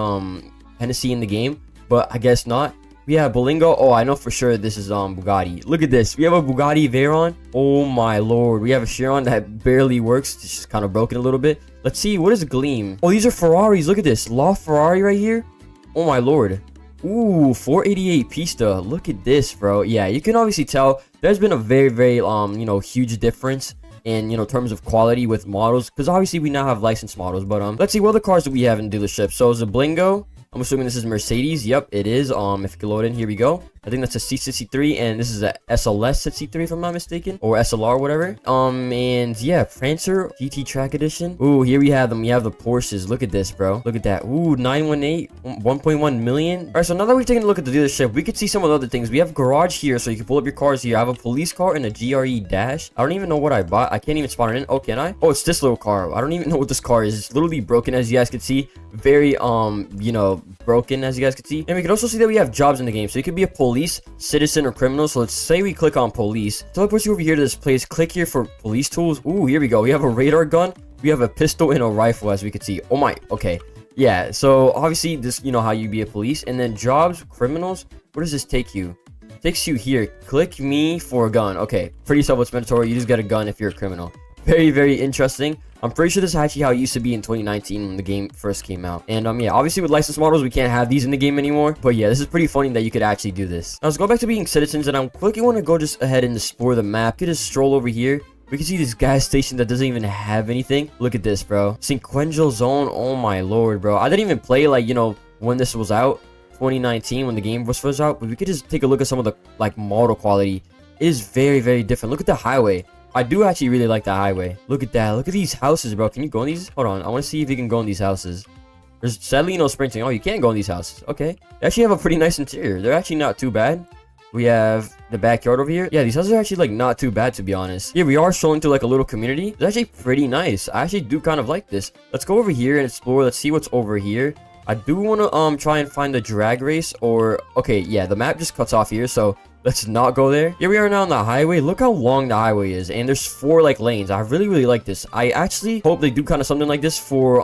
Hennessy in the game, but I guess not. We have Bolingo. Oh, I know for sure this is Bugatti. Look at this. We have a Bugatti Veyron. Oh my lord. We have a Chiron that barely works. It's just kind of broken a little bit. Let's see. What is Gleam? Oh, these are Ferraris. Look at this. Law Ferrari right here. Oh my lord. Ooh, 488 Pista. Look at this, bro. Yeah, you can obviously tell there's been a very, very huge difference in terms of quality with models, because obviously we now have licensed models. But let's see what other cars do we have in dealership. So Zablingo. I'm assuming this is Mercedes. Yep, it is. If you can load in, here we go. I think that's a C63, and this is a SLS 63 if I'm not mistaken, or SLR, whatever. And yeah, Prancer GT Track Edition. Ooh, here we have them. We have the Porsches. Look at this, bro. Look at that. Ooh, 918, 1.1 million. All right, so now that we've taken a look at the dealership, we could see some of the other things. We have garage here, so you can pull up your cars here. I have a police car and a GRE Dash. I don't even know what I bought. I can't even spawn it in. Oh, can I? Oh, it's this little car. I don't even know what this car is. It's literally broken, as you guys can see. Very broken, as you guys can see. And we can also see that we have jobs in the game, so you could be a police, citizen, or criminal. So let's say we click on police. Teleports you over here to this place. Click here for police tools. Ooh, here we go. We have a radar gun, we have a pistol, and a rifle, as we can see. Oh my, okay. Yeah, so obviously this, how you be a police. And then jobs, criminals. Where does this take you? It takes you here. Click me for a gun. Okay, pretty self-explanatory. You just get a gun if you're a criminal. Very, very interesting. I'm pretty sure this is actually how it used to be in 2019 when the game first came out. And yeah, obviously with licensed models, we can't have these in the game anymore. But yeah, this is pretty funny that you could actually do this. Now let's go back to being citizens, and I'm quickly want to go just ahead and explore the map. You could just stroll over here. We can see this gas station that doesn't even have anything. Look at this, bro. Sequential zone. Oh my lord, bro. I didn't even play when this was out, 2019, when the game was first out. But we could just take a look at some of the model quality. It is very, very different. Look at the highway. I do actually really like the highway. Look at that. Look at these houses, bro. Can you go in these? Hold on. I want to see if you can go in these houses. There's sadly no sprinting. Oh, you can't go in these houses. Okay. They actually have a pretty nice interior. They're actually not too bad. We have the backyard over here. Yeah, these houses are actually like not too bad, to be honest. Here we are showing to like a little community. It's actually pretty nice. I actually do kind of like this. Let's go over here and explore. Let's see what's over here. I do want to try and find the drag race, or okay, yeah, the map just cuts off here, so let's not go there. Here we are now on the highway. Look how long the highway is, and there's 4 like lanes. I really like this. I actually hope they do kind of something like this for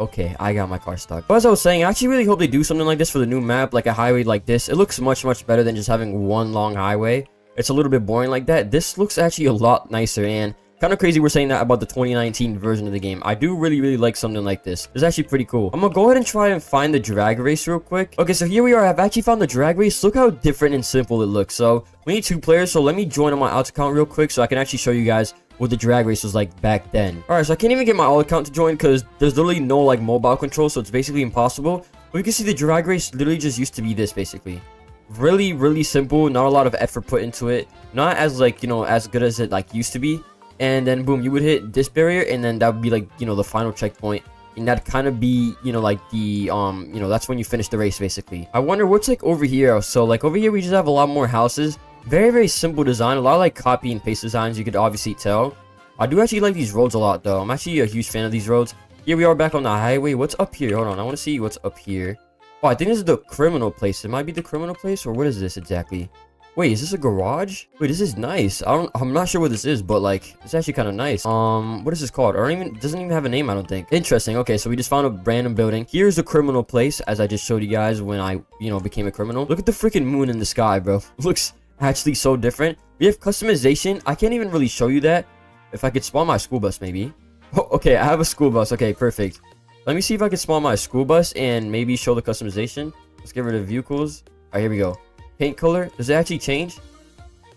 okay, I got my car stuck. But as I was saying, I actually really hope they do something like this for the new map, like a highway like this. It looks much better than just having one long highway. It's a little bit boring like that. This looks actually a lot nicer, and kind of crazy we're saying that about the 2019 version of the game. I do really like something like this. It's actually pretty cool. I'm gonna go ahead and try and find the drag race real quick. Okay, so here we are. I've actually found the drag race. Look how different and simple it looks. So we need 2 players, so let me join on my alt account real quick so I can actually show you guys what the drag race was like back then. All right, so I can't even get my alt account to join because there's literally no like mobile control, so it's basically impossible. But you can see the drag race literally just used to be this, basically. Really simple. Not a lot of effort put into it. Not as like, you know, as good as it like used to be. And then boom, you would hit this barrier, and then that would be like, you know, the final checkpoint, and that kind of be, you know, like the you know, that's when you finish the race, basically. I wonder what's like over here. So like over here we just have a lot more houses. Very simple design. A lot of like copy and paste designs, you could obviously tell. I do actually like these roads a lot though. I'm actually a huge fan of these roads. Here we are back on the highway. What's up here? Hold on, I want to see what's up here. Oh, I think this is the criminal place. It might be the criminal place, or what is this exactly? Wait, is this a garage? Wait, this is nice. I'm not sure what this is, but like, it's actually kind of nice. What is this called? Doesn't even have a name, I don't think. Interesting. Okay, so we just found a random building. Here's the criminal place, as I just showed you guys when I, you know, became a criminal. Look at the freaking moon in the sky, bro. Looks actually so different. We have customization. I can't even really show you that. If I could spawn my school bus, maybe. Oh, okay, I have a school bus. Okay, perfect. Let me see if I can spawn my school bus and maybe show the customization. Let's get rid of vehicles. All right, here we go. Paint color, does it actually change?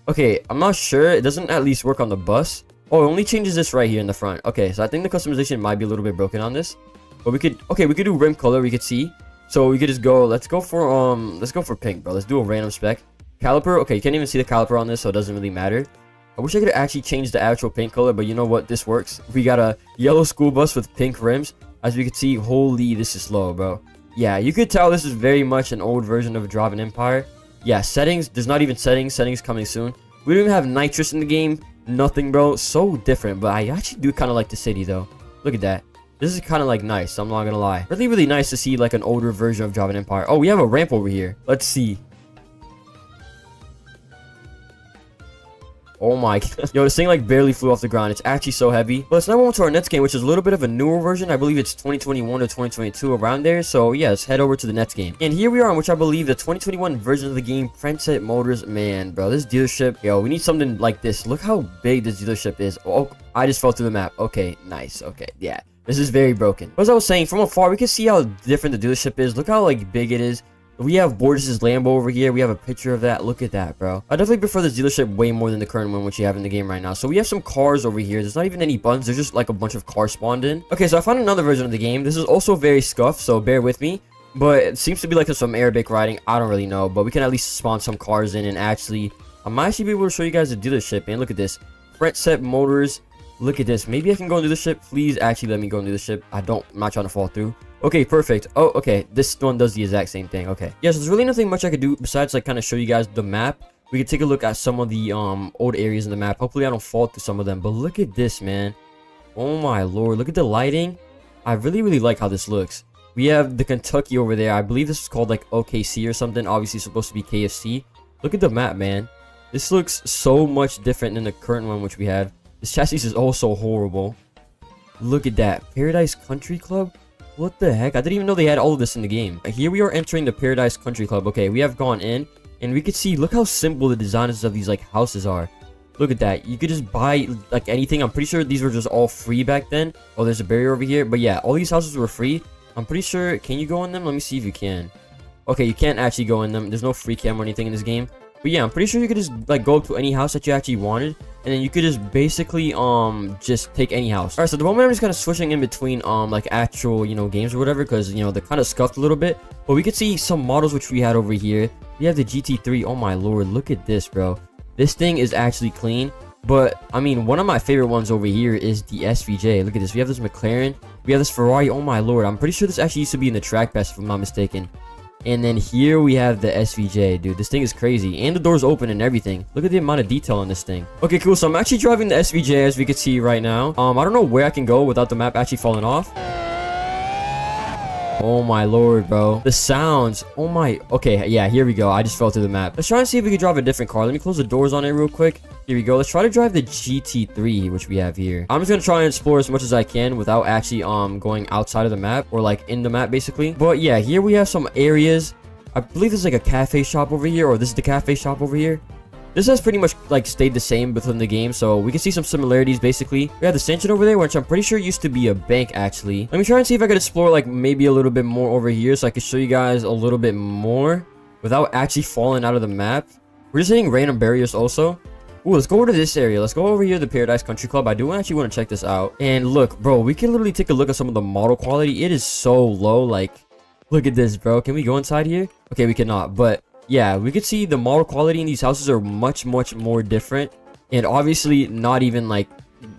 Okay, I'm not sure. It doesn't at least work on the bus. Oh, it only changes this right here in the front. Okay, so I think the customization might be a little bit broken on this, but we could do rim color. We could see, so we could just go, let's go for pink, bro. Let's do a random spec. Caliper, okay, you can't even see the caliper on this, so it doesn't really matter. I wish I could actually change the actual paint color, but you know what, this works. We got a yellow school bus with pink rims. As we can see, holy, this is slow, bro. Yeah, you could tell this is very much an old version of Drive an Empire. Yeah, settings, there's not even settings coming soon. We don't even have nitrous in the game, nothing, bro. So different, but I actually do kind of like the city, though. Look at that. This is kind of like nice, I'm not gonna lie. Really nice to see like an older version of Drive an Empire. Oh, we have a ramp over here. Let's see. Oh my god. Yo, this thing like barely flew off the ground. It's actually so heavy. But let's now move on to our next game, which is a little bit of a newer version. I believe it's 2021 or 2022 around there. So yeah, let's head over to the next game. And here we are on which I believe the 2021 version of the game, Princess Motors. Man, bro, this dealership. Yo, we need something like this. Look how big this dealership is. Oh, I just fell through the map. Okay, nice. Okay, yeah. This is very broken. As I was saying, from afar, we can see how different the dealership is. Look how like big it is. We have Borges' Lambo over here. We have a picture of that. Look at that, bro. I definitely prefer this dealership way more than the current one which you have in the game right now. So we have some cars over here. There's not even any buttons. There's just like a bunch of cars spawned in. Okay, so I found another version of the game. This is also very scuffed, so bear with me. But it seems to be like some Arabic writing. I don't really know. But we can at least spawn some cars in, and actually, I might actually be able to show you guys the dealership. And look at this. Princess Motors. Look at this. Maybe I can go into the ship. Please actually let me go into the ship. I'm not trying to fall through. Okay, perfect. Oh, okay. This one does the exact same thing. Okay. Yeah, so there's really nothing much I could do besides like kind of show you guys the map. We could take a look at some of the old areas in the map. Hopefully I don't fall through some of them. But look at this, man. Oh my lord. Look at the lighting. I really like how this looks. We have the Kentucky over there. I believe this is called like OKC or something. Obviously it's supposed to be KFC. Look at the map, man. This looks so much different than the current one which we have. This chassis is also horrible. Look at that. Paradise Country Club? What the heck? I didn't even know they had all of this in the game. Here we are entering the Paradise Country Club. Okay, we have gone in, and we could see, look how simple the designs of these like houses are. Look at that. You could just buy like anything. I'm pretty sure these were just all free back then. Oh, there's a barrier over here. But yeah, all these houses were free. I'm pretty sure. Can you go in them? Let me see if you can. Okay, you can't actually go in them. There's no free cam or anything in this game. But yeah, I'm pretty sure you could just like go up to any house that you actually wanted, and then you could just basically just take any house. All right, so at the moment I'm just kind of switching in between like actual, you know, games or whatever, because you know they're kind of scuffed a little bit. But we could see some models which we had over here. We have the GT3. Oh my lord, look at this, bro. This thing is actually clean. But I mean, one of my favorite ones over here is the SVJ. Look at this. We have this McLaren. We have this Ferrari. Oh my lord. I'm pretty sure this actually used to be in the track best, if I'm not mistaken. And then here we have the SVJ, dude. This thing is crazy. And the door's open and everything. Look at the amount of detail on this thing. Okay, cool. So I'm actually driving the SVJ, as we can see right now. I don't know where I can go without the map actually falling off. Oh my lord, bro. The sounds. Oh my. Okay, yeah, here we go. I just fell through the map. Let's try and see if we can drive a different car. Let me close the doors on it real quick. Here we go. Let's try to drive the GT3, which we have here. I'm just gonna try and explore as much as I can without actually going outside of the map, or like in the map basically. But yeah, here we have some areas. I believe there's like a cafe shop over here, or this is the cafe shop over here. This has pretty much like stayed the same within the game, so we can see some similarities basically. We have the Stanchion over there, which I'm pretty sure used to be a bank actually. Let me try and see if I could explore like maybe a little bit more over here, so I can show you guys a little bit more without actually falling out of the map. We're just hitting random barriers also. Ooh, let's go over to this area. Let's go over here to the Paradise Country Club. I do actually want to check this out. And look, bro, we can literally take a look at some of the model quality. It is so low. Like, look at this, bro. Can we go inside here? Okay, we cannot. But yeah, we could see the model quality in these houses are much more different. And obviously not even like,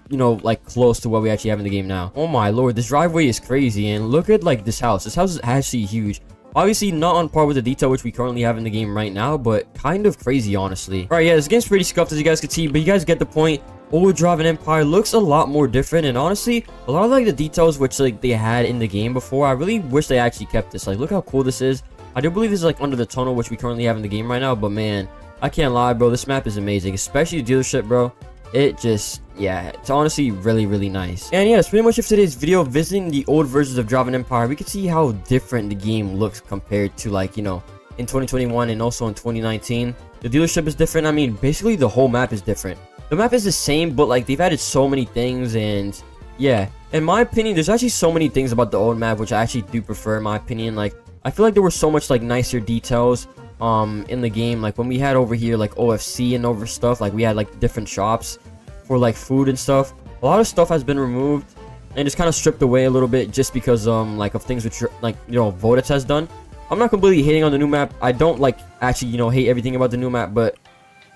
you know, like close to what we actually have in the game now. Oh my lord, this driveway is crazy. And look at like this house. This house is actually huge. Obviously not on par with the detail which we currently have in the game right now, but kind of crazy, honestly. All right, yeah, this game's pretty scuffed, as you guys can see, but you guys get the point. Old Driving Empire looks a lot more different, and honestly, a lot of like the details which like they had in the game before, I really wish they actually kept this. Like, look how cool this is. I do believe this is like under the tunnel which we currently have in the game right now, but man, I can't lie, bro. This map is amazing, especially the dealership, bro. It just, yeah, it's honestly really nice. And yeah, that's pretty much it for today's video. Visiting the old versions of Driving Empire, we can see how different the game looks compared to, like, you know, in 2021 and also in 2019. The dealership is different. I mean, basically the whole map is different. The map is the same, but like they've added so many things, and yeah, in my opinion, there's actually so many things about the old map which I actually do prefer, in my opinion. Like, I feel like there were so much like nicer details in the game. Like when we had over here like OFC and over stuff, like we had like different shops for like food and stuff. A lot of stuff has been removed and just kind of stripped away a little bit, just because like of things which, like, you know, Vodets has done. I'm not completely hating on the new map. I don't like actually, you know, hate everything about the new map, but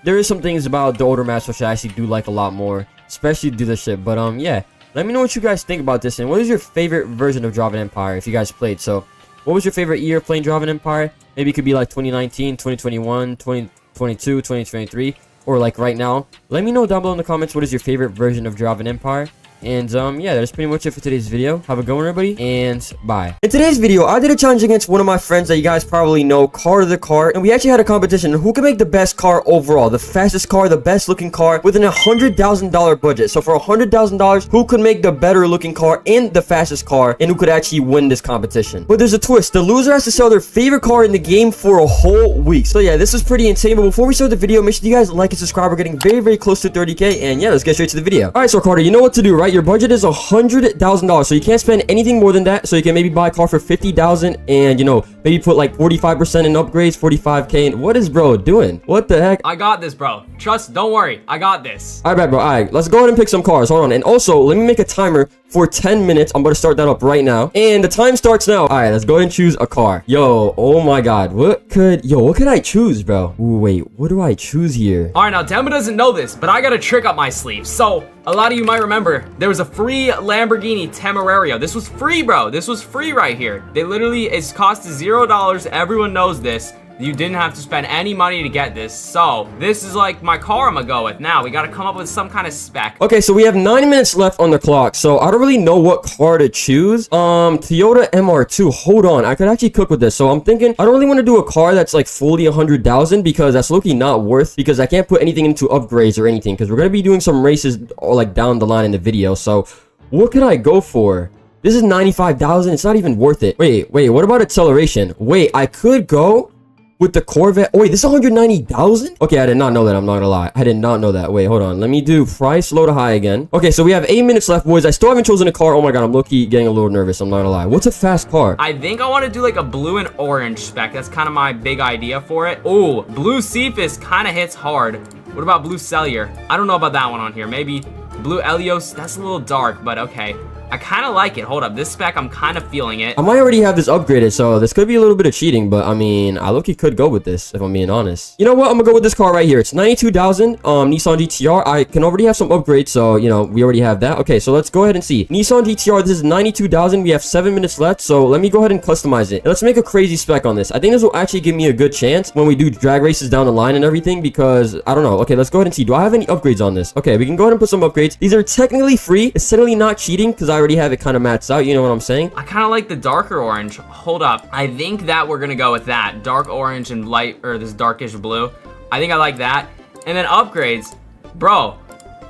there is some things about the older maps which I actually do like a lot more, especially dealership. But yeah, let me know what you guys think about this, and what is your favorite version of Driving Empire if you guys played. So what was your favorite year playing Driving Empire? Maybe it could be like 2019, 2021, 2022, 2023, or like right now. Let me know down below in the comments what is your favorite version of Driving Empire. And yeah, that's pretty much it for today's video. Have a good one, everybody, and bye. In today's video, I did a challenge against one of my friends that you guys probably know, Car to the Car, and we actually had a competition who can make the best car overall, the fastest car, the best looking car within $100,000 budget. So for $100,000, who could make the better looking car and the fastest car, and who could actually win this competition? But there's a twist. The loser has to sell their favorite car in the game for a whole week. So yeah, this is pretty insane. But before we start the video, make sure you guys like and subscribe. We're getting very close to 30K, and yeah, let's get straight to the video. All right, so Carter, you know what to do, right? Your budget is $100,000, so you can't spend anything more than that. So you can maybe buy a car for $50,000, and you know, maybe put like 45% in upgrades, 45K. And what is bro doing? What the heck? I got this, bro. Trust, don't worry, I got this. All right, bro. All right, let's go ahead and pick some cars. Hold on, and also let me make a timer for 10 minutes. I'm going to start that up right now, and the time starts now. All right, let's go ahead and choose a car. Yo, oh my god, what could I choose, bro? Ooh, wait, what do I choose here? All right, now Demba doesn't know this, but I got a trick up my sleeve. So a lot of you might remember there was a free Lamborghini Temerario. This was free, bro. This was free right here. They literally, it's cost $0. Everyone knows this. You didn't have to spend any money to get this. So this is like my car I'm gonna go with. Now we gotta come up with some kind of spec. Okay, so we have 9 minutes left on the clock, so I don't really know what car to choose. Toyota MR2. Hold on, I could actually cook with this. So I'm thinking I don't really want to do a car that's like fully 100,000, because that's low-key not worth, because I can't put anything into upgrades or anything, because we're gonna be doing some races or like down the line in the video. So what could I go for? This is 95,000. It's not even worth it. Wait, what about acceleration? Wait, I could go with the Corvette. Oh, wait, this is 190,000? Okay, I did not know that. I'm not gonna lie. I did not know that. Wait, hold on. Let me do price low to high again. Okay, so we have 8 minutes left, boys. I still haven't chosen a car. Oh my god, I'm low-key getting a little nervous. I'm not gonna lie. What's a fast car? I think I want to do like a blue and orange spec. That's kind of my big idea for it. Oh, blue Cephas kind of hits hard. What about blue Cellier? I don't know about that one on here. Maybe Blue Elios, that's a little dark, but okay. I kind of like it. Hold up, this spec, I'm kind of feeling it. I might already have this upgraded, so this could be a little bit of cheating, but I mean, I look, could go with this, if I'm being honest. You know what? I'm gonna go with this car right here. It's 92,000, Nissan GTR. I can already have some upgrades, so, you know, we already have that. Okay, so let's go ahead and see. Nissan GTR, this is 92,000. We have 7 minutes left, so let me go ahead and customize it. And let's make a crazy spec on this. I think this will actually give me a good chance when we do drag races down the line and everything, because, I don't know. Okay, let's go ahead and see. Do I have any upgrades on this? Okay, we can go ahead and put some upgrades. These are technically free. It's technically not cheating, because I already have it kind of matched out, you know what I'm saying? I kind of like the darker orange. Hold up. I think that we're gonna go with that. Dark orange and light, or this darkish blue. I think I like that. And then upgrades. Bro,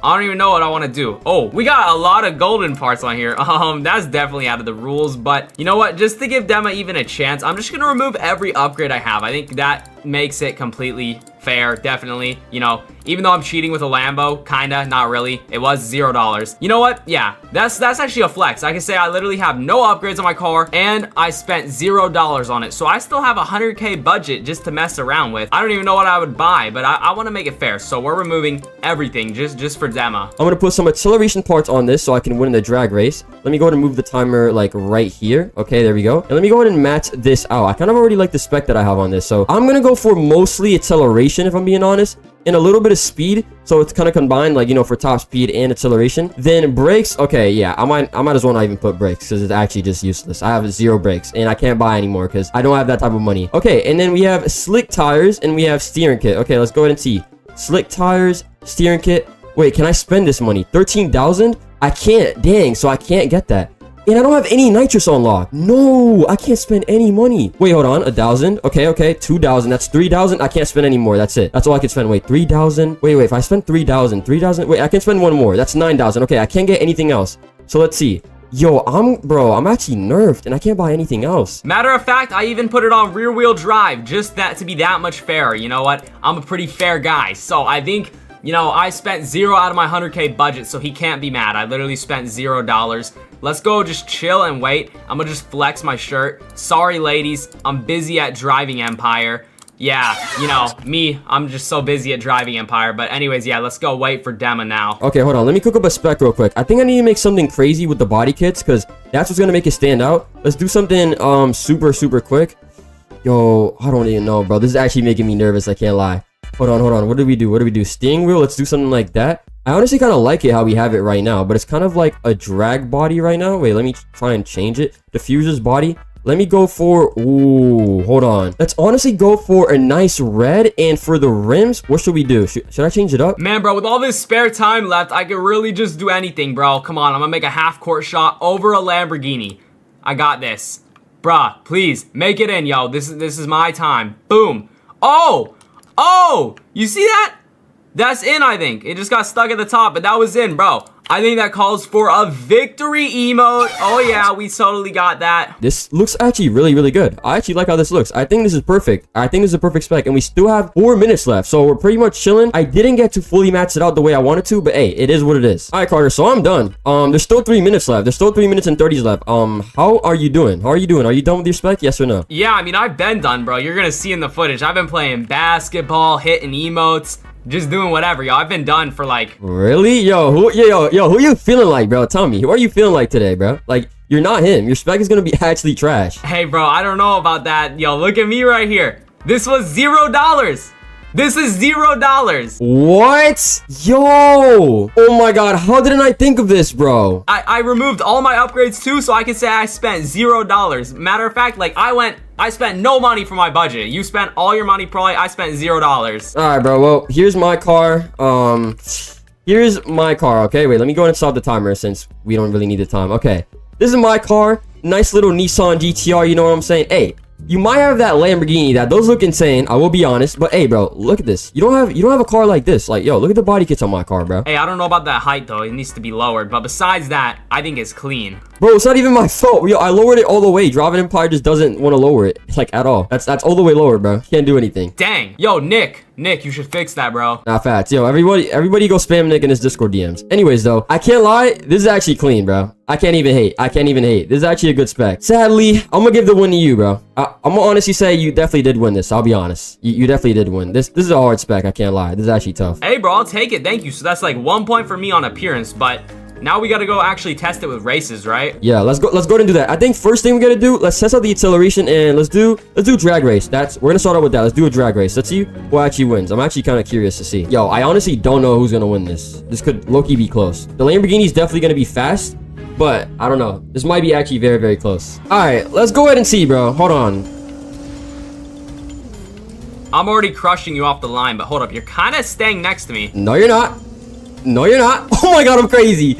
I don't even know what I want to do. Oh, we got a lot of golden parts on here. That's definitely out of the rules, but you know what? Just to give Dema even a chance, I'm just gonna remove every upgrade I have. I think that makes it completely fair, definitely. You know, even though I'm cheating with a Lambo, kinda, not really. It was $0. You know what? Yeah, that's actually a flex. I can say I literally have no upgrades on my car, and I spent $0 on it. So I still have a 100K budget just to mess around with. I don't even know what I would buy, but I want to make it fair. So we're removing everything just for Dema. I'm gonna put some acceleration parts on this so I can win in the drag race. Let me go ahead and move the timer like right here. Okay, there we go. And let me go ahead and match this out. I kind of already like the spec that I have on this, so I'm gonna go for mostly acceleration, if I'm being honest, and a little bit of speed, so it's kind of combined, like, you know, for top speed and acceleration. Then brakes, okay, yeah, I might as well not even put brakes, because it's actually just useless. I have 0 brakes, and I can't buy anymore because I don't have that type of money. Okay, and then we have slick tires, and we have steering kit. Okay, let's go ahead and see. Slick tires, steering kit. Wait, can I spend this money? 13,000? I can't. Dang, so I can't get that. And I don't have any nitrous on lock. No, I can't spend any money. Wait, hold on. 1,000. Okay. 2,000. That's 3,000. I can't spend any more. That's it. That's all I can spend. Wait, 3,000. Wait. If I spend 3,000. Wait, I can spend one more. That's 9,000. Okay, I can't get anything else. So let's see. Yo, I'm actually nerfed, and I can't buy anything else. Matter of fact, I even put it on rear wheel drive, just that to be that much fairer. You know what? I'm a pretty fair guy. So I think, you know, I spent 0 out of my 100K budget, so he can't be mad. I literally spent $0. Let's go just chill and wait. I'm gonna just flex my shirt. Sorry, ladies. I'm busy at driving Empire. Yeah, you know, me, I'm just so busy at driving Empire. But anyways, yeah, let's go wait for Dema now. Okay, hold on. Let me cook up a spec real quick. I think I need to make something crazy with the body kits, because that's what's gonna make it stand out. Let's do something super quick. Yo, I don't even know, bro. This is actually making me nervous, I can't lie. Hold on. What do we do? Steering wheel? Let's do something like that. I honestly kind of like it how we have it right now, but it's kind of like a drag body right now. Wait, let me try and change it. Diffuser's body. Let me go for, ooh, hold on. Let's honestly go for a nice red, and for the rims, what should we do? Should I change it up? Man, bro, with all this spare time left, I could really just do anything, bro. Come on, I'm gonna make a half-court shot over a Lamborghini. I got this. Bruh, please, make it in, yo. This is my time. Boom. Oh, you see that? That's in, I think. It just got stuck at the top, but that was in, bro. I think that calls for a victory emote. Oh yeah, we totally got that. This looks actually really good. I actually like how this looks. I think this is perfect. I think this is a perfect spec, and we still have 4 minutes left, so we're pretty much chilling. I didn't get to fully match it out the way I wanted to, but hey, it is what it is. All right, Carter, so I'm done. There's still 3 minutes left. There's still 3 minutes and 30s left. How are you doing? Are you done with your spec? Yes or no? Yeah, I mean, I've been done, bro. You're gonna see in the footage. I've been playing basketball, hitting emotes, just doing whatever, yo. I've been done for like... Really? Yo, who you feeling like, bro? Tell me. Who are you feeling like today, bro? Like, you're not him. Your spec is gonna be actually trash. Hey, bro, I don't know about that. Yo, look at me right here. This was $0. This is $0. What? Yo! Oh my god, how didn't I think of this, bro? I removed all my upgrades too, so I can say I spent $0. Matter of fact, like, I spent no money for my budget. You spent all your money, probably. I spent $0. Alright, bro. Well, here's my car. Here's my car, okay? Wait, let me go and stop the timer since we don't really need the time. Okay. This is my car. Nice little Nissan GTR, you know what I'm saying? Hey, you might have that Lamborghini that those look insane, I will be honest, but hey, bro, look at this. You don't have a car like this. Like, yo, look at the body kits on my car, bro. Hey, I don't know about that height though. It needs to be lowered, but besides that, I think it's clean. Bro, it's not even my fault. Yo, I lowered it all the way. Driving Empire just doesn't want to lower it, like, at all. That's all the way lower, bro. Can't do anything. Dang. Yo, Nick, Nick, you should fix that, bro. Nah, facts. Yo, everybody go spam Nick in his Discord DMs. Anyways, though, I can't lie. This is actually clean, bro. I can't even hate. This is actually a good spec. Sadly, I'm gonna give the win to you, bro. I'm gonna honestly say you definitely did win this. I'll be honest. You definitely did win. This is a hard spec. I can't lie. This is actually tough. Hey, bro, I'll take it. Thank you. So that's like 1 point for me on appearance, but now we gotta go actually test it with races, right? Yeah, let's go ahead and do that. I think first thing we gotta do, let's test out the acceleration and let's do drag race. We're gonna start out with that. Let's do a drag race. Let's see who actually wins. I'm actually kind of curious to see. Yo, I honestly don't know who's gonna win this. This could low-key be close. The Lamborghini is definitely gonna be fast, but I don't know. This might be actually very, very close. All right, let's go ahead and see, bro. Hold on. I'm already crushing you off the line, but hold up. You're kind of staying next to me. No, you're not. No, you're not. Oh my god, I'm crazy.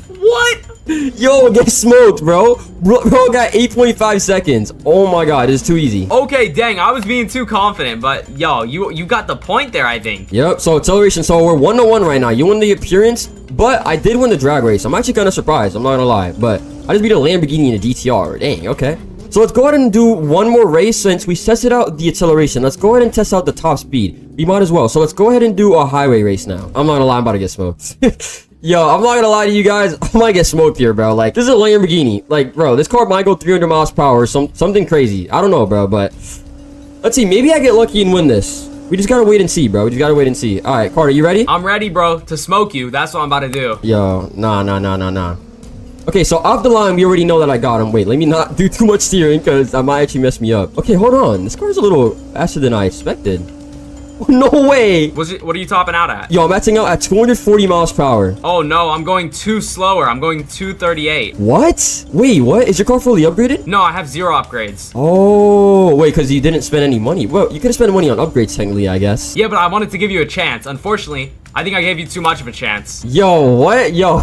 What? Yo, get smoked, bro. Bro got 8.5 seconds. Oh my god, this is too easy. Okay, dang, I was being too confident, but yo, you got the point there, I think. Yep, so acceleration. So we're 1-1 right now. You won the appearance, but I did win the drag race. I'm actually kind of surprised. I'm not gonna lie, but I just beat a Lamborghini in a DTR. Dang, okay. So let's go ahead and do one more race since we tested out the acceleration. Let's go ahead and test out the top speed. We might as well. So let's go ahead and do a highway race now. I'm not gonna lie, I'm about to get smoked. Yo, I'm not gonna lie to you guys. I might get smoked here, bro. Like, this is a Lamborghini. Like, bro, this car might go 300 miles per hour or something crazy. I don't know, bro, but let's see. Maybe I get lucky and win this. We just gotta wait and see, bro. We just gotta wait and see. All right, Carter, you ready? I'm ready, bro, to smoke you. That's what I'm about to do. Yo, nah. Okay, so off the line, we already know that I got him. Wait, let me not do too much steering because that might actually mess me up. Okay, hold on. This car's a little faster than I expected. No way. What are you topping out at? Yo, I'm maxing out at 240 miles per hour. Oh, no, I'm going too slower. I'm going 238. What? Wait, what? Is your car fully upgraded? No, I have 0 upgrades. Oh, wait, because you didn't spend any money. Well, you could have spent money on upgrades, technically, I guess. Yeah, but I wanted to give you a chance. Unfortunately, I think I gave you too much of a chance. Yo, what? Yo,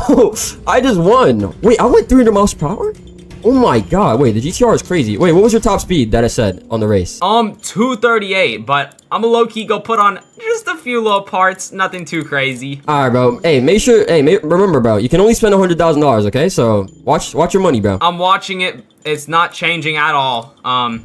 I just won. Wait, I went 300 miles per hour? Oh my god, wait, the GTR is crazy. Wait, what was your top speed that I said on the race? 238, but I'm a low-key go put on just a few little parts, nothing too crazy. Alright, bro. Hey, remember, bro, you can only spend $100,000, okay? So, watch your money, bro. I'm watching it. It's not changing at all.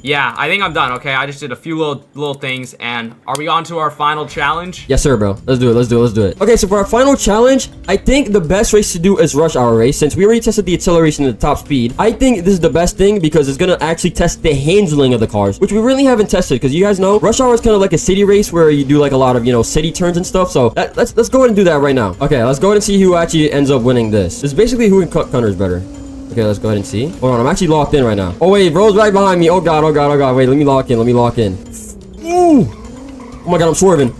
Yeah, I think I'm done, okay? I just did a few little things, and are we on to our final challenge? Yes, sir, bro. Let's do it. Okay, so for our final challenge, I think the best race to do is rush hour race. Since we already tested the acceleration and the top speed, I think this is the best thing because it's gonna actually test the handling of the cars, which we really haven't tested because you guys know, rush hour is kind of like a city race where you do like a lot of, city turns and stuff. So let's go ahead and do that right now. Okay, let's go ahead and see who actually ends up winning this. This is basically who can cut corners better. Okay, let's go ahead and see. Hold on, I'm actually locked in right now. Oh, wait, bro's right behind me. Oh, God. Wait, let me lock in. Ooh. Oh, my God, I'm swerving.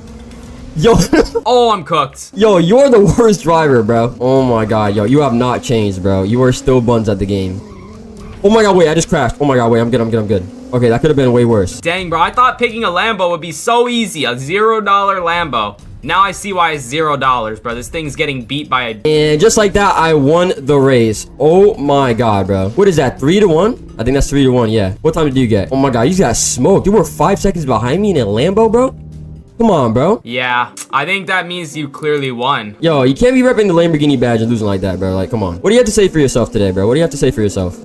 Yo. Oh, I'm cooked. Yo, you're the worst driver, bro. Oh, my God. Yo, you have not changed, bro. You are still buns at the game. Oh, my God, wait, I just crashed. Oh, my God, wait, I'm good. Okay, that could have been way worse. Dang, bro, I thought picking a Lambo would be so easy. A $0 Lambo. Now I see why it's $0, bro. This thing's getting beat by a... And just like that, I won the race. Oh my god, bro. What is that, 3-1? I think that's 3-1, yeah. What time did you get? Oh my god, you just got smoked. You were 5 seconds behind me in a Lambo, bro? Come on, bro. Yeah, I think that means you clearly won. Yo, you can't be repping the Lamborghini badge and losing like that, bro. Like, come on. What do you have to say for yourself today, bro?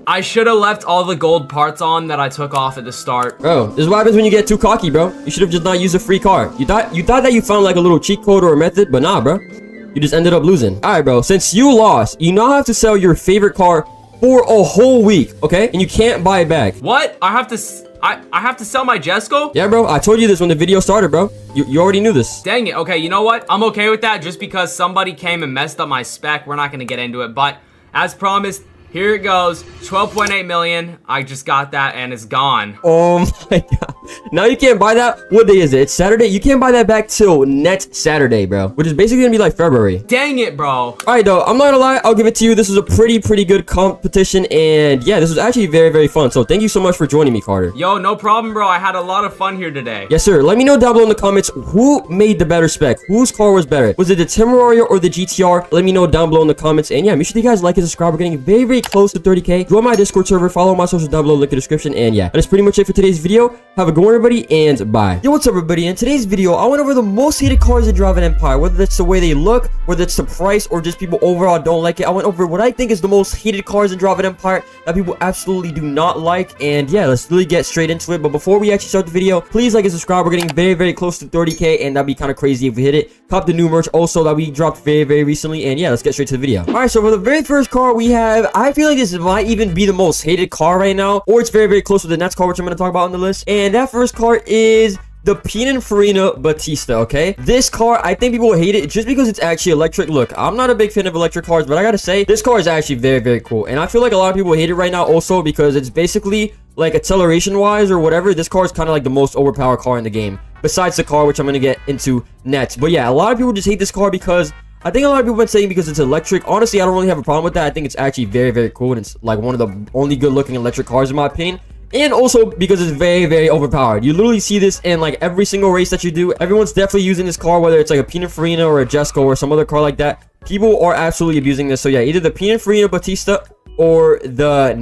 I should have left all the gold parts on that I took off at the start. Bro, this is what happens when you get too cocky, bro. You should have just not used a free car. You thought that you found like a little cheat code or a method, but nah, bro. You just ended up losing. All right, bro. Since you lost, you now have to sell your favorite car for a whole week, okay? And you can't buy it back. What? I have to sell my Jesko? Yeah, bro. I told you this when the video started, bro. You already knew this. Dang it. Okay, you know what? I'm okay with that just because somebody came and messed up my spec. We're not going to get into it, but as promised, here it goes. 12.8 million. I just got that and it's gone. Oh my god. Now you can't buy that. What day is it? It's Saturday. You can't buy that back till next Saturday, bro. Which is basically gonna be like February. Dang it, bro. All right, though. I'm not gonna lie. I'll give it to you. This was a pretty good competition. And yeah, this was actually very fun. So thank you so much for joining me, Carter. Yo, no problem, bro. I had a lot of fun here today. Yes, sir. Let me know down below in the comments who made the better spec. Whose car was better? Was it the Temerario or the GTR? Let me know down below in the comments. And yeah, make sure you guys like and subscribe. We're getting very close to 30K. Join my Discord server. Follow my socials down below. Link in the description. And yeah, that's pretty much it for today's video. Have a a good one, everybody, and bye. Yo, what's up, everybody? In today's video, I went over the most hated cars that drive an Empire, whether it's the way they look, whether it's the price, or just people overall don't like it. I went over what I think is the most hated cars that drive an Empire that people absolutely do not like, and yeah, let's really get straight into it. But before we actually start the video, please like and subscribe. We're getting very, very close to 30k, and that'd be kind of crazy if we hit it. Cop the new merch also that we dropped very, very recently, and yeah, let's get straight to the video. All right, so for the very first car we have, I feel like this might even be the most hated car right now, or it's very, very close to the next car, which I'm going to talk about on the list. And that first car is the Pininfarina Batista, okay? This car, I think people will hate it just because it's actually electric. Look, I'm not a big fan of electric cars, but I gotta say, this car is actually very, very cool. And I feel like a lot of people hate it right now also because it's basically, like, acceleration-wise or whatever, this car is kind of like the most overpowered car in the game, besides the car, which I'm gonna get into next. But yeah, a lot of people just hate this car because I think a lot of people have been saying because it's electric. Honestly, I don't really have a problem with that. I think it's actually very, very cool, and it's like one of the only good-looking electric cars in my opinion. And also because it's very, very overpowered. You literally see this in like every single race that you do. Everyone's definitely using this car, whether it's like a Pininfarina or a Jesko or some other car like that. People are absolutely abusing this. So yeah, either the Pininfarina Batista or the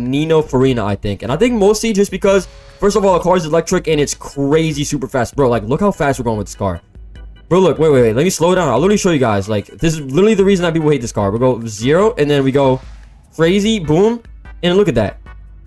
Farina, I think. And I think mostly just because, first of all, the car is electric and it's crazy super fast. Bro, like, look how fast we're going with this car. Bro, look, wait. Let me slow down. I'll literally show you guys. Like, this is literally the reason that people hate this car. We go 0, and then we go crazy, boom, and look at that.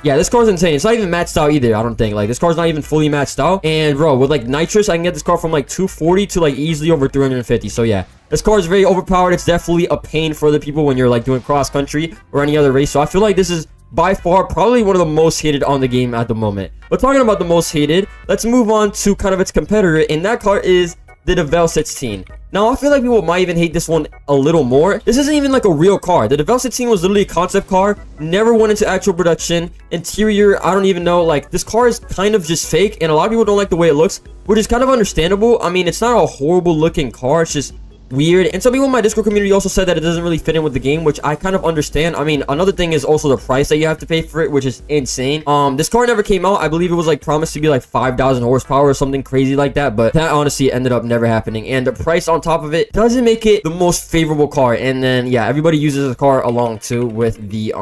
Yeah, this car's insane. It's not even maxed out either, I don't think. Like, this car's not even fully maxed out. And, bro, with, like, nitrous, I can get this car from, like, 240 to, like, easily over 350. So, yeah. This car is very overpowered. It's definitely a pain for other people when you're, like, doing cross-country or any other race. So, I feel like this is, by far, probably one of the most hated on the game at the moment. But talking about the most hated, let's move on to kind of its competitor. And that car is the Devel 16. Now, I feel like people might even hate this one a little more. This isn't even like a real car. The Devel 16 was literally a concept car, never went into actual production. Interior, I don't even know. Like, this car is kind of just fake, and a lot of people don't like the way it looks, which is kind of understandable. I mean, it's not a horrible looking car. It's just weird. And some people in my Discord community also said that it doesn't really fit in with the game, which I kind of understand. I mean, another thing is also the price that you have to pay for it, which is insane. This car never came out. I believe it was like promised to be like 5,000 horsepower or something crazy like that, but that honestly ended up never happening. And the price on top of it doesn't make it the most favorable car. And then yeah, everybody uses the car along too with the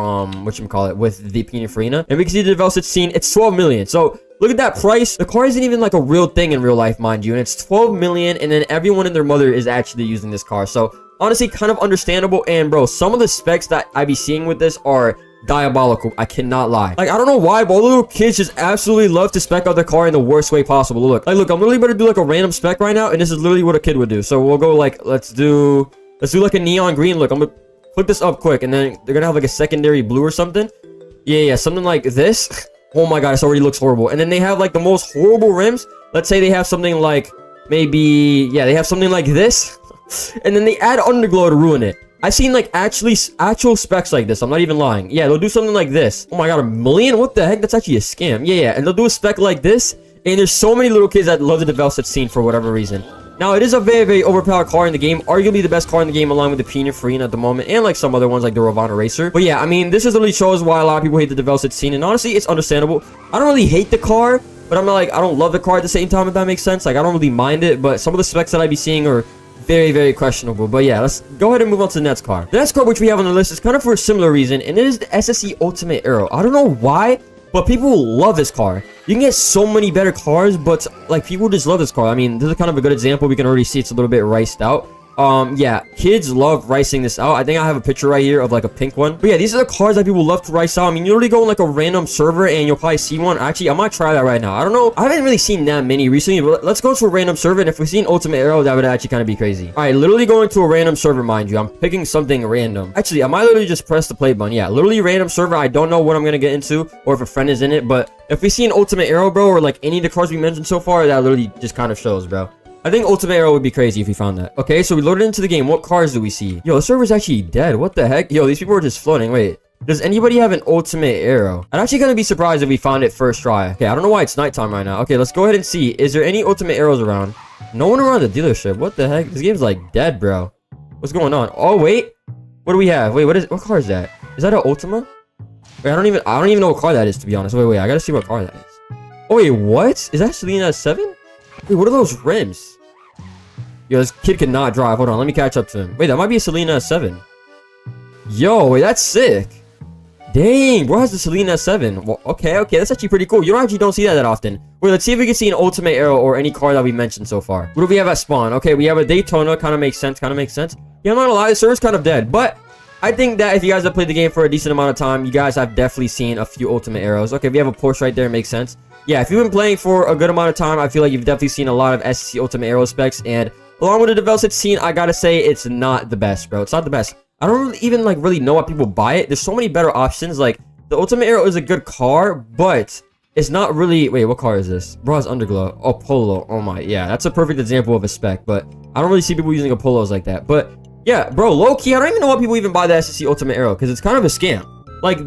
with the Pininfarina. And we can see the Devel 16, it's 12 million. So look at that price. The car isn't even like a real thing in real life, mind you. And it's 12 million. And then everyone and their mother is actually using this car. So honestly, kind of understandable. And bro, some of the specs that I be seeing with this are diabolical. I cannot lie. Like, I don't know why, but all the little kids just absolutely love to spec out their car in the worst way possible. Look, I'm literally about to do like a random spec right now. And this is literally what a kid would do. So we'll go like, let's do like a neon green. Look, I'm gonna put this up quick. And then they're gonna have like a secondary blue or something. Yeah, something like this. Oh my god, this already looks horrible. And then they have like the most horrible rims. Let's say they have something like maybe, yeah, they have something like this. And then they add underglow to ruin it. I've seen like actual specs like this. I'm not even lying. Yeah, they'll do something like this. Oh my god, 1 million? What the heck? That's actually a scam. Yeah. And they'll do a spec like this. And there's so many little kids that love the Devel 16 for whatever reason. Now, it is a very, very overpowered car in the game. Arguably the best car in the game along with the Pininfarina at the moment. And like some other ones like the Ravana Racer. But yeah, I mean, this is literally shows why a lot of people hate the Devel 16. And honestly, it's understandable. I don't really hate the car. But I'm not like, I don't love the car at the same time, if that makes sense. Like, I don't really mind it. But some of the specs that I be seeing are very, very questionable. But yeah, let's go ahead and move on to the next car. The next car which we have on the list is kind of for a similar reason. And it is the SSC Ultimate Aero. I don't know why, but people love this car. You can get so many better cars, but like people just love this car. I mean, this is kind of a good example. We can already see it's a little bit riced out. Yeah, kids love ricing this out. I think I have a picture right here of like a pink one. But yeah, these are the cars that people love to rice out. I mean, you literally go on like a random server and you'll probably see one. Actually, I might try that right now. I don't know. I haven't really seen that many recently, but let's go to a random server. And if we see an Ultimate Aero, that would actually kind of be crazy. All right, literally going to a random server, mind you. I'm picking something random. Actually, I might literally just press the play button. Yeah, literally random server. I don't know what I'm going to get into or if a friend is in it, but if we see an Ultimate Aero, bro, or like any of the cars we mentioned so far, that literally just kind of shows, bro. I think Ultimate Aero would be crazy if we found that. Okay, so we loaded into the game. What cars do we see? Yo, the server's actually dead. What the heck? Yo, these people are just floating. Wait, does anybody have an Ultimate Aero? I'm actually gonna be surprised if we found it first try. Okay, I don't know why it's nighttime right now. Okay, let's go ahead and see. Is there any Ultimate Aeros around? No one around the dealership. What the heck? This game's like dead, bro. What's going on? Oh, wait. What do we have? Wait, what car is that? Is that an Ultima? Wait, I don't even know what car that is, to be honest. Wait, I gotta see what car that is. Oh, wait, what? Is that Selena 7? Wait, what are those rims? Yo, this kid cannot drive. Hold on, let me catch up to him. Wait, that might be a Selena 7. Yo, wait, that's sick. Dang, bro has the Celine S7. Well, okay, that's actually pretty cool. You don't see that often. Wait, let's see if we can see an Ultimate Aero or any car that we mentioned so far. What do we have at spawn? Okay, we have a Daytona. Kind of makes sense. Yeah, I'm not gonna lie, the server's kind of dead, but I think that if you guys have played the game for a decent amount of time, you guys have definitely seen a few Ultimate Aeros. Okay, we have a Porsche right there. Makes sense. Yeah, if you've been playing for a good amount of time, I feel like you've definitely seen a lot of SSC Ultimate Aero specs, and along with the Devel scene, I gotta say it's not the best, bro. It's not the best. I don't really even really know why people buy it. There's so many better options. Like, the Ultimate Aero is a good car, but it's not really... Wait, what car is this? Bro, it's Underglow. Oh, Polo. Oh my, yeah, that's a perfect example of a spec, but I don't really see people using a Polos like that. But yeah, bro, low-key, I don't even know why people even buy the SSC Ultimate Aero, because it's kind of a scam. Like,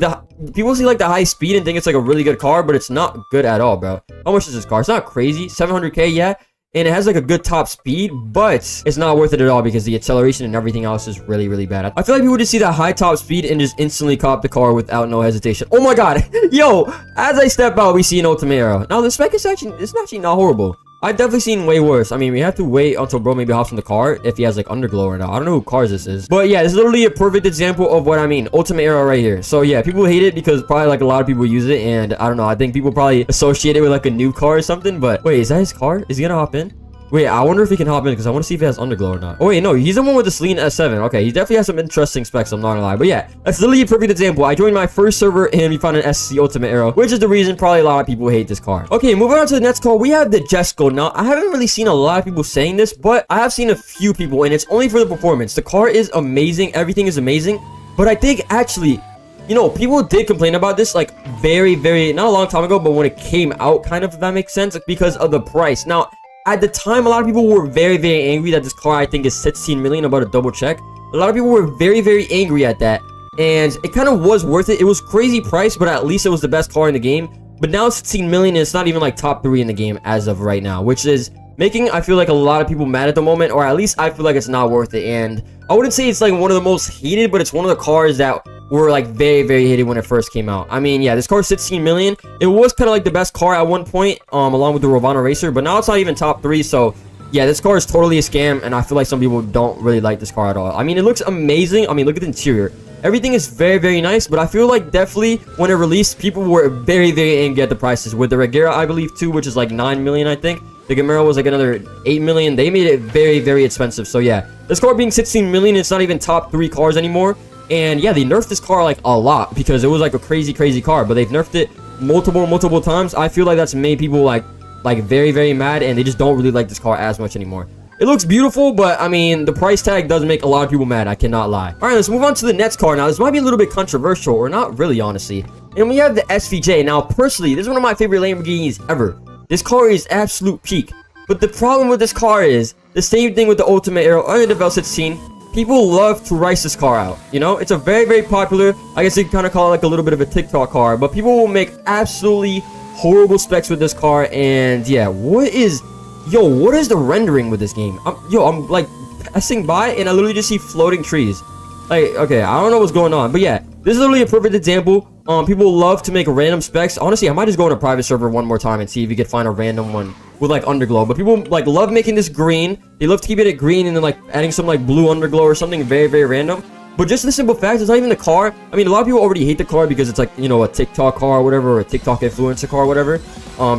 people see like the high speed and think it's like a really good car, but it's not good at all, bro. How much is this car? It's not crazy. 700k, yeah. And it has like a good top speed, but it's not worth it at all because the acceleration and everything else is really, really bad. I feel like people just see that high top speed and just instantly cop the car without no hesitation. Oh my god. Yo, as I step out, we see an Ultimate Aero. Now, the spec is actually not horrible. I've definitely seen way worse. I mean, we have to wait until bro maybe hops in the car if he has like Underglow or not. I don't know who cars this is. But yeah, this is literally a perfect example of what I mean. Ultimate Aero right here. So yeah, people hate it because probably like a lot of people use it. And I don't know. I think people probably associate it with like a new car or something. But wait, is that his car? Is he gonna hop in? Wait, I wonder if he can hop in because I want to see if he has Underglow or not. Oh, wait, no, he's the one with the Celine S7. Okay, he definitely has some interesting specs, I'm not gonna lie. But yeah, that's literally a perfect example. I joined my first server and we found an SSC Ultimate Aero, which is the reason probably a lot of people hate this car. Okay, moving on to the next car, we have the Jesko. Now, I haven't really seen a lot of people saying this, but I have seen a few people, and it's only for the performance. The car is amazing. Everything is amazing. But I think, actually... You know, people did complain about this, like, very, not a long time ago, but when it came out, kind of, if that makes sense, because of the price. Now, at the time, a lot of people were very, angry that this car, I think, is 16 million. I'm about to double check. A lot of people were very, angry at that. And it kind of was worth it. It was crazy price, but at least it was the best car in the game. But now 16 million, and it's not even, like, top 3 in the game as of right now, which is making, I feel like, a lot of people mad at the moment, or at least I feel like it's not worth it. And I wouldn't say it's, like, one of the most hated, but it's one of the cars that were like very hated when it first came out. I mean, yeah, this car is 16 million. It was kind of like the best car at one point, along with the Ravana Racer, but now it's not even top 3. So yeah, this car is totally a scam, and I feel like some people don't really like this car at all. I mean, it looks amazing. I mean, look at the interior. Everything is very nice, but I feel like definitely when it released, people were very angry at the prices. With the Regera, I believe too, which is like 9 million, I think. The Camaro was like another 8 million. They made it very expensive. So yeah, this car being 16 million, it's not even top 3 cars anymore. And yeah, they nerfed this car like a lot because it was like a crazy car, but they've nerfed it multiple times. I feel like that's made people like very mad, and they just don't really like this car as much anymore. It looks beautiful, but I mean, the price tag does make a lot of people mad. I cannot lie. All right, let's move on to the next car. Now, this might be a little bit controversial, or not really, honestly. And we have the SVJ. Now, personally, this is one of my favorite Lamborghinis ever. This car is absolute peak. But the problem with this car is the same thing with the Ultimate Aero or the Devel scene. People love to race this car out, you know? It's a very popular, I guess you can kind of call it like a little bit of a TikTok car, but people will make absolutely horrible specs with this car. And yeah, what is the rendering with this game? I'm like passing by and I literally just see floating trees. Like, okay, I don't know what's going on, but yeah, this is literally a perfect example. People love to make random specs. Honestly, I might just go on a private server one more time and see if you could find a random one with like underglow. But people like love making this green. They love to keep it at green and then like adding some like blue underglow or something very random. But just the simple fact, it's not even the car. I mean, a lot of people already hate the car because it's like, you know, a TikTok car or whatever, or a TikTok influencer car or whatever.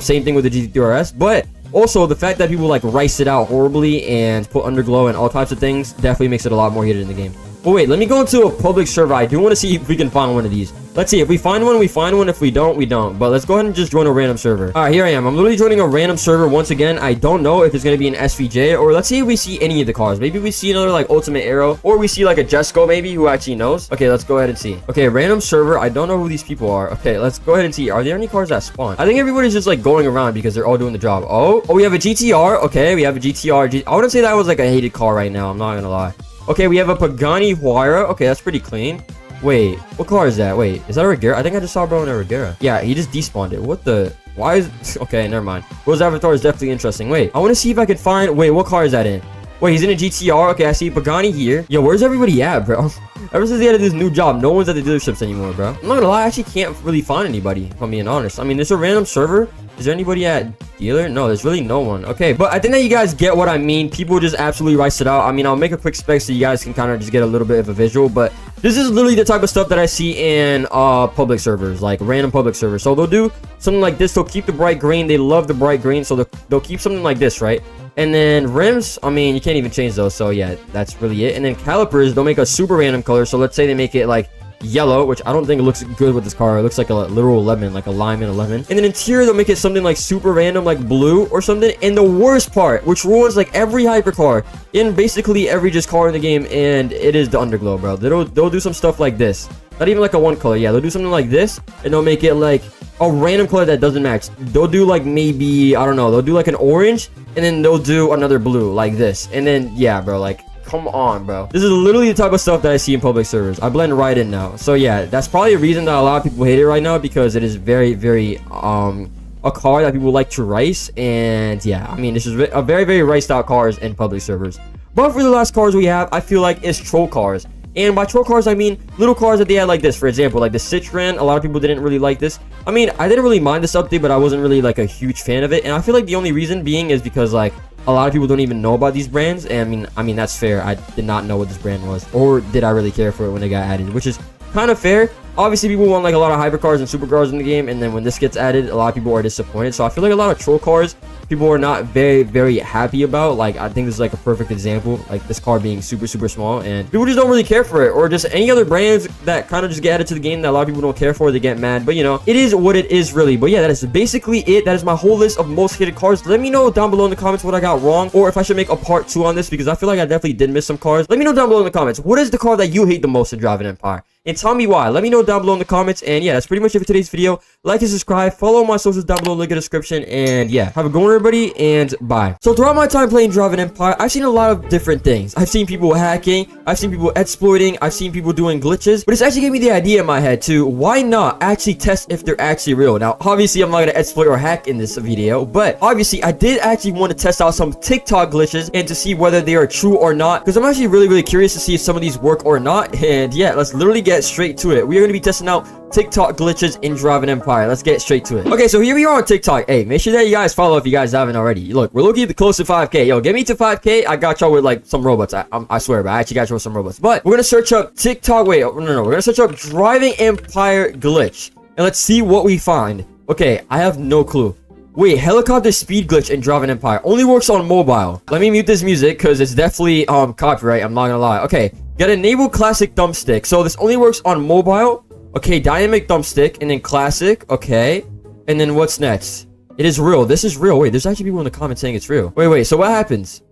Same thing with the GT3 RS. But also the fact that people like rice it out horribly and put underglow and all types of things definitely makes it a lot more heated in the game. But wait, let me go into a public server. I do want to see if we can find one of these. Let's see. If we find one, we find one. If we don't, we don't. But let's go ahead and just join a random server. All right, here I am. I'm literally joining a random server once again. I don't know if it's going to be an SVJ, or let's see if we see any of the cars. Maybe we see another like Ultimate Aero, or we see like a Jesko maybe, who actually knows. Okay, let's go ahead and see. Okay, random server. I don't know who these people are. Okay, let's go ahead and see. Are there any cars that spawn? I think everybody's just like going around because they're all doing the job. Oh, we have a GTR. Okay, we have a GTR. I wouldn't say that was like a hated car right now. I'm not going to lie. Okay, we have a Pagani Huayra. Okay, that's pretty clean. Wait, what car is that? Wait, is that a Regera? I think I just saw bro in a Regera. Yeah, he just despawned it. What the? Why is... Okay, never mind. Bro's avatar is definitely interesting. Wait, I want to see if I could find... Wait, what car is that in? Wait, he's in a GTR. Okay, I see Pagani here. Yo, where's everybody at, bro? Ever since he added this new job, no one's at the dealerships anymore, bro. I'm not gonna lie, I actually can't really find anybody, if I'm being honest. I mean, there's a random server. Is there anybody at dealer? No, there's really no one. Okay, but I think that you guys get what I mean. People just absolutely rice it out. I mean, I'll make a quick spec so you guys can kind of just get a little bit of a visual, but this is literally the type of stuff that I see in public servers, like random public servers. So they'll do something like this. They'll keep the bright green. They love the bright green, so they'll keep something like this, right? And then rims, I mean, you can't even change those, so yeah, that's really it. And then calipers, they'll make a super random color. So let's say they make it like yellow, which I don't think it looks good with this car. It looks like a literal lemon, like a lime and a lemon. And then interior, they'll make it something like super random, like blue or something. And the worst part, which ruins like every hypercar in basically every just car in the game, and it is the underglow, bro. They'll do some stuff like this. Not even like a one color. Yeah, they'll do something like this, and they'll make it like a random color that doesn't match. They'll do like maybe, I don't know, they'll do like an orange, and then they'll do another blue like this. And then, yeah, bro, like, come on, bro. This is literally the type of stuff that I see in public servers. I blend right in now. So yeah, that's probably a reason that a lot of people hate it right now, because it is very, very a car that people like to rice. And yeah, I mean, this is a very, very riced out cars in public servers. But for the last cars we have, I feel like it's troll cars. And by troll cars, I mean little cars that they had like this. For example, like the Citroen. A lot of people didn't really like this. I mean, I didn't really mind this update, but I wasn't really like a huge fan of it. And I feel like the only reason being is because like a lot of people don't even know about these brands. And I mean that's fair. I did not know what this brand was, or did I really care for it when it got added, which is kind of fair. Obviously, people want like a lot of hypercars and supercars in the game, and then when this gets added, a lot of people are disappointed. So I feel like a lot of troll cars, people are not very, very happy about. Like, I think this is like a perfect example, like this car being super, super small, and people just don't really care for it. Or just any other brands that kind of just get added to the game that a lot of people don't care for, they get mad. But you know, it is what it is really. But yeah, that is basically it. That is my whole list of most hated cars. Let me know down below in the comments what I got wrong, or if I should make a part 2 on this, because I feel like I definitely did miss some cars. Let me know down below in the comments. What is the car that you hate the most in Driving Empire? And tell me why. Let me know down below in the comments. And yeah, that's pretty much it for today's video. Like and subscribe. Follow my socials down below, link in the description. And yeah, have a good one, everybody, and bye. So throughout my time playing Driving Empire, I've seen a lot of different things. I've seen people hacking. I've seen people exploiting. I've seen people doing glitches. But it's actually gave me the idea in my head to why not actually test if they're actually real. Now, obviously, I'm not going to exploit or hack in this video, but obviously, I did actually want to test out some TikTok glitches and to see whether they are true or not, because I'm actually really, really curious to see if some of these work or not. And yeah, let's literally get straight to it. We are going to be testing out TikTok glitches in Driving Empire. Let's get straight to it. Okay, so here we are on TikTok. Hey, make sure that you guys follow if you guys haven't already. Look, we're looking close to 5K. Yo, get me to 5K. I got y'all with like some robots. I swear, but I actually got y'all with some robots. But we're gonna search up TikTok. Wait, no. We're gonna search up Driving Empire glitch, and let's see what we find. Okay, I have no clue. Wait, helicopter speed glitch in Driving Empire only works on mobile. Let me mute this music because it's definitely copyright. I'm not gonna lie. Okay, gotta enable classic thumbstick. So this only works on mobile. Okay, dynamic thumbstick, and then classic. Okay, and then what's next? It is real. This is real. Wait, there's actually people in the comments saying it's real. Wait. So what happens?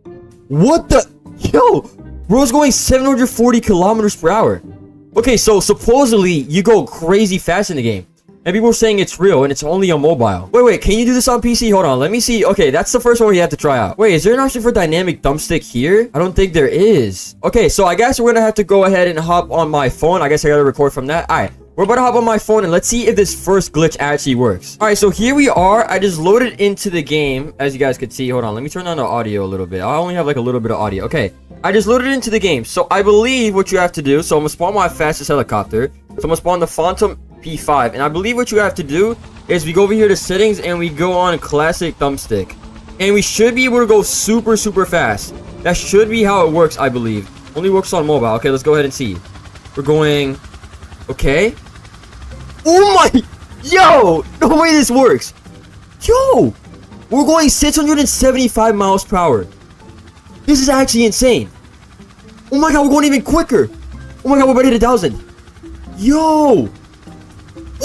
What the? Yo, bro's going 740 kilometers per hour. Okay, so supposedly you go crazy fast in the game. And people are saying it's real, and it's only on mobile. Wait, can you do this on PC? Hold on, let me see. Okay, that's the first one you have to try out. Wait, is there an option for dynamic thumbstick here? I don't think there is. Okay, so I guess we're gonna have to go ahead and hop on my phone. I guess I gotta record from that. All right, we're about to hop on my phone, and let's see if this first glitch actually works. All right, so here we are. I just loaded into the game, as you guys could see. Hold on, let me turn on the audio a little bit. I only have like a little bit of audio. Okay, I just loaded into the game. So I believe what you have to do, so I'm gonna spawn my fastest helicopter. So I'm gonna spawn the Phantom P5, and I believe what you have to do is we go over here to settings and we go on classic thumbstick, and we should be able to go super, super fast. That should be how it works, I believe. Only works on mobile. Okay, let's go ahead and see. We're going. Okay. Oh my. Yo, no way this works. Yo, we're going 675 miles per hour. This is actually insane. Oh my god, we're going even quicker. Oh my god, we're about to hit 1,000. Yo.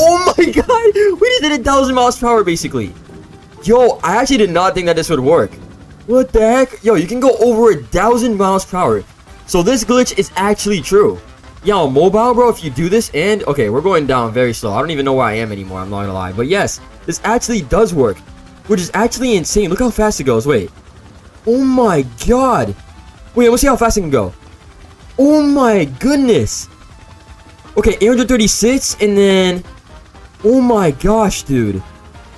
Oh my god, we just did 1,000 miles per hour basically. Yo, I actually did not think that this would work. What the heck? Yo, you can go over 1,000 miles per hour. So this glitch is actually true. Yeah, on mobile, bro, if you do this, and okay, we're going down very slow. I don't even know where I am anymore, I'm not gonna lie. But yes, this actually does work, which is actually insane. Look how fast it goes. Wait. Oh my god. Wait, let's see how fast it can go. Oh my goodness. Okay, 836, and then... Oh my gosh, dude.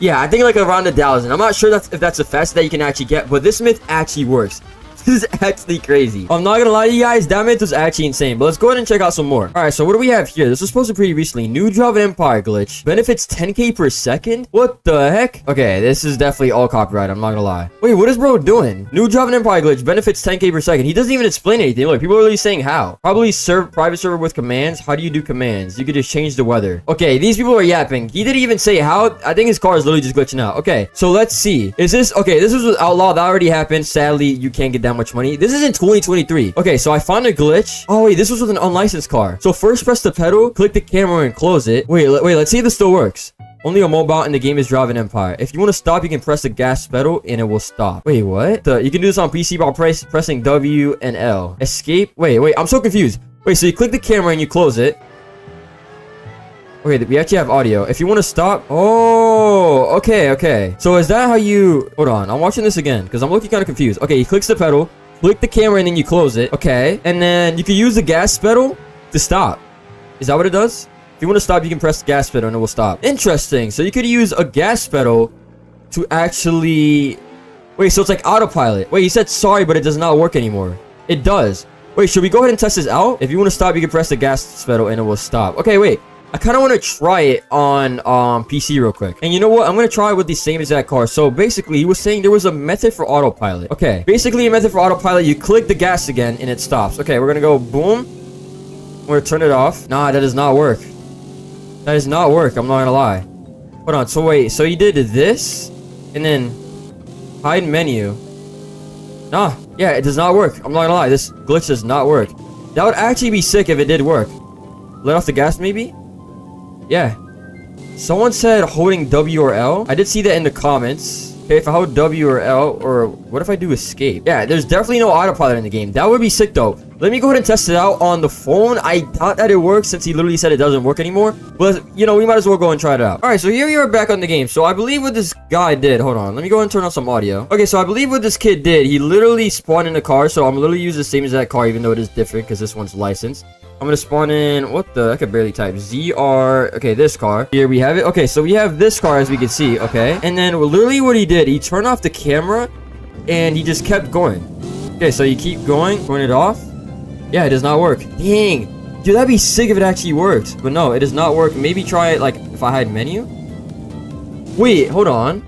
Yeah, I think like around 1,000. I'm not sure if that's the fastest that you can actually get, but this myth actually works. This is actually crazy. I'm not gonna lie to you guys, that myth was actually insane. But let's go ahead and check out some more. All right, so what do we have here? This was supposed to be pretty recently. New Drive an Empire glitch. Benefits 10k per second? What the heck? Okay, this is definitely all copyright. I'm not gonna lie. Wait, what is bro doing? New Drive an Empire glitch. Benefits 10k per second. He doesn't even explain anything. Look, people are really saying how. Probably private server with commands. How do you do commands? You could just change the weather. Okay, these people are yapping. He didn't even say how. I think his car is literally just glitching out. Okay, so let's see. Is this... Okay, this was with Outlaw. That already happened. Sadly, you can't get that much money. This is in 2023. Okay, so I found a glitch. Oh, wait, this was with an unlicensed car. So first press the pedal, click the camera, and close it. Wait, let's see if this still works. Only a mobile in the game is Drive an Empire. If you want to stop, you can press the gas pedal and it will stop. Wait, what? You can do this on PC by pressing W and L. Escape. Wait, I'm so confused. Wait, so you click the camera and you close it. Okay, we actually have audio. If you want to stop... Oh, okay. So is that how you... Hold on, I'm watching this again because I'm looking kind of confused. Okay, he clicks the pedal, click the camera, and then you close it. Okay, and then you can use the gas pedal to stop. Is that what it does? If you want to stop, you can press the gas pedal and it will stop. Interesting. So you could use a gas pedal to actually... Wait, so it's like autopilot. Wait, you said sorry, but it does not work anymore. It does. Wait, should we go ahead and test this out? If you want to stop, you can press the gas pedal and it will stop. Okay, wait. I kind of want to try it on PC real quick. And you know what? I'm going to try it with the same exact car. So basically, he was saying there was a method for autopilot. Okay. Basically, a method for autopilot, you click the gas again and it stops. Okay, we're going to go boom. We're going to turn it off. Nah, that does not work. That does not work. I'm not going to lie. Hold on. So wait. So you did this and then hide menu. Nah. Yeah, it does not work. I'm not going to lie. This glitch does not work. That would actually be sick if it did work. Let off the gas maybe? Yeah. Someone said holding W or L. I did see that in the comments. Okay, if I hold W or L, or what if I do escape? Yeah, there's definitely no autopilot in the game. That would be sick though. Let me go ahead and test it out on the phone. I thought that it works since he literally said it doesn't work anymore. But, you know, we might as well go and try it out. Alright, so here we are back on the game. So I believe what this guy did... Hold on, let me go ahead and turn on some audio. Okay, so I believe what this kid did, he literally spawned in the car. So I'm literally using the same as that car, even though it is different because this one's licensed. I'm gonna spawn in... What the... I could barely type. ZR... Okay, this car. Here we have it. Okay, so we have this car as we can see. Okay. And then literally what he did, he turned off the camera and he just kept going. Okay, so you keep going. Turn it off. Yeah, it does not work. Dang. Dude, that'd be sick if it actually worked. But no, it does not work. Maybe try it like if I hide menu. Wait, hold on.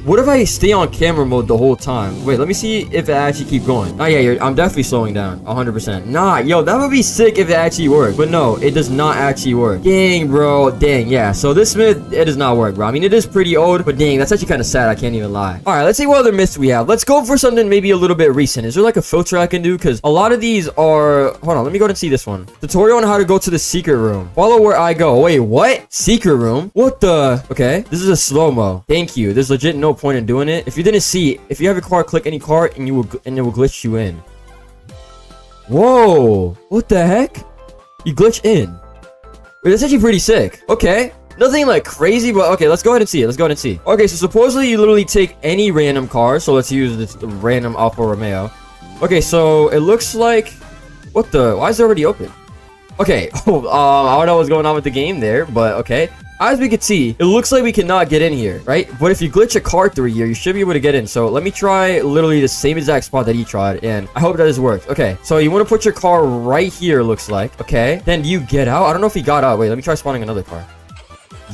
What if I stay on camera mode the whole time? Wait, let me see if it actually keep going. Oh yeah, I'm definitely slowing down 100%. Nah, yo, that would be sick if it actually worked. But no, it does not actually work. Dang, bro. Dang, yeah. So this myth, it does not work, bro. I mean, it is pretty old, but dang, that's actually kind of sad. I can't even lie. All right, let's see what other myths we have. Let's go for something maybe a little bit recent. Is there like a filter I can do? Because a lot of these are... Hold on, let me go ahead and see this one. Tutorial on how to go to the secret room. Follow where I go. Wait, what? Secret room? What the... Okay, this is a slow-mo. Thank you. There's legit no point in doing it. If you didn't see, if you have a car, click any car and it will glitch you in. Whoa, what the heck? You glitch in. Wait, that's actually pretty sick. Okay, nothing like crazy, but okay, let's go ahead and see it. Let's go ahead and see. Okay, so supposedly you literally take any random car. So let's use this random Alfa Romeo. Okay, so it looks like... What the... Why is it already open? Okay, I don't know what's going on with the game there, but okay. As we can see, it looks like we cannot get in here, right? But if you glitch a car through here, you should be able to get in. So let me try literally the same exact spot that he tried, and I hope that this works. Okay, so you want to put your car right here, looks like. Okay, then you get out. I don't know if he got out. Wait, let me try spawning another car.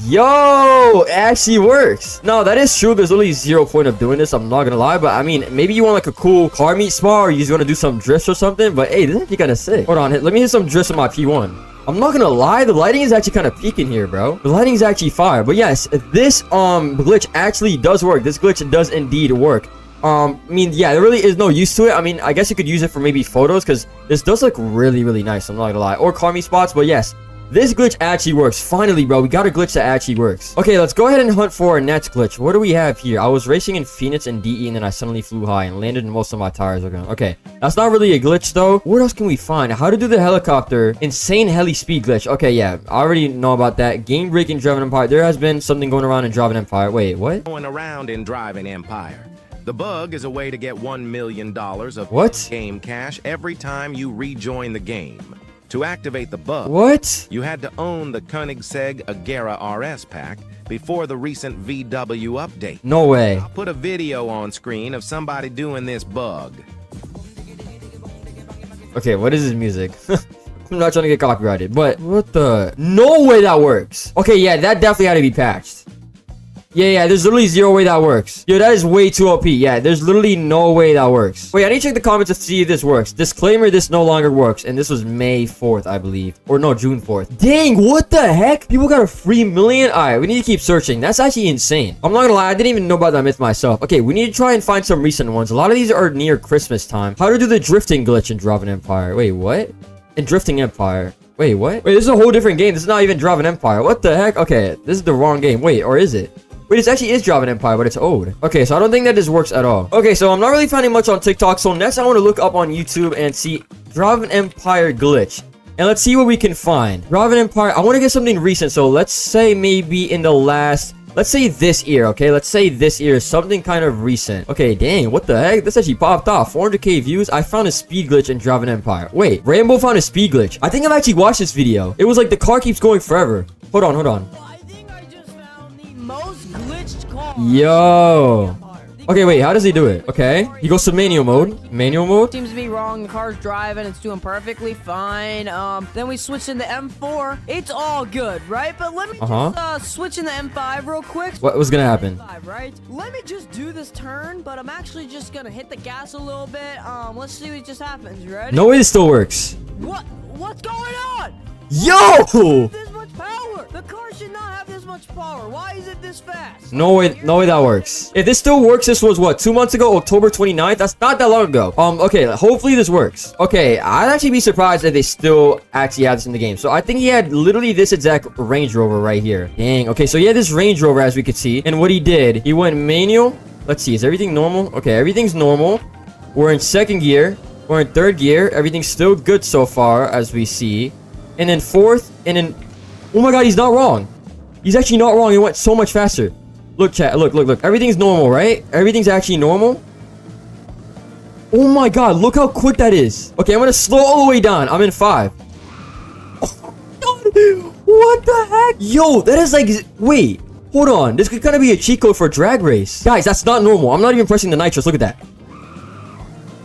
Yo, it actually works. No, that is true. There's literally zero point of doing this. I'm not gonna lie, but I mean, maybe you want like a cool car meet spot, or you just want to do some drifts or something. But hey, this is actually kind of sick. Hold on, let me hit some drifts with my P1. I'm not gonna lie, the lighting is actually kind of peaking here, bro. The lighting is actually fire. But yes, this glitch actually does work. This glitch does indeed work. I mean, yeah, there really is no use to it. I mean, I guess you could use it for maybe photos, because this does look really, really nice. I'm not gonna lie. Or car meet spots, but yes. This glitch actually works. Finally, bro, we got a glitch that actually works. Okay, let's go ahead and hunt for our next glitch. What do we have here? I was racing in Phoenix and DE, and then I suddenly flew high and landed, and most of my tires are gone. Okay, that's not really a glitch, though. What else can we find? How to do the helicopter insane heli speed glitch. Okay, yeah, I already know about that. Game breaking Drive an Empire. There has been something going around in Drive an Empire. Wait, what? Going around in Drive an Empire. The bug is a way to get $1 million of what? Game cash every time you rejoin the game. To activate the bug, what? You had to own the Koenigsegg Jesko RS pack before the recent VW update. No way. I'll put a video on screen of somebody doing this bug. Okay, what is this music? I'm not trying to get copyrighted, but what the? No way that works. Okay, yeah, that definitely had to be patched. Yeah, there's literally zero way that works. Yo, that is way too OP. Yeah, there's literally no way that works. Wait, I need to check the comments to see if this works. Disclaimer, this no longer works. And this was May 4th, I believe. Or no, June 4th. Dang, what the heck? People got a free million? Alright, we need to keep searching. That's actually insane. I'm not gonna lie, I didn't even know about that myth myself. Okay, we need to try and find some recent ones. A lot of these are near Christmas time. How to do the drifting glitch in Drive an Empire. Wait, what? In Drifting Empire. Wait, what? Wait, this is a whole different game. This is not even Drive an Empire. What the heck? Okay, this is the wrong game. Wait, or is it? Wait, it actually is Drive an Empire, but it's old. Okay, so I don't think that this works at all. Okay, so I'm not really finding much on TikTok. So next I want to look up on YouTube and see Drive an Empire glitch. And let's see what we can find. Drive an Empire, I want to get something recent. So let's say maybe in the last... Let's say this year, okay? Let's say this year is something kind of recent. Okay, dang, what the heck? This actually popped off. 400k views. I found a speed glitch in Drive an Empire. Wait, Rambo found a speed glitch. I think I've actually watched this video. It was like the car keeps going forever. Hold on. I think I just found the most glitched car. Yo. Okay, wait, how does he do it? Okay, he goes to manual mode. Manual mode? Seems to be wrong. The car's driving. It's doing perfectly fine. Then we switch into M4. It's all good, right? But let me just switch into M5 real quick. What was gonna happen? Right? Let me just do this turn, but I'm actually just gonna hit the gas a little bit. Let's see what just happens. You ready? No way, it still works. What's going on? Yo! This much power. The car should not have this much power. Why is it this fast? No way that works. If this still works, this was what, 2 months ago, October 29th? That's not that long ago. Okay, hopefully this works. Okay, I'd actually be surprised if they still actually have this in the game. So I think he had literally this exact Range Rover right here. Dang, okay, so he had this Range Rover as we could see. And what he did, he went manual. Let's see, is everything normal? Okay, everything's normal. We're in second gear. We're in third gear. Everything's still good so far, as we see. And then fourth, and then... Oh my god, he's not wrong. He's actually not wrong. It went so much faster. Look, chat. Look. Everything's normal, right? Everything's actually normal. Oh my god, look how quick that is. Okay, I'm gonna slow all the way down. I'm in 5. Oh my god. What the heck? Yo, that is like... Wait. Hold on. This could kind of be a cheat code for drag race. Guys, that's not normal. I'm not even pressing the nitrous. Look at that.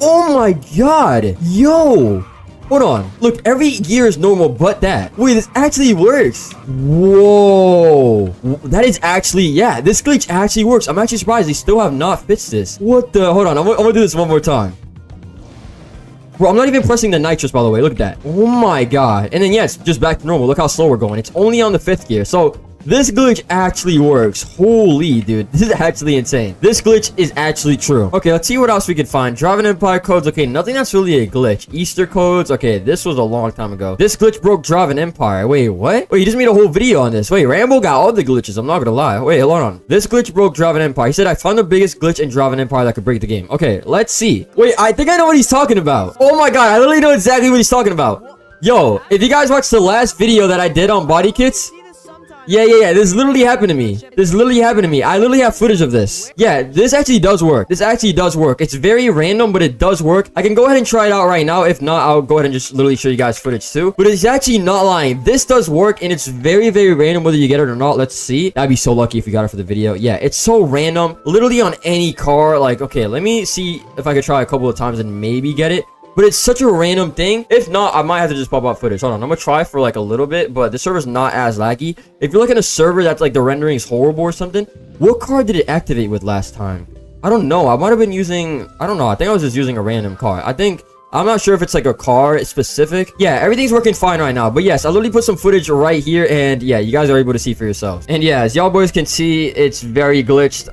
Oh my god. Yo. Hold on. Look, every gear is normal but that. Wait, this actually works. Whoa. That is actually... Yeah, this glitch actually works. I'm actually surprised they still have not fixed this. What the... Hold on. I'm gonna do this one more time. Bro, I'm not even pressing the nitrous, by the way. Look at that. Oh my god. And then, yeah, it's just back to normal. Look how slow we're going. It's only on the 5th gear. So... This glitch actually works. Holy, dude. This is actually insane. This glitch is actually true. Okay, let's see what else we can find. Drive an Empire codes. Okay, nothing that's really a glitch. Easter codes. Okay, this was a long time ago. This glitch broke Drive an Empire. Wait, what? Wait, you just made a whole video on this. Wait, Rambo got all the glitches. I'm not gonna lie. Wait, hold on. This glitch broke Drive an Empire. He said, I found the biggest glitch in Drive an Empire that could break the game. Okay, let's see. Wait, I think I know what he's talking about. Oh my god, I literally know exactly what he's talking about. Yo, if you guys watched the last video that I did on body kits... Yeah. This literally happened to me. I literally have footage of this. Yeah, this actually does work. It's very random, but it does work. I can go ahead and try it out right now. If not, I'll go ahead and just literally show you guys footage too. But it's actually not lying. This does work, and it's very, very random whether you get it or not. Let's see. I'd be so lucky if you got it for the video. Yeah, it's so random. Literally on any car. Like, okay, let me see if I could try a couple of times and maybe get it. But it's such a random thing. If not, I might have to just pop out footage. Hold on, I'm gonna try for like a little bit, but the server's not as laggy. If you're looking at a server that's like the rendering is horrible or something, what car did it activate with last time? I don't know. I might have been using... I don't know. I think I was just using a random car. I'm not sure if it's like a car specific. Yeah, everything's working fine right now. But yes, I literally put some footage right here. And yeah, you guys are able to see for yourselves. And yeah, as y'all boys can see, it's very glitched.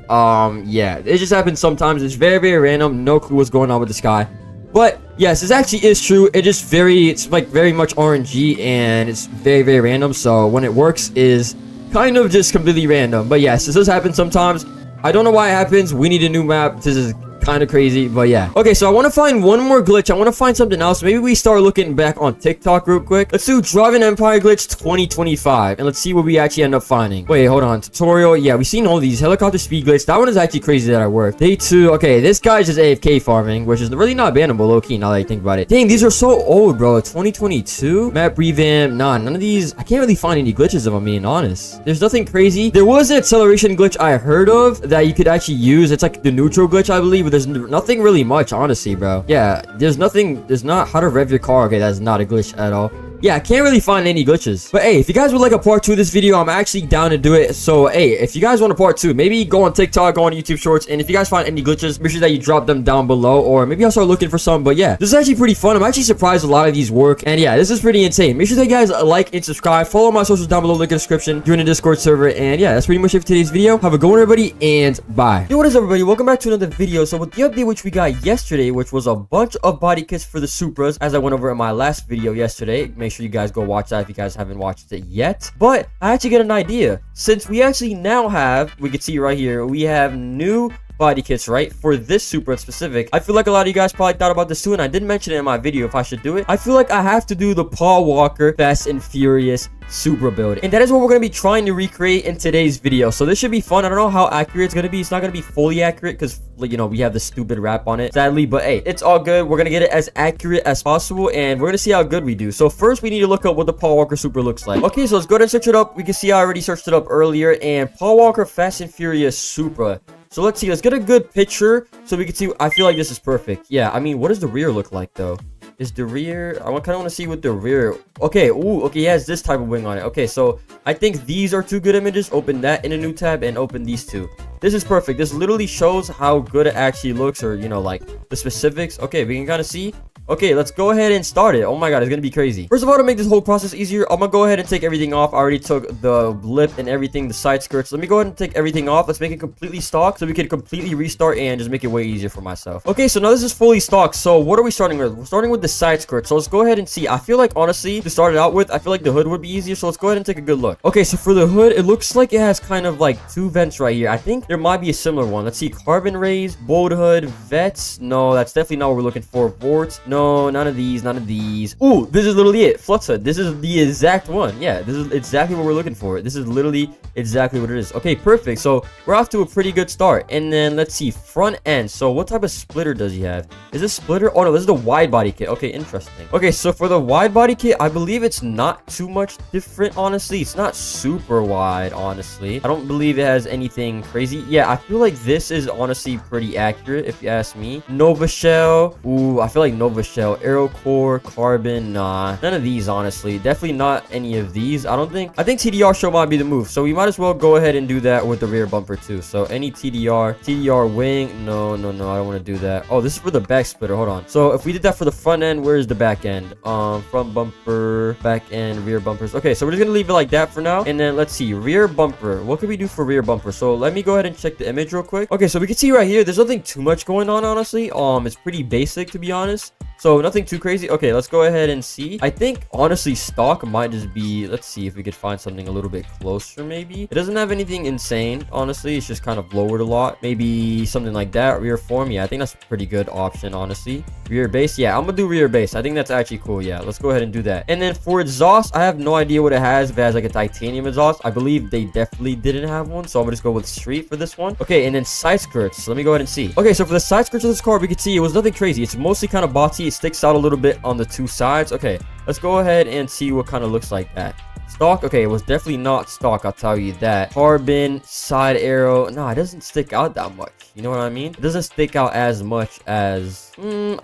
Yeah, it just happens sometimes. It's very, very random. No clue what's going on with this guy. But yes, this actually is true. It's like very much RNG and it's very, very random. So when it works is kind of just completely random. But yes, this does happen sometimes. I don't know why it happens. We need a new map. This is kind of crazy, but yeah. Okay, so I want to find one more glitch. I want to find something else. Maybe we start looking back on TikTok real quick. Let's do Drive an Empire glitch 2025 and let's see what we actually end up finding. Wait, hold on. Tutorial. Yeah, we've seen all these. Helicopter speed glitch. That one is actually crazy that I worked. Day 2. Okay, this guy's just AFK farming, which is really not bannable, low-key, now that I think about it. Dang, these are so old, bro. 2022 map revamp. Nah, none of these. I can't really find any glitches if I'm being honest. There's nothing crazy. There was an acceleration glitch I heard of that you could actually use. It's like the neutral glitch, I believe, with there's nothing really much, honestly, bro. Yeah, there's not how to rev your car. Okay, that's not a glitch at all. Yeah, I can't really find any glitches. But hey, if you guys would like a part 2 of this video, I'm actually down to do it. So hey, if you guys want a part 2, maybe go on TikTok, go on YouTube Shorts, and if you guys find any glitches, make sure that you drop them down below, or maybe I'll start looking for some. But yeah, this is actually pretty fun. I'm actually surprised a lot of these work, and yeah, this is pretty insane. Make sure that you guys like and subscribe. Follow my socials down below, link in the description. Join the Discord server, and yeah, that's pretty much it for today's video. Have a good one, everybody, and bye. Yo, what is up, everybody? Welcome back to another video. So with the update which we got yesterday, which was a bunch of body kits for the Supras, as I went over in my last video yesterday. Make sure you guys go watch that if you guys haven't watched it yet. But I actually get an idea, since we actually now have, we can see right here, we have new body kits, right, for this Supra in specific. I feel like a lot of you guys probably thought about this too, and I didn't mention it in my video if I should do it. I feel like I have to do the Paul Walker Fast and Furious Supra build, and that is what we're going to be trying to recreate in today's video. So this should be fun. I don't know how accurate it's going to be. It's not going to be fully accurate because, you know, we have the stupid wrap on it, sadly, but hey, it's all good. We're going to get it as accurate as possible, and we're going to see how good we do. So first, we need to look up what the Paul Walker Supra looks like. Okay, so let's go ahead and search it up. We can see I already searched it up earlier, and Paul Walker Fast and Furious Supra. So let's see, let's get a good picture so we can see. I feel like this is perfect. Yeah, I mean, what does the rear look like though? Is the rear, I kind of want to see what the rear, okay, ooh, okay, he has this type of wing on it. Okay, so I think these are 2 good images. Open that in a new tab and open these 2. This is perfect. This literally shows how good it actually looks, or, you know, like the specifics. Okay, we can kind of see. Okay, let's go ahead and start it. Oh my god, it's gonna be crazy. First of all, to make this whole process easier, I'm gonna go ahead and take everything off. I already took the lip and everything, the side skirts. Let me go ahead and take everything off. Let's make it completely stock so we can completely restart and just make it way easier for myself. Okay, so now this is fully stocked. So what are we starting with? We're starting with the side skirt. So let's go ahead and see. I feel like, honestly, to start it out with, I feel like the hood would be easier. So let's go ahead and take a good look. Okay, so for the hood, it looks like it has kind of like 2 vents right here. I think there might be a similar one. Let's see. Carbon rays, bold hood, vets. No, that's definitely not what we're looking for. Vorts. No, none of these. None of these. Ooh, this is literally it. Flux hood. This is the exact one. Yeah, this is exactly what we're looking for. This is literally exactly what it is. Okay, perfect. So we're off to a pretty good start. And then let's see, front end. So what type of splitter does he have? Is this splitter? Oh no, this is the wide body kit. Okay, interesting. Okay, so for the wide body kit, I believe it's not too much different, honestly. It's not super wide, honestly. I don't believe it has anything crazy. Yeah, I feel like this is honestly pretty accurate if you ask me. Nova Shell. Ooh, I feel like Nova Shell. Aero Core, Carbon, nah. None of these, honestly. Definitely not any of these. I think TDR show might be the move. So we might as well go ahead and do that with the rear bumper too. So any TDR wing. No, I don't want to do that. Oh, this is for the back splitter. Hold on. So if we did that for the front end, where's the back end? Front bumper, back end, rear bumpers. Okay, so we're just gonna leave it like that for now. And then let's see, rear bumper. What could we do for rear bumper? So let me go ahead and check the image real quick. Okay, so we can see right here, there's nothing too much going on, honestly. It's pretty basic, to be honest. So nothing too crazy. Okay, let's go ahead and see. I think honestly stock might just be, let's see if we could find something a little bit closer. Maybe it doesn't have anything insane, honestly. It's just kind of lowered a lot. Maybe something like that. Rear form, yeah, I think that's a pretty good option, honestly. Rear base, yeah, I'm gonna do rear base. I think that's actually cool. Yeah, let's go ahead and do that. And then for exhaust, I have no idea what it has. If it has like a titanium exhaust, I believe they definitely didn't have one, so I'm gonna just go with street for this one. Okay, and then side skirts, let me go ahead and see. Okay, so for the side skirts of this car, we can see it was nothing crazy. It's mostly kind of boxy. It sticks out a little bit on the 2 sides. Okay, let's go ahead and see what kind of looks like that. Stock, okay, it was definitely not stock, I'll tell you that. Carbon, side arrow, no, it doesn't stick out that much. You know what I mean? It doesn't stick out as much as, I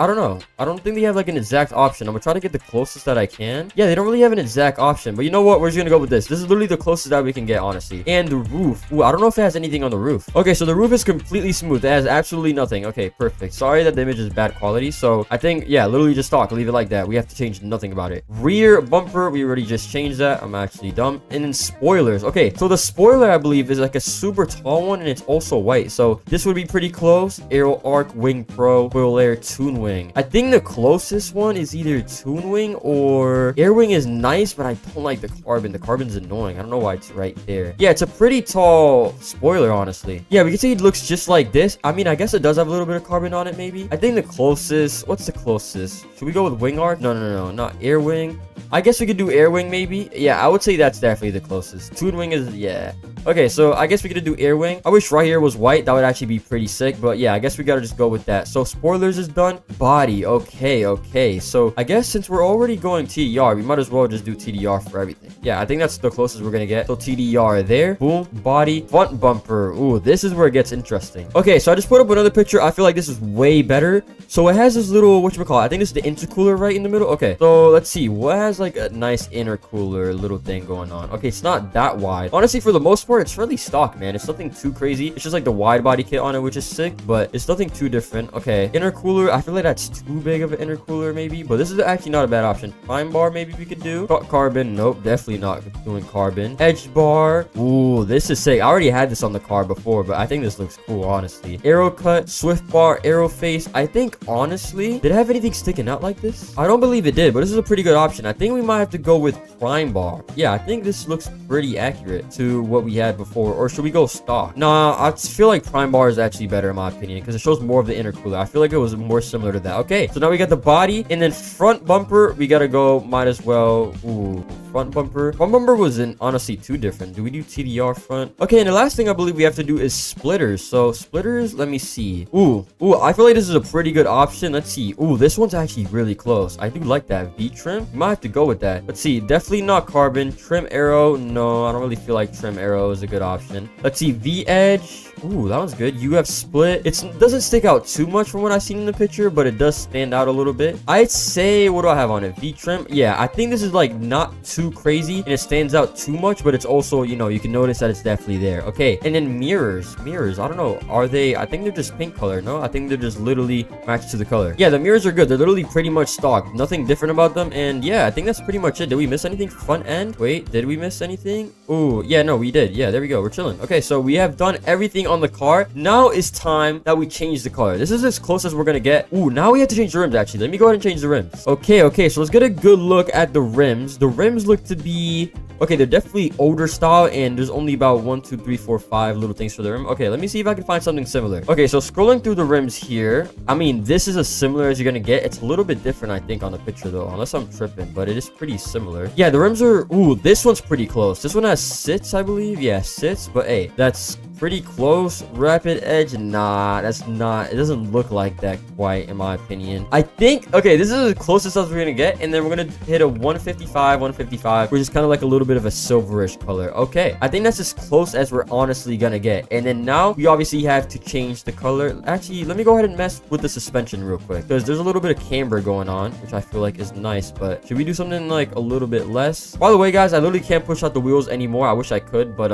don't know. I don't think they have like an exact option. I'm gonna try to get the closest that I can. Yeah, they don't really have an exact option, but you know what? We're just gonna go with this. This is literally the closest that we can get, honestly. And the roof. Ooh, I don't know if it has anything on the roof. Okay, so the roof is completely smooth. It has absolutely nothing. Okay, perfect. Sorry that the image is bad quality. So I think, yeah, literally just stock. Leave it like that. We have to change nothing about it. Rear bumper, we already just changed that. I'm actually dumb. And then spoilers. Okay, so the spoiler, I believe, is like a super tall one, and it's also white. So this would be pretty close. Aero Arc Wing Pro, Spoil Air Toon Wing. I think the closest one is either Toon Wing or Air Wing is nice, but I don't like the carbon. The carbon's annoying. I don't know why it's right there. Yeah, it's a pretty tall spoiler, honestly. Yeah, we can see it looks just like this. I mean, I guess it does have a little bit of carbon on it, maybe. I think the closest, what's the closest? Should we go with Wing Arc? No, not Air air wing. I guess we could do air wing maybe. Yeah, I would say that's definitely the closest. Toon wing is, yeah. Okay, so I guess we could do air wing. I wish right here was white. That would actually be pretty sick. But yeah, I guess we gotta just go with that. So spoilers is done. Body. Okay. So I guess since we're already going TDR, we might as well just do TDR for everything. Yeah, I think that's the closest we're gonna get. So TDR there. Boom. Body. Front bumper. Ooh, this is where it gets interesting. Okay, so I just put up another picture. I feel like this is way better. So it has this little, whatchamacallit, I think this is the intercooler right in the middle. Okay, so let's see. What has like a nice intercooler little thing going on? Okay, it's not that wide. Honestly, for the most part, it's really stock, man. It's nothing too crazy. It's just like the wide body kit on it, which is sick, but it's nothing too different. Okay, intercooler. I feel like that's too big of an intercooler maybe, but this is actually not a bad option. Prime bar maybe we could do. Carbon. Nope, definitely not doing carbon. Edge bar. Ooh, this is sick. I already had this on the car before, but I think this looks cool, honestly. Arrow cut, swift bar, arrow face. I think, honestly, did it have anything sticking out like this? I don't believe it did, but this is a pretty good option. I think we might have to go with prime bar. Yeah, I think this looks pretty accurate to what we had before. Or should we go stock? Nah, I feel like prime bar is actually better in my opinion because it shows more of the intercooler. I feel like it was more similar to that. Okay, so now we got the body and then front bumper. We gotta go, might as well. Ooh, front bumper. Front bumper wasn't honestly too different. Do we do TDR front? Okay, and the last thing I believe we have to do is splitters. So splitters, let me see. Ooh, I feel like this is a pretty good option. Let's see. Ooh, this one's actually really close. I do like that. V trim. We might have to go with that. Let's see. Definitely not carbon. Trim arrow. No, I don't really feel like trim arrow is a good option. Let's see. V edge. Ooh, that one's good. UF split. It doesn't stick out too much from what I've seen in the picture, but it does stand out a little bit. I'd say, what do I have on it? V trim. Yeah, I think this is like not too crazy and it stands out too much, but it's also, you know, you can notice that it's definitely there. Okay, and then mirrors. I don't know. Are they? I think they're just pink color. No, I think they're just literally matched to the color. Yeah, the mirrors are good. They're literally pretty much stock. Nothing different about them. And yeah, I think that's pretty much it. Did we miss anything? Front end? Wait, did we miss anything? Ooh, yeah, no, we did. Yeah, there we go. We're chilling. Okay, so we have done everything on the car. Now it's time that we change the color. This is as close as we're gonna get. Ooh, now we have to change the rims, actually. Let me go ahead and change the rims. Okay, so let's get a good look at the rims. The rims look to be... Okay, they're definitely older style, and there's only about 1, 2, 3, 4, 5 little things for the rim. Okay, let me see if I can find something similar. Okay, so scrolling through the rims here, I mean, this is as similar as you're gonna get. It's a little bit different, I think, on the picture, though, unless I'm tripping, but it is pretty similar. Yeah, the rims are... Ooh, this one's pretty close. This one has sits, I believe. Yeah, sits, but hey, that's pretty close. Rapid edge, nah, that's not... It doesn't look like that quite, in my opinion. I think... Okay, this is as closest as we're gonna get, and then we're gonna hit a 155, which is kind of like a little bit of a silverish color. Okay, I think that's as close as we're honestly gonna get. And then now we obviously have to change the color. Actually, let me go ahead and mess with the suspension real quick because there's a little bit of camber going on, which I feel like is nice, but should we do something like a little bit less? By the way, guys, I literally can't push out the wheels anymore. I wish I could, but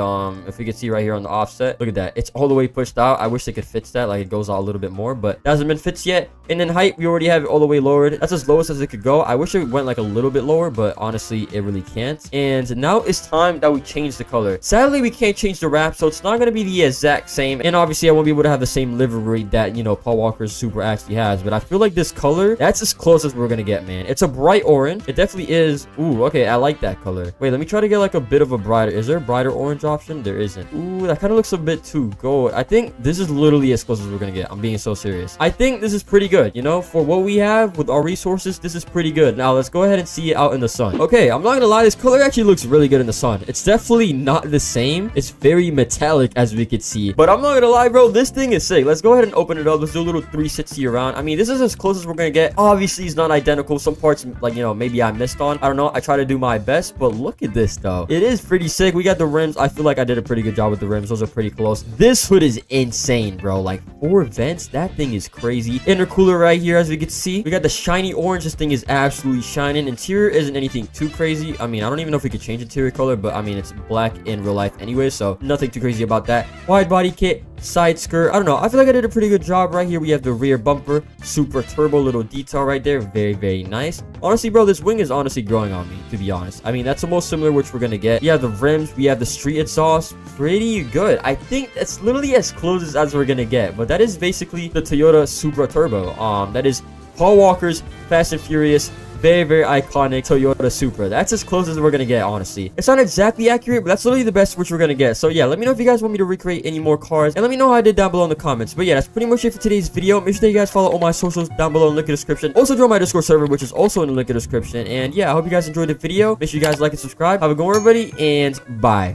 if we could see right here on the offset, look at that, it's all the way pushed out. I wish they could fix that, like it goes out a little bit more, but it hasn't been fixed yet. And then height, we already have it all the way lowered. That's as lowest as it could go. I wish it went like a little bit lower, but honestly it really can't. And now it's time that we change the color. Sadly, we can't change the wrap, so it's not going to be the exact same, and obviously I won't be able to have the same livery that, you know, Paul Walker's Supra actually has, but I feel like this color, that's as close as we're gonna get, man. It's a bright orange. It definitely is. Ooh, okay, I like that color. Wait, let me try to get like a bit of a brighter... Is there a brighter orange option? There isn't. Ooh, that kind of looks a bit too gold. I think this is literally as close as we're gonna get. I'm being so serious. I think this is pretty good, you know, for what we have with our resources. This is pretty good. Now let's go ahead and see it out in the sun. Okay, I'm not gonna lie, this color actually looks really good in the sun. It's definitely not the same. It's very metallic, as we could see, but I'm not gonna lie, bro, this thing is sick. Let's go ahead and open it up. Let's do a little 360 around. I mean, this is as close as we're gonna get. Obviously it's not identical. Some parts, like, you know, maybe I missed on. I don't know. I try to do my best, but look at this though. It is pretty sick. We got the rims. I feel like I did a pretty good job with the rims. Those are pretty close. This hood is insane, bro. Like 4 vents. That thing is crazy. Intercooler right here, as we can see. We got the shiny orange. This thing is absolutely shining. Interior isn't anything too crazy. I mean, I don't even know if we could change interior color, but I mean, it's black in real life anyway, so nothing too crazy about that. Wide body kit, side skirt. I don't know. I feel like I did a pretty good job right here. We have the rear bumper, super turbo little detail right there. Very, very nice. Honestly, bro, this wing is honestly growing on me, to be honest. I mean, that's the most similar which we're gonna get. We have the rims. We have the street exhaust. Pretty good. I think that's literally as close as we're gonna get, but that is basically the Toyota Supra Turbo. That is Paul Walker's Fast and Furious very, very iconic Toyota Supra. That's as close as we're gonna get, honestly. It's not exactly accurate, but that's literally the best which we're gonna get. So yeah, let me know if you guys want me to recreate any more cars, and let me know how I did down below in the comments. But yeah, that's pretty much it for today's video. Make sure that you guys follow all my socials down below in the link in the description. Also join my Discord server, which is also in the link in the description. And yeah, I hope you guys enjoyed the video. Make sure you guys like and subscribe. Have a good one, everybody, and bye.